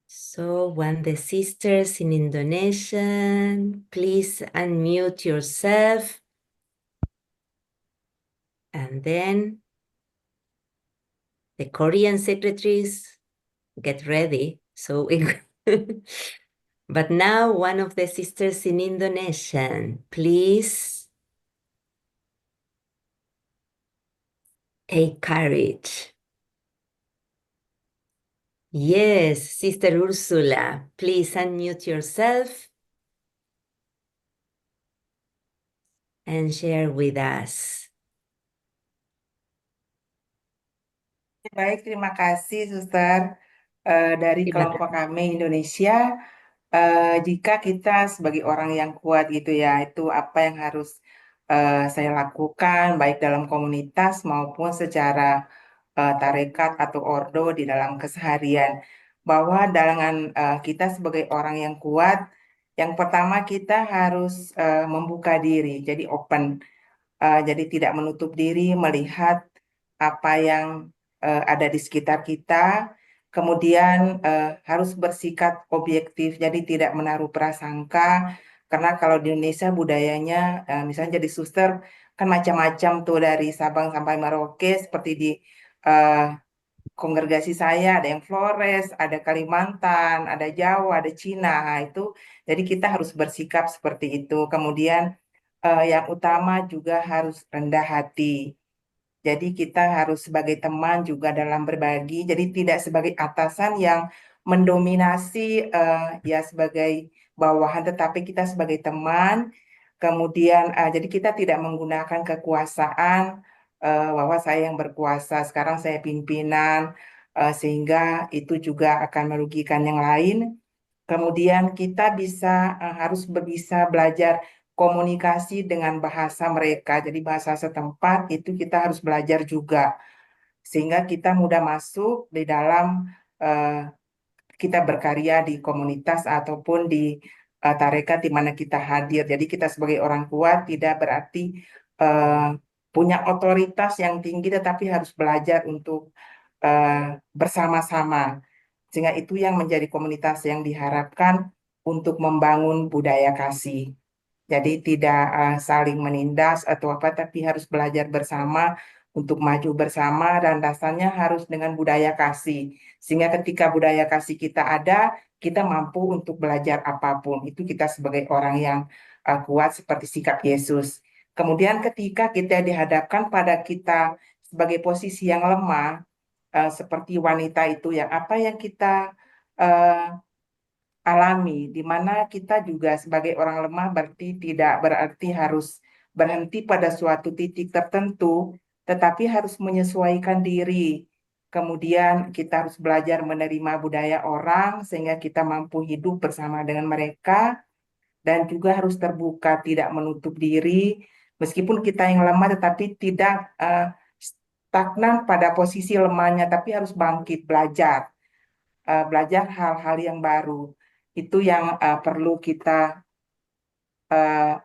So when the sisters in Indonesian, please unmute yourself. And then the Korean secretaries, get ready. So but now one of the sisters in Indonesian, please take courage. Yes, Sister Ursula, please unmute yourself and share with us. Baik, terima kasih Suster. Dari kelompok kami Indonesia, jika kita sebagai orang yang kuat gitu ya, itu apa yang harus saya lakukan baik dalam komunitas maupun secara tarekat atau ordo di dalam keseharian. Bahwa dengan kita sebagai orang yang kuat, yang pertama kita harus membuka diri, jadi open. Jadi tidak menutup diri melihat apa yang ada di sekitar kita, kemudian harus bersikap objektif, jadi tidak menaruh prasangka, karena kalau di Indonesia budayanya, misalnya jadi suster, kan macam-macam tuh dari Sabang sampai Merauke, seperti di kongregasi saya, ada yang Flores, ada Kalimantan, ada Jawa, ada Cina, nah, itu, jadi kita harus bersikap seperti itu. Kemudian yang utama juga harus rendah hati. Jadi kita harus sebagai teman juga dalam berbagi. Jadi tidak sebagai atasan yang mendominasi ya sebagai bawahan, tetapi kita sebagai teman. Kemudian jadi kita tidak menggunakan kekuasaan bahwa saya yang berkuasa, sekarang saya pimpinan, sehingga itu juga akan merugikan yang lain. Kemudian kita harus bisa belajar komunikasi dengan bahasa mereka. Jadi bahasa setempat itu kita harus belajar juga. Sehingga kita mudah masuk di dalam kita berkarya di komunitas ataupun di tarekat di mana kita hadir. Jadi kita sebagai orang kuat tidak berarti punya otoritas yang tinggi, tetapi harus belajar untuk bersama-sama. Sehingga itu yang menjadi komunitas yang diharapkan untuk membangun budaya kasih. Jadi tidak saling menindas atau apa, tapi harus belajar bersama untuk maju bersama, dan rasanya harus dengan budaya kasih. Sehingga ketika budaya kasih kita ada, kita mampu untuk belajar apapun. Itu kita sebagai orang yang kuat seperti sikap Yesus. Kemudian ketika kita dihadapkan pada kita sebagai posisi yang lemah, seperti wanita itu, yang apa yang kita alami, di mana kita juga sebagai orang lemah berarti tidak berarti harus berhenti pada suatu titik tertentu, tetapi harus menyesuaikan diri. Kemudian kita harus belajar menerima budaya orang sehingga kita mampu hidup bersama dengan mereka dan juga harus terbuka, tidak menutup diri. Meskipun kita yang lemah tetapi tidak stagnan pada posisi lemahnya, tapi harus bangkit, belajar hal-hal yang baru. Itu yang perlu kita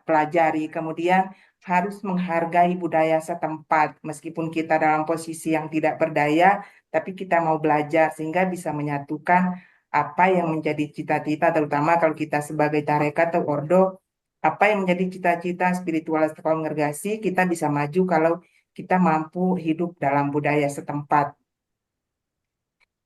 pelajari. Kemudian harus menghargai budaya setempat, meskipun kita dalam posisi yang tidak berdaya, tapi kita mau belajar sehingga bisa menyatukan apa yang menjadi cita-cita, terutama kalau kita sebagai tarekat atau ordo, apa yang menjadi cita-cita spiritualitas kongregasi, kita bisa maju kalau kita mampu hidup dalam budaya setempat.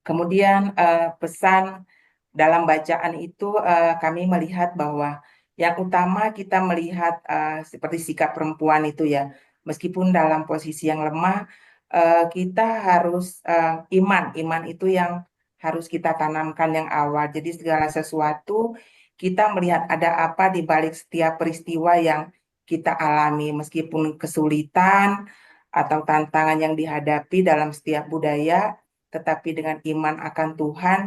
Kemudian pesan dalam bacaan itu kami melihat bahwa yang utama kita melihat seperti sikap perempuan itu ya, meskipun dalam posisi yang lemah, kita harus iman itu yang harus kita tanamkan yang awal. Jadi segala sesuatu kita melihat ada apa di balik setiap peristiwa yang kita alami, meskipun kesulitan atau tantangan yang dihadapi dalam setiap budaya, tetapi dengan iman akan Tuhan,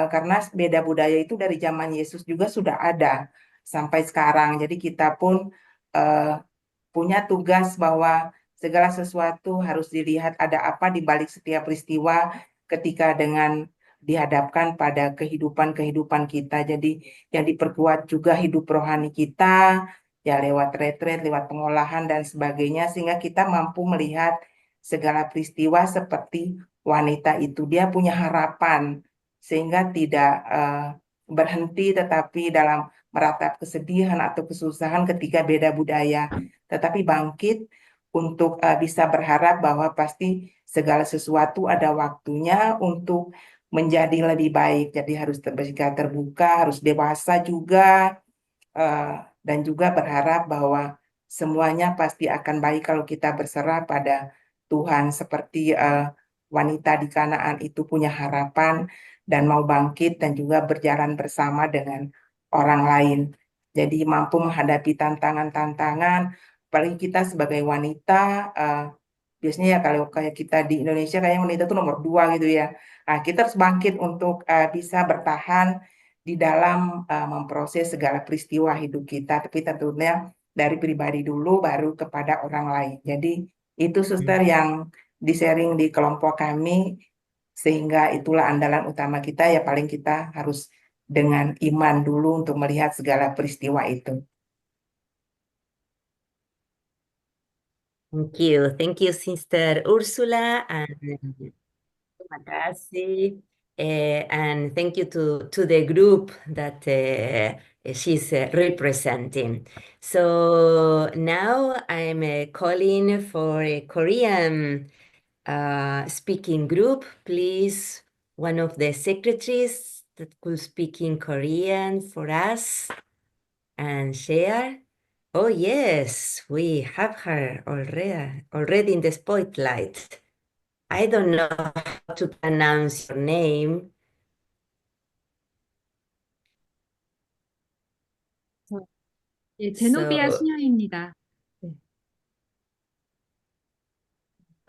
karena beda budaya itu dari zaman Yesus juga sudah ada sampai sekarang. Jadi kita pun punya tugas bahwa segala sesuatu harus dilihat ada apa di balik setiap peristiwa ketika dengan dihadapkan pada kehidupan kita. Jadi yang diperkuat juga hidup rohani kita, ya lewat retret, lewat pengolahan dan sebagainya, sehingga kita mampu melihat segala peristiwa seperti wanita itu. Dia punya harapan, sehingga tidak berhenti tetapi dalam meratap kesedihan atau kesusahan ketika beda budaya, tetapi bangkit untuk bisa berharap bahwa pasti segala sesuatu ada waktunya untuk menjadi lebih baik. Jadi harus bersikap terbuka, harus dewasa juga, dan juga berharap bahwa semuanya pasti akan baik kalau kita berserah pada Tuhan, seperti wanita di Kanaan itu punya harapan dan mau bangkit dan juga berjalan bersama dengan orang lain. Jadi mampu menghadapi tantangan-tantangan, apalagi kita sebagai wanita, biasanya ya kalau kayak kita di Indonesia kayaknya wanita itu nomor 2 gitu ya. Nah, kita harus bangkit untuk bisa bertahan di dalam memproses segala peristiwa hidup kita, tapi tentunya dari pribadi dulu baru kepada orang lain. Jadi itu suster yang di-sharing di kelompok kami, sehingga itulah andalan utama kita ya, paling kita harus dengan iman dulu untuk melihat segala peristiwa itu. Thank you, Sister Ursula, and terima kasih. And thank you to the group that she's representing. So now I'm calling for a Korean speaking group. Please, one of the secretaries that could speak in Korean for us and share. Oh yes, we have her already in the spotlight. I don't know how to pronounce your name. 네, 제노비아 So, 수녀입니다.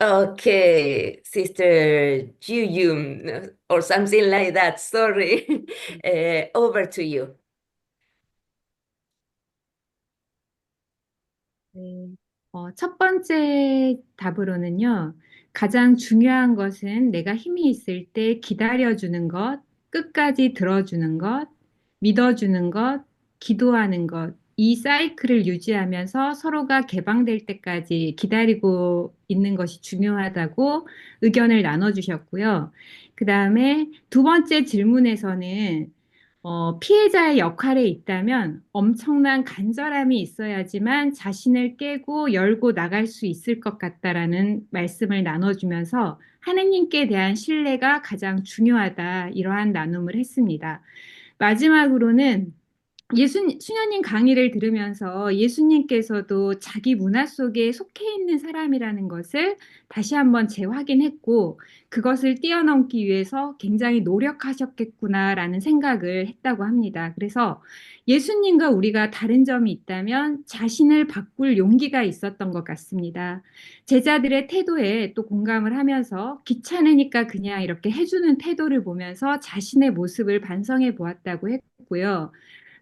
okay, Sister Juyum, or something like that. Sorry. Over to you. 네, 첫 번째 답으로는요, 가장 중요한 것은 내가 힘이 있을 때 기다려주는 것, 끝까지 들어주는 것, 믿어주는 것, 기도하는 것, 이 사이클을 유지하면서 서로가 개방될 때까지 기다리고 있는 것이 중요하다고 의견을 나눠주셨고요. 그 다음에 두 번째 질문에서는 피해자의 역할에 있다면 엄청난 간절함이 있어야지만 자신을 깨고 열고 나갈 수 있을 것 같다라는 말씀을 나눠주면서 하느님께 대한 신뢰가 가장 중요하다, 이러한 나눔을 했습니다. 마지막으로는 수녀님 강의를 들으면서 예수님께서도 자기 문화 속에 속해 있는 사람이라는 것을 다시 한번 재확인했고 그것을 뛰어넘기 위해서 굉장히 노력하셨겠구나라는 생각을 했다고 합니다. 그래서 예수님과 우리가 다른 점이 있다면 자신을 바꿀 용기가 있었던 것 같습니다. 제자들의 태도에 또 공감을 하면서 귀찮으니까 그냥 이렇게 해주는 태도를 보면서 자신의 모습을 반성해 보았다고 했고요.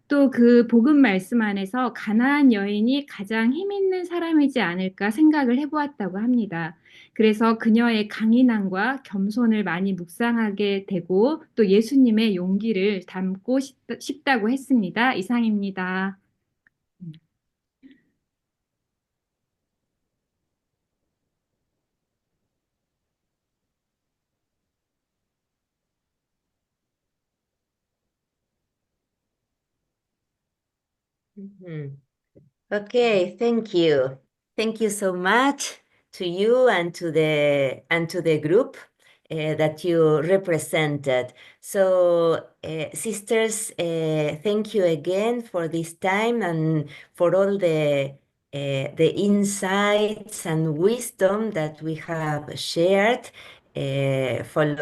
또 그 복음 말씀 안에서 가나안 여인이 가장 힘 있는 사람이지 않을까 생각을 해보았다고 합니다. 그래서 그녀의 강인함과 겸손을 많이 묵상하게 되고 또 예수님의 용기를 담고 싶다고 했습니다. 이상입니다. Okay, thank you. Thank you so much to you and to the group that you represented. So, sisters, thank you again for this time and for all the insights and wisdom that we have shared from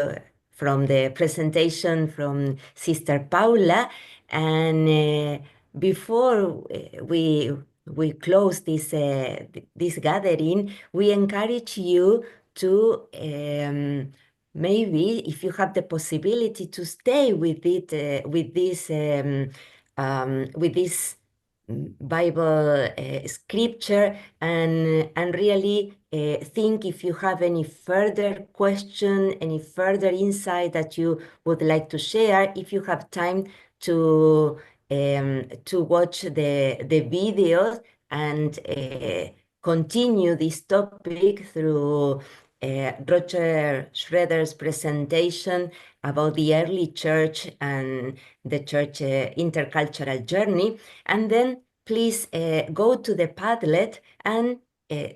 the presentation from Sister Paula. And before we close this gathering, we encourage you to maybe, if you have the possibility, to stay with it with this Bible scripture and really think if you have any further question, any further insight that you would like to share, if you have time to watch the videos and continue this topic through Roger Schroeder's presentation about the early church and the church intercultural journey. And then please go to the Padlet and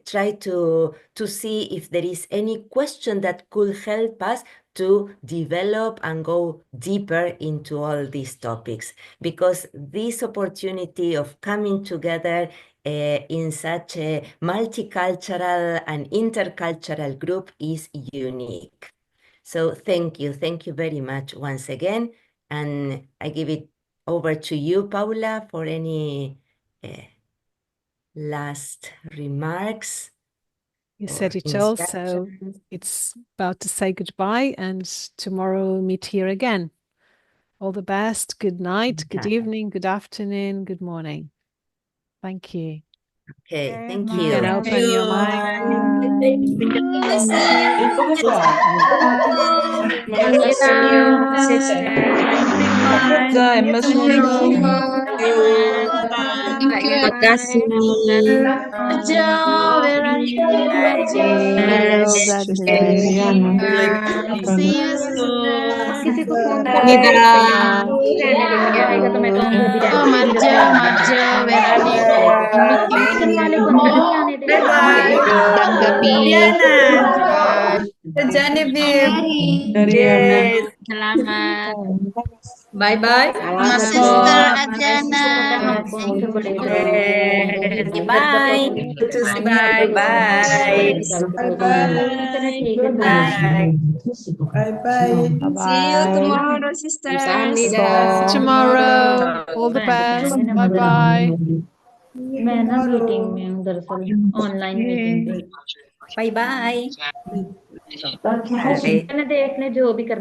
try to see if there is any question that could help us to develop and go deeper into all these topics, because this opportunity of coming together in such a multicultural and intercultural group is unique. So thank you very much once again, and I give it over to you, Paula, for any last remarks. You said it all, so it's about to say goodbye, and tomorrow meet here again. All the best. Good night, good evening, good afternoon, good morning. Thank you. Okay, thank You you. can open your mic. Terima kasih. See you soon. Oh, Marjo, where are you? Tanggapi. Yes. Selamat. Bye-bye. Sister Adriana. Bye. Bye. Bye. See you tomorrow, sisters. Tomorrow. All the best. Bye-bye. meeting में दरअसल online meeting Bye-bye. देखने जो भी करना